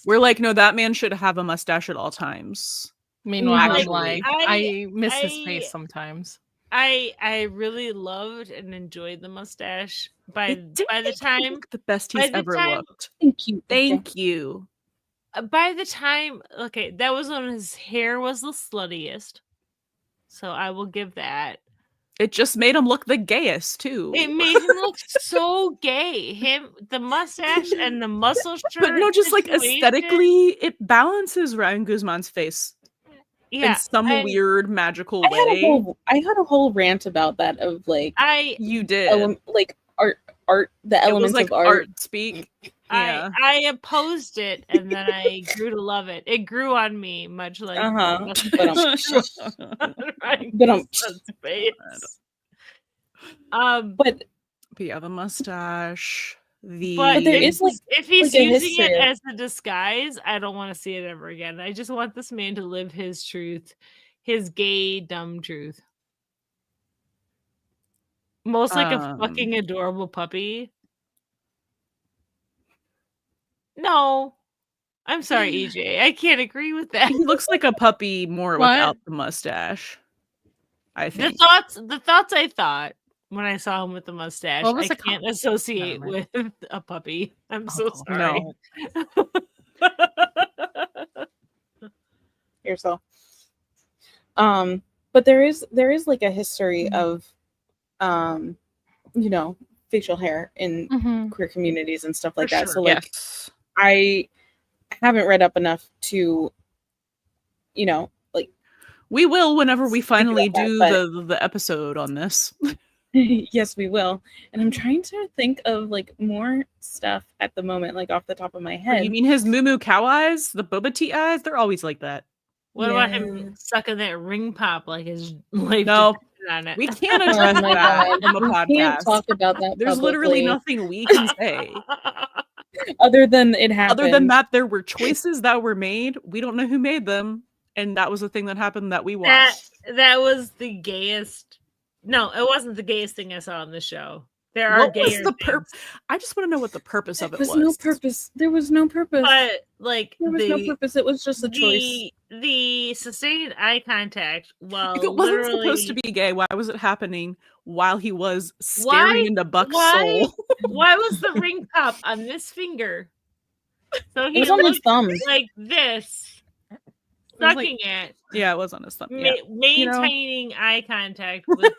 We're like, no, that man should have a mustache at all times. Meanwhile, I'm like, I miss his face sometimes. I really loved and enjoyed the mustache. By the time the best he's ever looked. Thank you. By the time, that was when his hair was the sluttiest. So I will give that. It just made him look the gayest too. It made him look so gay. The mustache and the muscle shirt. But no, just like aesthetically, it balances Ryan Guzman's face. In some weird magical way. I had a whole rant about that of like you did like art the elements like of art speak. Yeah. I opposed it and then I grew to love it. It grew on me much like but yeah, the mustache. But there is if he's using it as a disguise, I don't want to see it ever again. I just want this man to live his truth, his gay, dumb truth. Most like a fucking adorable puppy. No, I'm sorry, EJ. I can't agree with that. He looks like a puppy more without the mustache. I think the thoughts I thought when I saw him with the mustache, I can't associate with a puppy. I'm so sorry. No. Yourself. But there is like a history of, facial hair in queer communities and stuff like that. Sure. So like, I haven't read up enough to, we will whenever we finally do the episode on this. Yes, we will. And I'm trying to think of like more stuff at the moment, like off the top of my head. You mean his moo cow eyes, the boba tea eyes? They're always like that. What about him sucking that ring pop like his life? No, on it? We can't address that on the podcast. We can't talk about that. There's literally nothing we can say. Other than it happened. Other than that, there were choices that were made. We don't know who made them. And that was the thing that happened that we watched. That was the gayest. No, it wasn't the gayest thing I saw on the show. There are gayer things. I just want to know what the purpose of it was. No purpose. There was no purpose. But like there was no purpose. It was just a choice. The sustained eye contact while if it wasn't supposed to be gay, why was it happening while he was staring into Buck's soul? Why was the ring pop on this finger? So he was on his thumb. Like this. Sucking it. Yeah, it was on his thumb. Maintaining eye contact with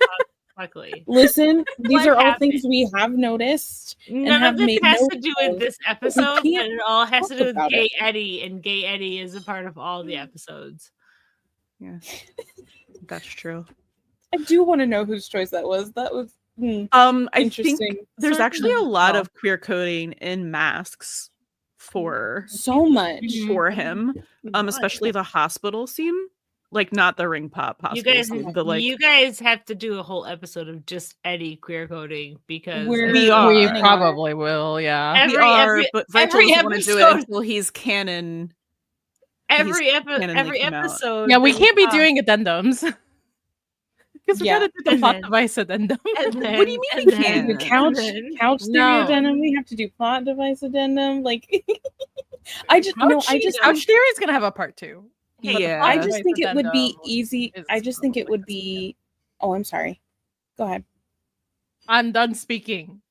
Buckley. Listen, these are all things we have noticed. None of this has to do with this episode, but it all has to do with Gay Eddie, and Gay Eddie is a part of all the episodes. Yeah, that's true. I do want to know whose choice that was. That was I think there's actually a lot of queer coding in Masks for so much for him, especially the hospital scene. Like not the ring pop hospital. You guys have to do a whole episode of just Eddie queer coding because we probably will. Yeah, we are. But Rachel doesn't want to do it until he's canon every canonly come out. episode. Yeah, we they can't be talk. doing addendums. Because we Yeah. gotta do the And plot then- device addendum. And then, What do you mean and we then- can't? The couch and then- theory No. addendum. We have to do plot device addendum. Like, I just no. I just Couch Theory is gonna have a part 2. Hey, But the Yeah. plot I just device think it would be addendum easy. is I just think it probably would be. Oh, I'm sorry. Go ahead. I'm done speaking.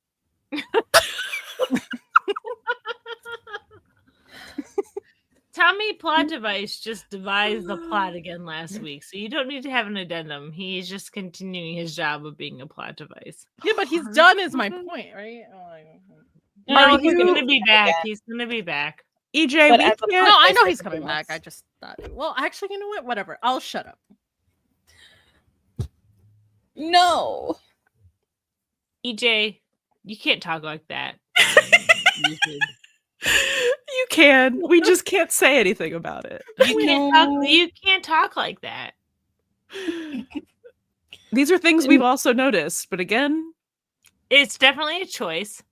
Tommy Plot Device just devised the plot again last week, so you don't need to have an addendum. He's just continuing his job of being a plot device. Yeah, but he's done is my point, right? No, Are he's you- gonna be back. He's gonna be back. EJ, But we as a- can't. No, I know Device he's coming back. I addendum. just thought, well, actually, you know what? Whatever. I'll shut up. No. EJ, you can't talk like that. You can. We just can't say anything about it. You can't talk like that. These are things we've also noticed, but again, It's definitely a choice.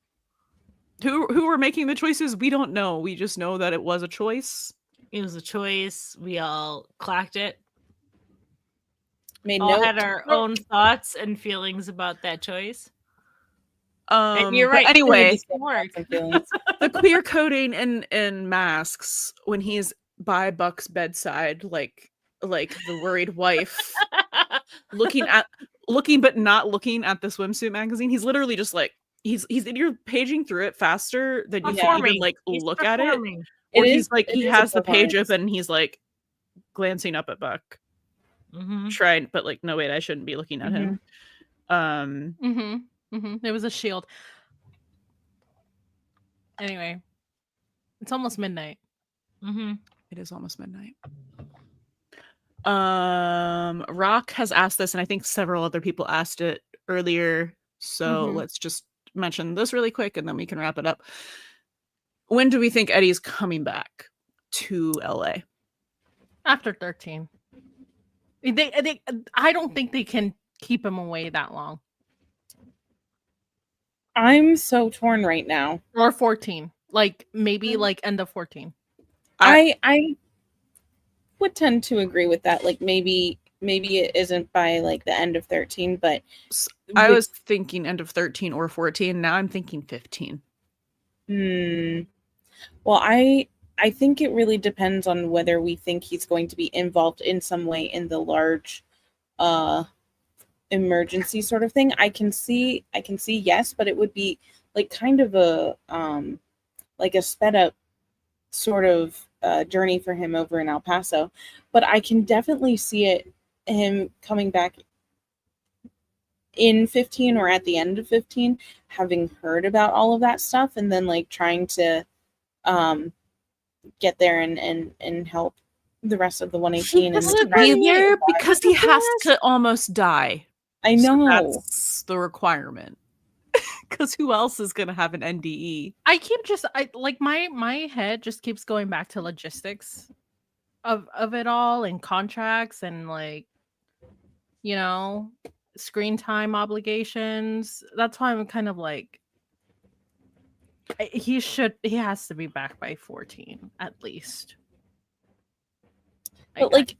who were making the choices, we don't know. We just know that it was a choice. It was a choice. We all clocked it. Made All note. had our own thoughts and feelings about that choice. And you're right, Anyway, it worked. Some feelings. the clear coding in Masks when he's by Buck's bedside, like the worried wife, looking but not looking at the swimsuit magazine. He's literally just like you're paging through it faster than you can even like He's look at it. performing. Or It he's is- like it he is a has the page performance. open and he's like glancing up at Buck, Mhm. trying, but like no wait, I shouldn't be looking at him. It was a shield. Anyway, it's almost midnight. Mhm. It is almost midnight. Rock has asked this, and I think several other people asked it earlier. So let's just mention this really quick, and then we can wrap it up. When do we think Eddie's coming back to LA? After 13. I don't think they can keep him away that long. I'm so torn right now. Or 14. Like maybe like end of 14. I would tend to agree with that. Like maybe it isn't by like the end of 13, but I with- was thinking end of 13 or 14. Now I'm thinking 15. Well, I think it really depends on whether we think he's going to be involved in some way in the large emergency sort of thing. I can see yes, but it would be like kind of a like a sped up sort of journey for him over in El Paso. But I can definitely see him coming back in 15 or at the end of 15, having heard about all of that stuff and then like trying to get there and help the rest of the 118 and He has to be there because he has to almost die. I So know. that's the requirement. Because who else is gonna have an NDE? I keep my head just keeps going back to logistics of it all and contracts and like, you know, screen time obligations. That's why I'm kind of like he has to be back by 14 at least. But like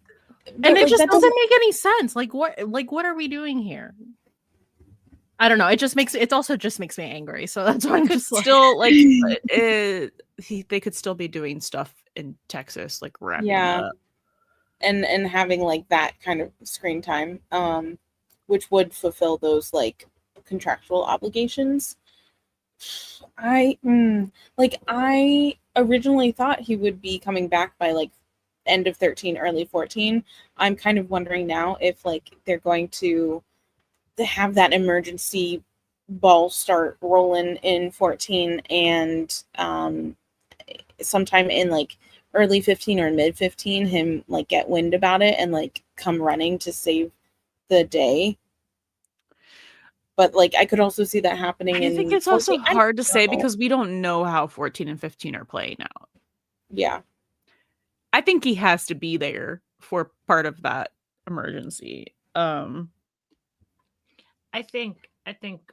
and it just doesn't make any sense. Like what are we doing here? I don't know. It also just makes me angry. So that's why I'm just like, Still like they could still be doing stuff in Texas, like wrapping up. and having like that kind of screen time, which would fulfill those like contractual obligations. I originally thought he would be coming back by like end of 13, early 14. I'm kind of wondering now if like they're going to have that emergency ball start rolling in 14 and sometime in like early 15 or mid 15 him like get wind about it and like come running to save the day. But like I could also see that happening. I think it's also hard to say because we don't know how 14 and 15 are playing out. Yeah. I think he has to be there for part of that emergency. I think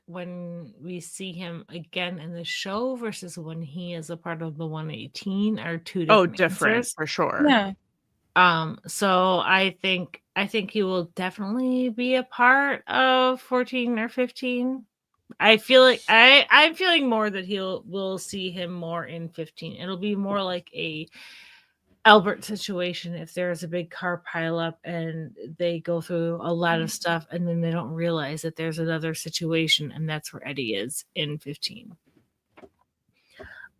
when we see him again in the show versus when he is a part of the 118 are two different different answers. for sure. Yeah. So I think he will definitely be a part of 14 or 15. I feel like I'm feeling more that we'll see him more in 15. It'll be more like a Albert situation if there's a big car pileup and they go through a lot of stuff and then they don't realize that there's another situation, and that's where Eddie is in 15.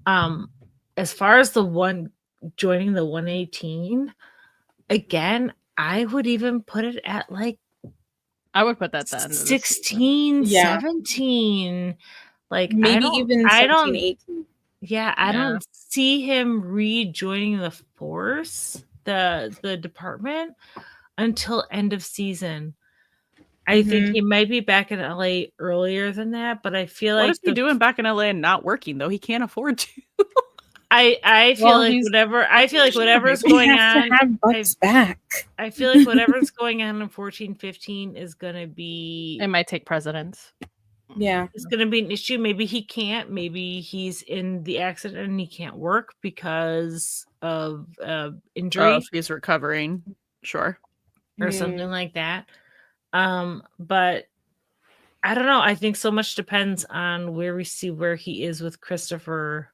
As far as the one joining the 118, again, I would even put it at like I would put that at the end of the 16, Yeah. 17. Like Maybe even 17, 18. Yeah, I don't see him rejoining the force, the department, until end of season. I think he might be back in LA earlier than that, but I feel What like is he doing back in LA and not working though? He can't afford to. I feel Well, like whatever's going on, have Bucks back. I feel like whatever's going on in 14, 15 is gonna be. It might take precedence. Yeah, It's gonna be an issue. Maybe he can't. Maybe he's in the accident and he can't work because of injury. Oh, if he's recovering, sure, or something like that. But I don't know. I think so much depends on where we see where he is with Christopher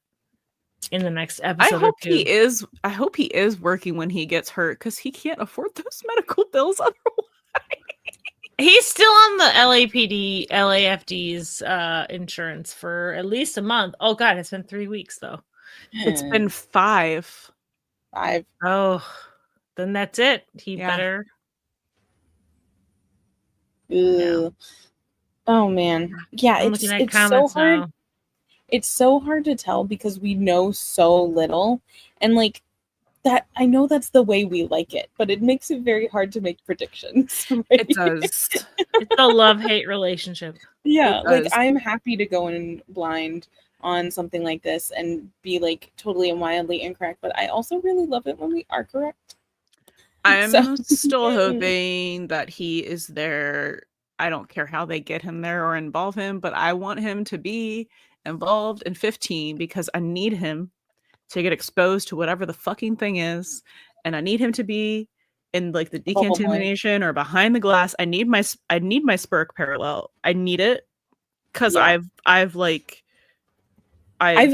in the next episode. I hope he is working when he gets hurt because he can't afford those medical bills otherwise. He's still on the LAFD's insurance for at least a month. Oh God, it's been 3 weeks though. It's been 5. 5. Oh, then that's it. He better. Yeah. Oh man, yeah. I'm It's so hard. now. It's so hard to tell because we know so little, and like that. I know that's the way we like it, but it makes it very hard to make predictions. Right? It does. It's a love-hate relationship. Yeah, like I'm happy to go in blind on something like this and be like totally and wildly incorrect, but I also really love it when we are correct. I'm still hoping that he is there. I don't care how they get him there or involve him, but I want him to be involved in 15 because I need him to get exposed to whatever the fucking thing is, and I need him to be in like the decontamination or behind the glass. I need my Spurk parallel. I need it because I've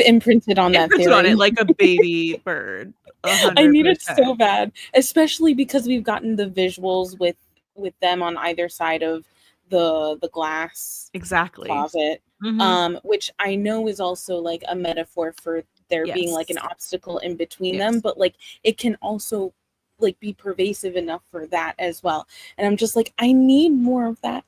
imprinted on that theory. On it like a baby bird. 100%. I need it so bad, especially because we've gotten the visuals with them on either side of the glass closet, which I know is also like a metaphor for there being like an obstacle in between them, but like it can also like be pervasive enough for that as well. And I'm just like, I need more of that.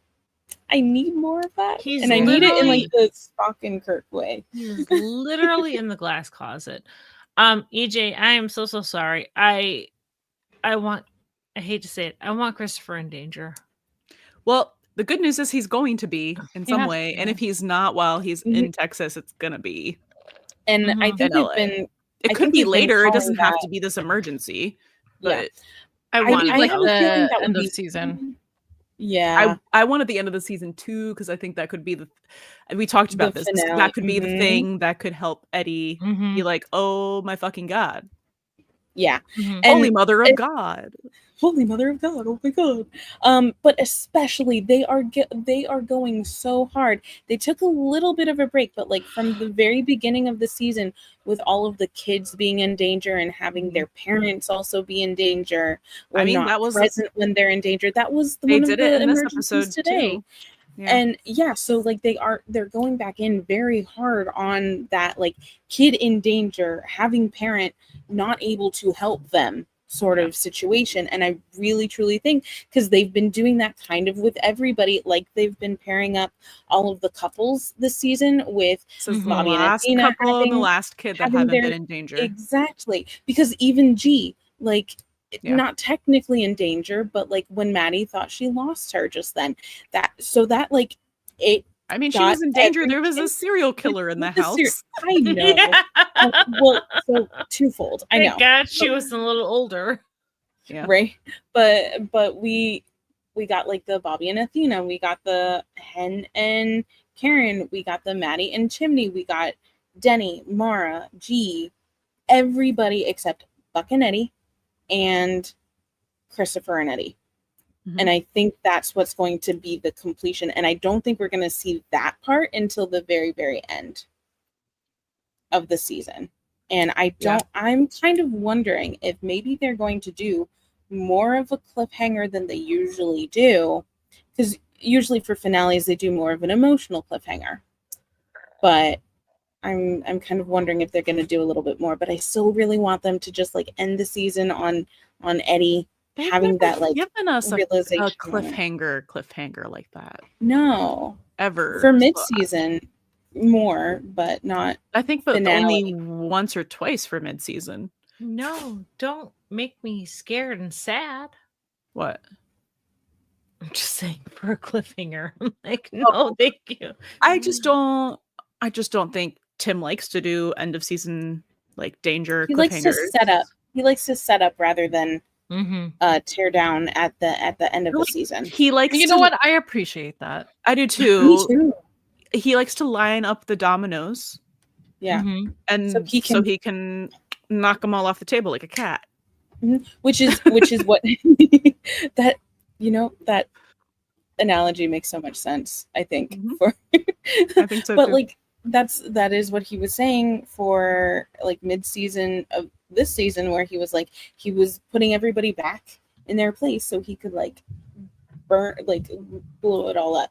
I need more of that. And I need it in like the Spock and Kirk way. He's literally in the glass closet. EJ, I am so sorry. I hate to say it, I want Christopher in danger. Well, the good news is he's going to be in some way, and if he's not while he's in Texas, it's gonna be. And I think it could be later. It doesn't have to be this emergency. But I want like the end of season. Yeah, I wanted the end of the season too because I think that could be we talked about this. That could be the thing that could help Eddie be like, oh my fucking God. Yeah. Holy Mother of God. Holy Mother of God. Oh my God. But especially they are going so hard. They took a little bit of a break, but like from the very beginning of the season with all of the kids being in danger and having their parents also be in danger. That was present when they're in danger. That was one of the emergencies today. Too. Yeah. And so like they're going back in very hard on that like kid in danger, having parent not able to help them sort of situation. And I really truly think because they've been doing that kind of with everybody, like they've been pairing up all of the couples this season with Bobby and Athena, the last kid that haven't been in danger. Exactly, because even G, like not technically in danger, but like when Maddie thought she lost her just then, she was in danger. There was a serial killer in the house. I know. Well, so twofold. I know. Thank God she was a little older. Yeah. Right. But we got like the Bobby and Athena. We got the Hen and Karen. We got the Maddie and Chimney. We got Denny, Mara, G. Everybody except Buck and Eddie and Christopher and Eddie. Mhm. And I think that's what's going to be the completion. And I don't think we're going to see that part until the very, very end of the season. And I'm kind of wondering if maybe they're going to do more of a cliffhanger than they usually do. Because usually for finales, they do more of an emotional cliffhanger. But I'm kind of wondering if they're going to do a little bit more. But I still really want them to just like end the season on Eddie having that like given us a realization cliffhanger like that No, ever for mid-season more, but not. I think, but finale. only once or twice for mid-season. No, don't make me scared and sad. What? I'm just saying for a cliffhanger. I'm like, no, thank you. I just don't think Tim likes to do end of season like danger He cliffhangers. likes to set up. He likes to set up rather than tear down at the end of the season. He likes You know what? I appreciate that. I do too. Me too. He likes to line up the dominoes. Yeah. And so he can knock them all off the table like a cat. Which is what that that analogy makes so much sense, I think. I think so but too. like that is what he was saying for like mid-season of this season, where he was putting everybody back in their place so he could like blow it all up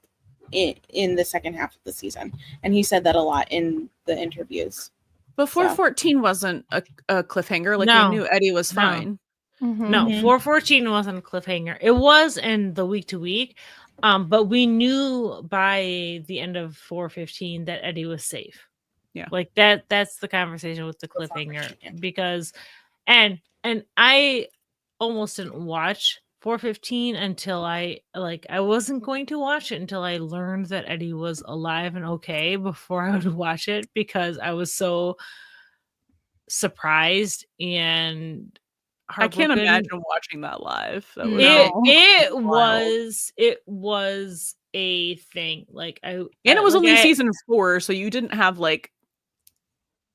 in the second half of the season. And he said that a lot in the interviews. But 414 wasn't a cliffhanger. Like we knew Eddie was fine. No, 414 wasn't a cliffhanger. It was in the week to week. But we knew by the end of 415 that Eddie was safe. Yeah. Like that's the conversation with the cliffhanger. Because and I almost didn't watch 415 until I wasn't going to watch it until I learned that Eddie was alive and okay before I would watch it, because I was so surprised and I can't imagine watching that live. That it was a thing. Like it was only season 4, so you didn't have like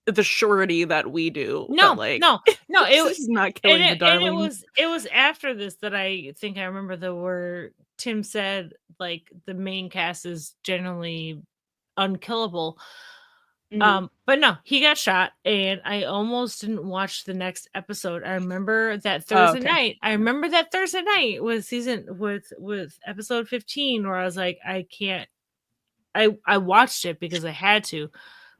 the surety that we do. No, like, no, it was not killing the darling. And it was after this that I think I remember where Tim said like the main cast is generally unkillable. But no, he got shot, and I almost didn't watch the next episode. I remember that Thursday night. I remember that Thursday night with episode 15, where I was like, I can't. I watched it because I had to,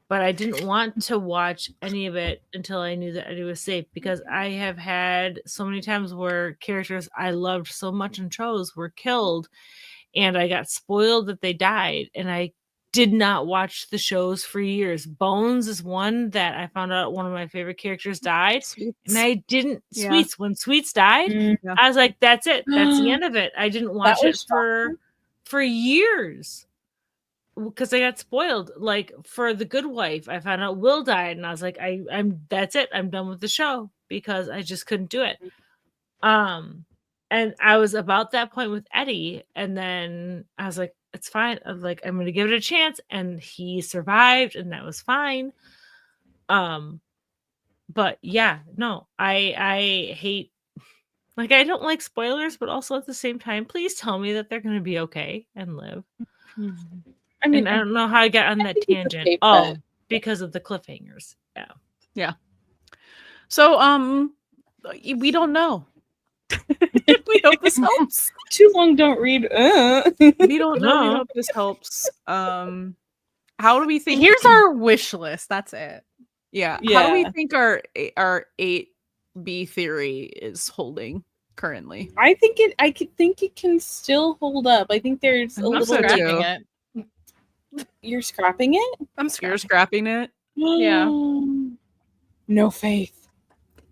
but I didn't want to watch any of it until I knew that Eddie was safe, because I have had so many times where characters I loved so much and chose were killed, and I got spoiled that they died, and I did not watch the shows for years. Bones is one that I found out one of my favorite characters died. And I didn't Sweets. When Sweets died, I was like, that's it. That's the end of it. I didn't watch it for years because I got spoiled. Like for The Good Wife, I found out Will died, and I was like, I'm that's it. I'm done with the show because I just couldn't do it. And I was about that point with Eddie, and then I was like, it's fine. I was like, I'm gonna give it a chance, and he survived, and that was fine. But yeah, no, I hate, like, I don't like spoilers, but also at the same time, please tell me that they're gonna be okay and live. I mean, I don't know how I got on that tangent. Because of the cliffhangers. Yeah. So we don't know. We hope this helps. Too long don't read. We don't know. We hope this helps. How do we think? Here's our wish list. That's it. Yeah. How do we think our 8B theory is holding currently? I think it can still hold up. I think there's a little scrapping it. You're scrapping it? You're scrapping it? Yeah. No faith.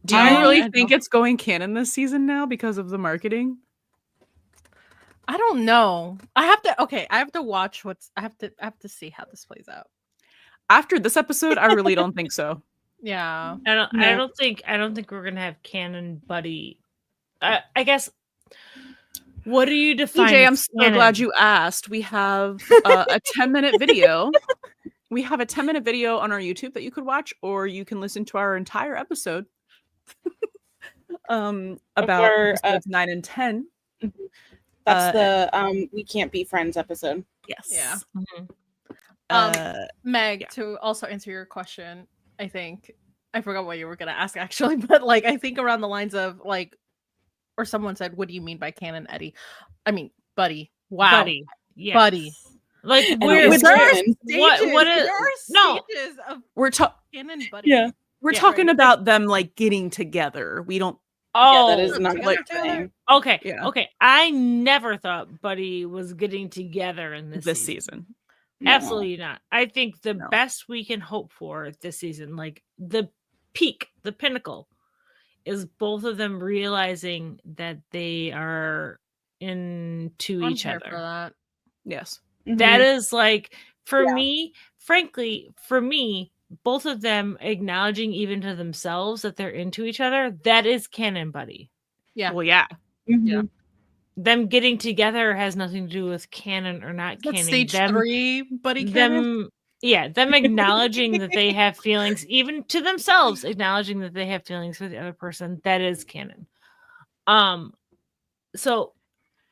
Do you really think it's going canon this season now because of the marketing? I don't know. I have to watch I have to see how this plays out. After this episode, I really don't think so. Yeah. I don't think we're gonna have canon Buddy. I guess. What do you define? DJ, I'm so glad you asked. We have a 10-minute video. We have a 10-minute video on our YouTube that you could watch, or you can listen to our entire episode about For, episodes 9 and 10. That's the We Can't Be Friends episode. Yes. Yeah. Mhm. Meg, yeah. to also answer your question, I think I forgot what you were gonna ask actually, but like I think around the lines of like, or someone said, "What do you mean by canon, Eddie?" I mean, Buddy. Wow, Buddy. Yeah. Buddy. Like And where it is There are canon. what is there are no stages of We're canon, Buddy. Yeah. we're Yeah, talking right. about them like getting together. We don't oh Yeah, that is not together, the thing. okay. Yeah. Okay. I never thought Buddy was getting together in this this season. No. Absolutely not. I think the No. best we can hope for this season, like the peak, the pinnacle, is both of them realizing that they are into I'm each here for other. that. Yes. That is like, for Yeah. me, frankly, for me, both of them acknowledging even to themselves that they're into each other, that is canon, Buddy. Yeah. Well, yeah. Mhm. Yeah. Them getting together has nothing to do with canon or not That's canon. stage them, 3, Buddy canon. them acknowledging that they have feelings, even to themselves, acknowledging that they have feelings for the other person. That is canon. So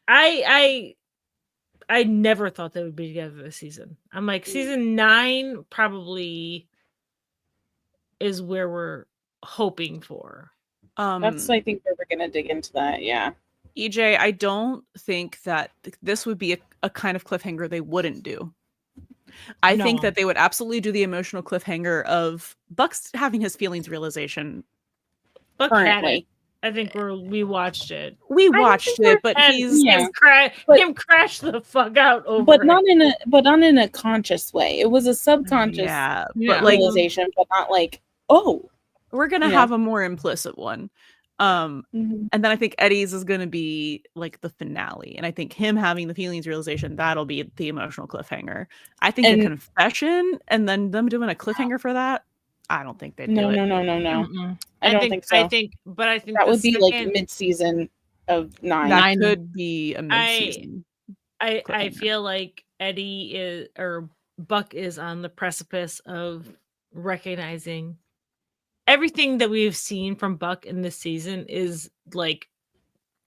I never thought they would be together this season. I'm like, season 9 probably is where we're hoping for. That's, I think, where we're gonna dig into that. Yeah. EJ, I don't think that this would be a kind of cliffhanger they wouldn't do. I think No. that they would absolutely do the emotional cliffhanger of Buck's having his feelings realization. Buck had it. Currently. I think we watched it. We watched it, but And he's Yeah. him crash the fuck out over But it. not in a conscious way. It was a subconscious yeah, Yeah. but like realization, but not like, oh. we're gonna Yeah. have a more implicit one. And then I think Eddie's is gonna be like the finale, and I think him having the feelings realization, that'll be the emotional cliffhanger. I think And- a confession and then them doing a cliffhanger for that, I don't think they'd do No, it. no. Mm-mm. I don't think so. I think that would be like mid-season of 9. That 9. could be a mid-season. I cliffhanger. feel like Eddie is, or Buck is on the precipice of recognizing everything that we've seen from Buck in this season is like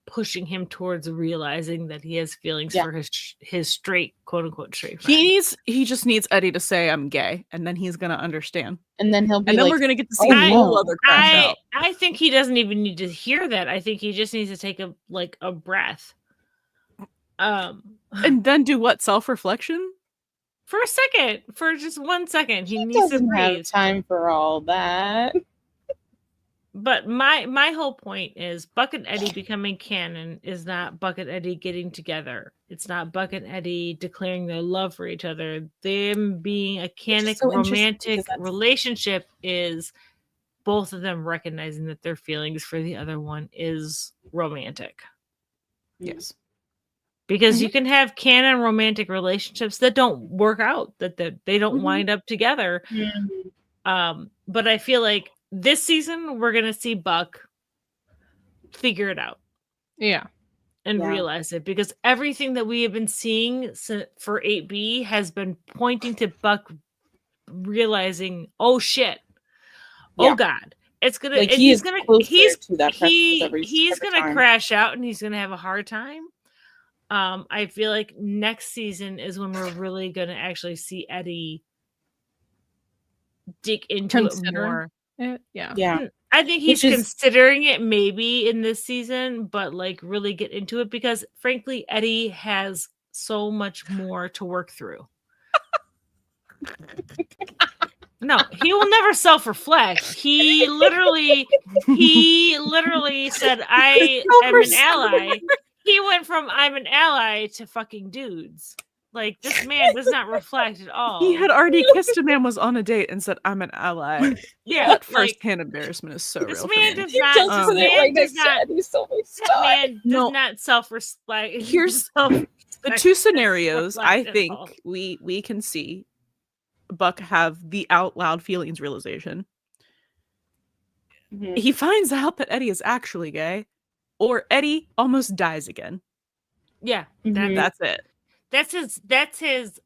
pushing him towards realizing that he has feelings Yeah. for his straight, quote unquote, straight friend. He just needs Eddie to say I'm gay, and then he's gonna understand. And then he'll be And then like, we're gonna get to see "Oh, a no." whole other crash out. I think he doesn't even need to hear that. I think he just needs to take a breath. And then do what? Self-reflection? For a second, for just 1 second, he he needs to doesn't have breathe. time for all that. But my whole point is Buck and Eddie becoming canon is not Buck and Eddie getting together. It's not Buck and Eddie declaring their love for each other. Them being a canon so interesting romantic because that's- relationship is both of them recognizing that their feelings for the other one is romantic. Yes. Because you can have canon romantic relationships that don't work out, that they don't Mhm. wind up together. But I feel like this season we're gonna see Buck figure it out Yeah. and Yeah. realize it, because everything that we have been seeing for 8B has been pointing to Buck realizing, oh shit, Yeah. oh god, it's gonna, Like, and he he's is gonna, closer he's to that precipice he's every gonna time. crash out and he's gonna have a hard time. I feel like next season is when we're really gonna actually see Eddie dig into it Consider more. Yeah. Yeah. I think he's Which is- considering it maybe in this season, but like really get into it, because frankly, Eddie has so much more to work through. No, he will never self-reflect. He literally said, I am an ally. He went from I'm an ally to fucking dudes. Like, this man does not reflect at all. He had already kissed a man, was on a date, and said, "I'm an ally." yeah, That like, first-hand embarrassment is so this real. man for me. does not. Just This put it man right does next to not. Eddie, so we That stop. man does No. not self-respect. Here's the two scenarios I think we can see Buck have the out loud feelings realization. Mhm. He finds out that Eddie is actually gay, or Eddie almost dies again. Yeah, Mhm. That's it. that's his.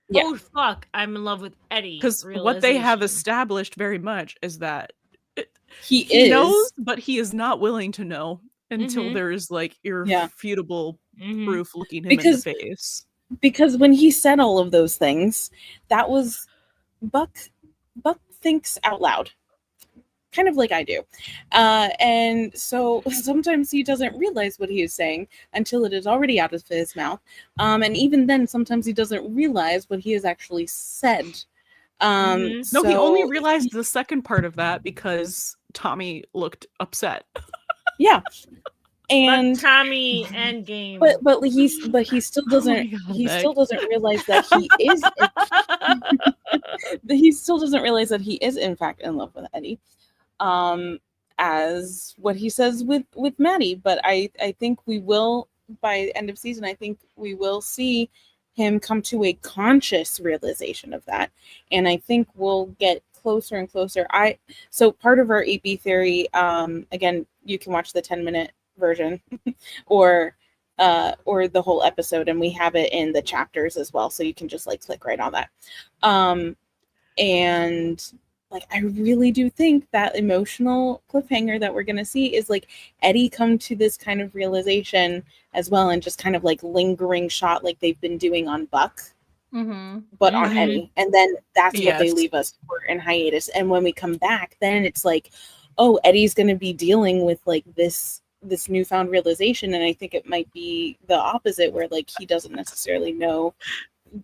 Yeah. Oh fuck! I'm in love with Eddie. Because what they have realization. established very much is that He knows, is. but he is not willing to know until Mhm. there is like Yeah. irrefutable Mhm. proof looking him in the face. Because when he said all of those things, that was Buck thinks out loud, kind of like I do, and so sometimes he doesn't realize what he is saying until it is already out of his mouth, and even then sometimes he doesn't realize what he has actually said. Mhm. No, he only So realized the second part of that because Tommy looked upset. yeah, But and Tommy Endgame. but he still doesn't Oh my God, he Meg. still doesn't realize that he is he still doesn't realize that he is in fact in love with Eddie, as what he says with Maddie. But I think we will, by the end of season, I think we will see him come to a conscious realization of that, and I think we'll get closer and closer. So part of our 8B theory, again, you can watch the 10-minute version or the whole episode, and we have it in the chapters as well, so you can just like click right on that. And like I really do think that emotional cliffhanger that we're gonna see is like Eddie come to this kind of realization as well, and just kind of like lingering shot like they've been doing on Buck, but on Mhm. Eddie, and then that's what they Yes. leave us for in hiatus. And when we come back, then it's like, oh, Eddie's gonna be dealing with like this newfound realization, and I think it might be the opposite, where like he doesn't necessarily know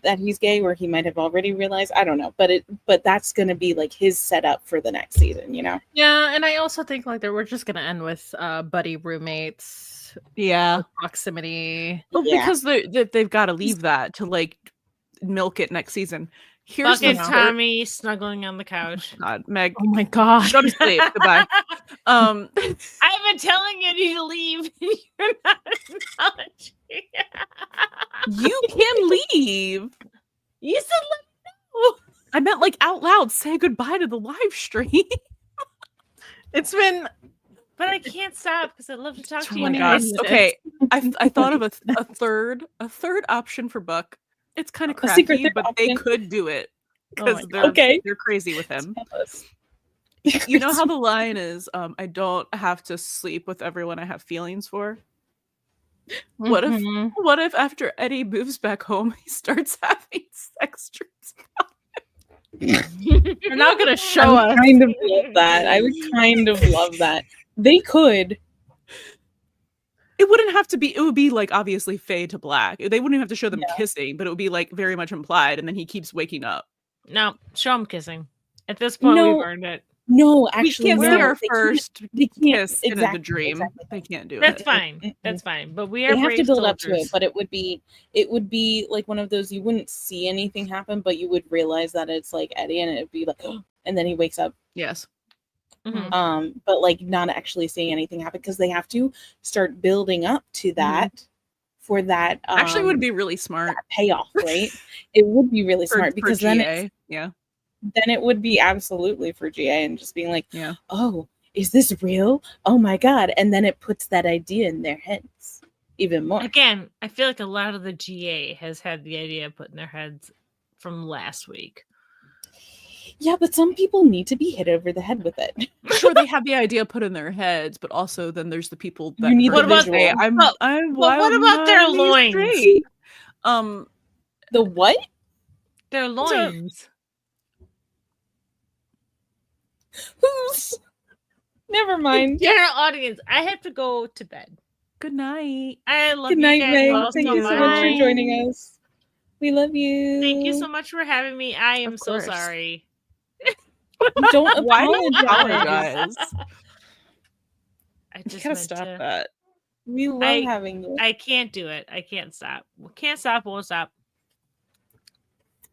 that he's gay, or he might have already realized. I don't know, but that's gonna be like his setup for the next season, you know? Yeah, and I also think like that we're just gonna end with buddy roommates, Yeah. proximity. Well, Yeah. because they've got to leave that to like milk it next season. Here's Buck and the Tommy snuggling on the couch. God, Meg, Oh my god. go to sleep. Goodbye. I've been telling you to leave. You're not acknowledging. You can leave. You said let me know. I meant like out loud. Say goodbye to the live stream. It's been But I can't stop because I love to talk to you 20 guys. minutes. Okay, I thought of a third option for Buck. It's kind of A secret cracky, third but they option? could do it Oh my because God. they're crazy with him. Tell us. You know how the line is, I don't have to sleep with everyone I have feelings for. What if Mhm. what if after Eddie moves back home, he starts having sex dreams? You're not gonna I show would us. kind of love that. I would kind of love that. They could. It wouldn't have to be. It would be like obviously fade to black. They wouldn't even have to show them Yeah. kissing, but it would be like very much implied, and then he keeps waking up. No, show him kissing. At this point, No, we've earned it. No, actually, we can't no. see our They can't- first they can't- kiss in exactly, the dream. exactly. They can't do That's it. fine. That's fine. But we are They have to brave build up to soldiers. it, but it would be like one of those, you wouldn't see anything happen, but you would realize that it's like Eddie, and it'd be like, and then he wakes up. Yes. Mhm. But like not actually seeing anything happen, because they have to start building up to that for that. Actually, would be really smart that payoff, right? It would be really smart, because then GA. then it would be absolutely for GA, and just being like, Yeah. oh, is this real? Oh my god! And then it puts that idea in their heads even more. Again, I feel like a lot of the GA has had the idea put in their heads from last week. Yeah, but some people need to be hit over the head with it. Sure, they have the idea put in their heads, but also then there's the people that You need the heard visual. say, I'm But what wild about their mommy loins? straight." The what? Their loins. Who's? Never mind. General audience, I have to go to bed. Good night. I love Good you night, guys Meg. all Thank so you so much for much. joining us. We love you. Thank you so much for having me. I am Of so course. sorry. Don't Why do you apologize. apologize? I You just gotta meant stop to. that. We love having you. I can't do it. I can't stop. Can't stop. Won't stop.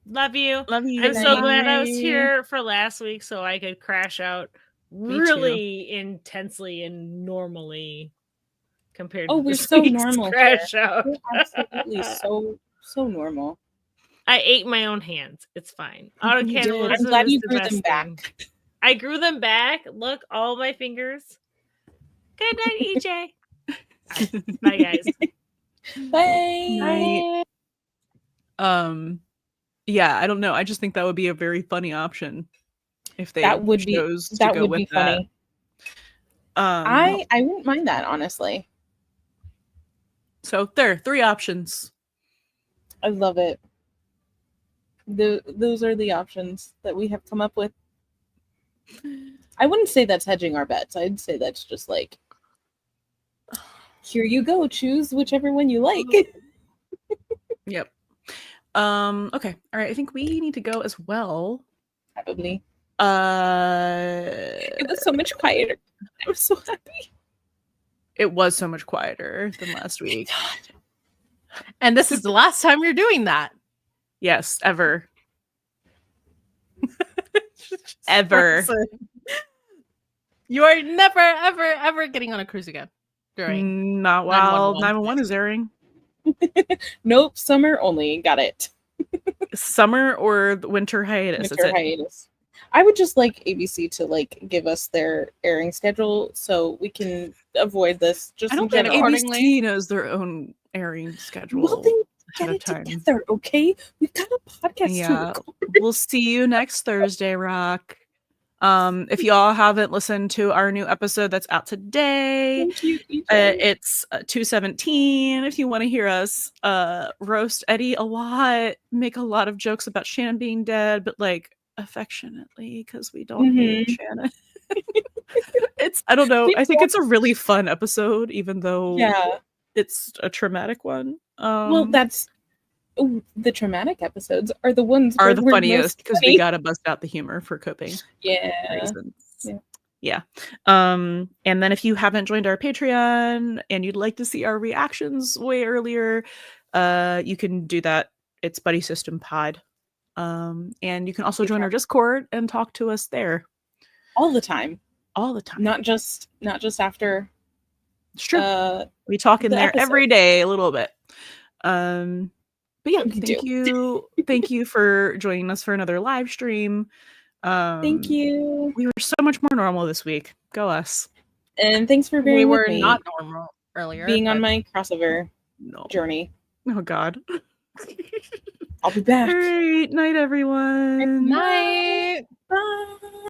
Love you. Love you. I'm so Bye. glad I was here for last week so I could crash out Me really intensely and normally compared Oh, to we're this so week's normal crash out. We're absolutely so normal. I ate my own hands. It's fine. You did. Auto-cannibalism I'm glad is you the grew best them thing. back. I grew them back. Look, all my fingers. Good night, EJ. Bye, guys. Bye. Yeah, I don't know. I just think that would be a very funny option if they That would be chose to that go would with be that. funny. I wouldn't mind that, honestly. So there are 3 options. I love it. Those are the options that we have come up with. I wouldn't say that's hedging our bets. I'd say that's just like, here you go. Choose whichever one you like. Yep. Okay. All right. I think we need to go as well. Probably. It was so much quieter. I was so happy. It was so much quieter than last week. And this is the last time you're doing that. Yes, ever. Ever. You are never, ever, ever getting on a cruise again. During Not while 911 is airing. Nope, summer only. Got it. Summer or the winter hiatus. Winter hiatus. I would just like ABC to like give us their airing schedule so we can avoid this. Just I don't think ABC knows their own airing schedule. Well, then ahead get of it time. together, okay? We've got a podcast to record. We'll see you next Thursday, Rock. If y'all haven't listened to our new episode that's out today, Thank you, EJ. it's 217. If you want to hear us roast Eddie a lot, make a lot of jokes about Shannon being dead, but like affectionately, because we don't hate Shannon. I don't know. I think it's a really fun episode, even though it's a traumatic one. Well, that's the traumatic episodes are the ones are where the we're funniest because funny. we gotta bust out the humor for coping reasons. Yeah. And then if you haven't joined our Patreon and you'd like to see our reactions way earlier, you can do that. It's Buddy System Pod. And you can also join our Discord and talk to us there all the time. Not just after. It's true. We talk in there every day a little bit. But yeah, thank you for joining us for another live stream. Thank you. We were so much more normal this week. Go us. And thanks for being with me. We were not normal earlier. Being on my crossover journey. Oh God. I'll be back. All right. Night, everyone. Night. Bye.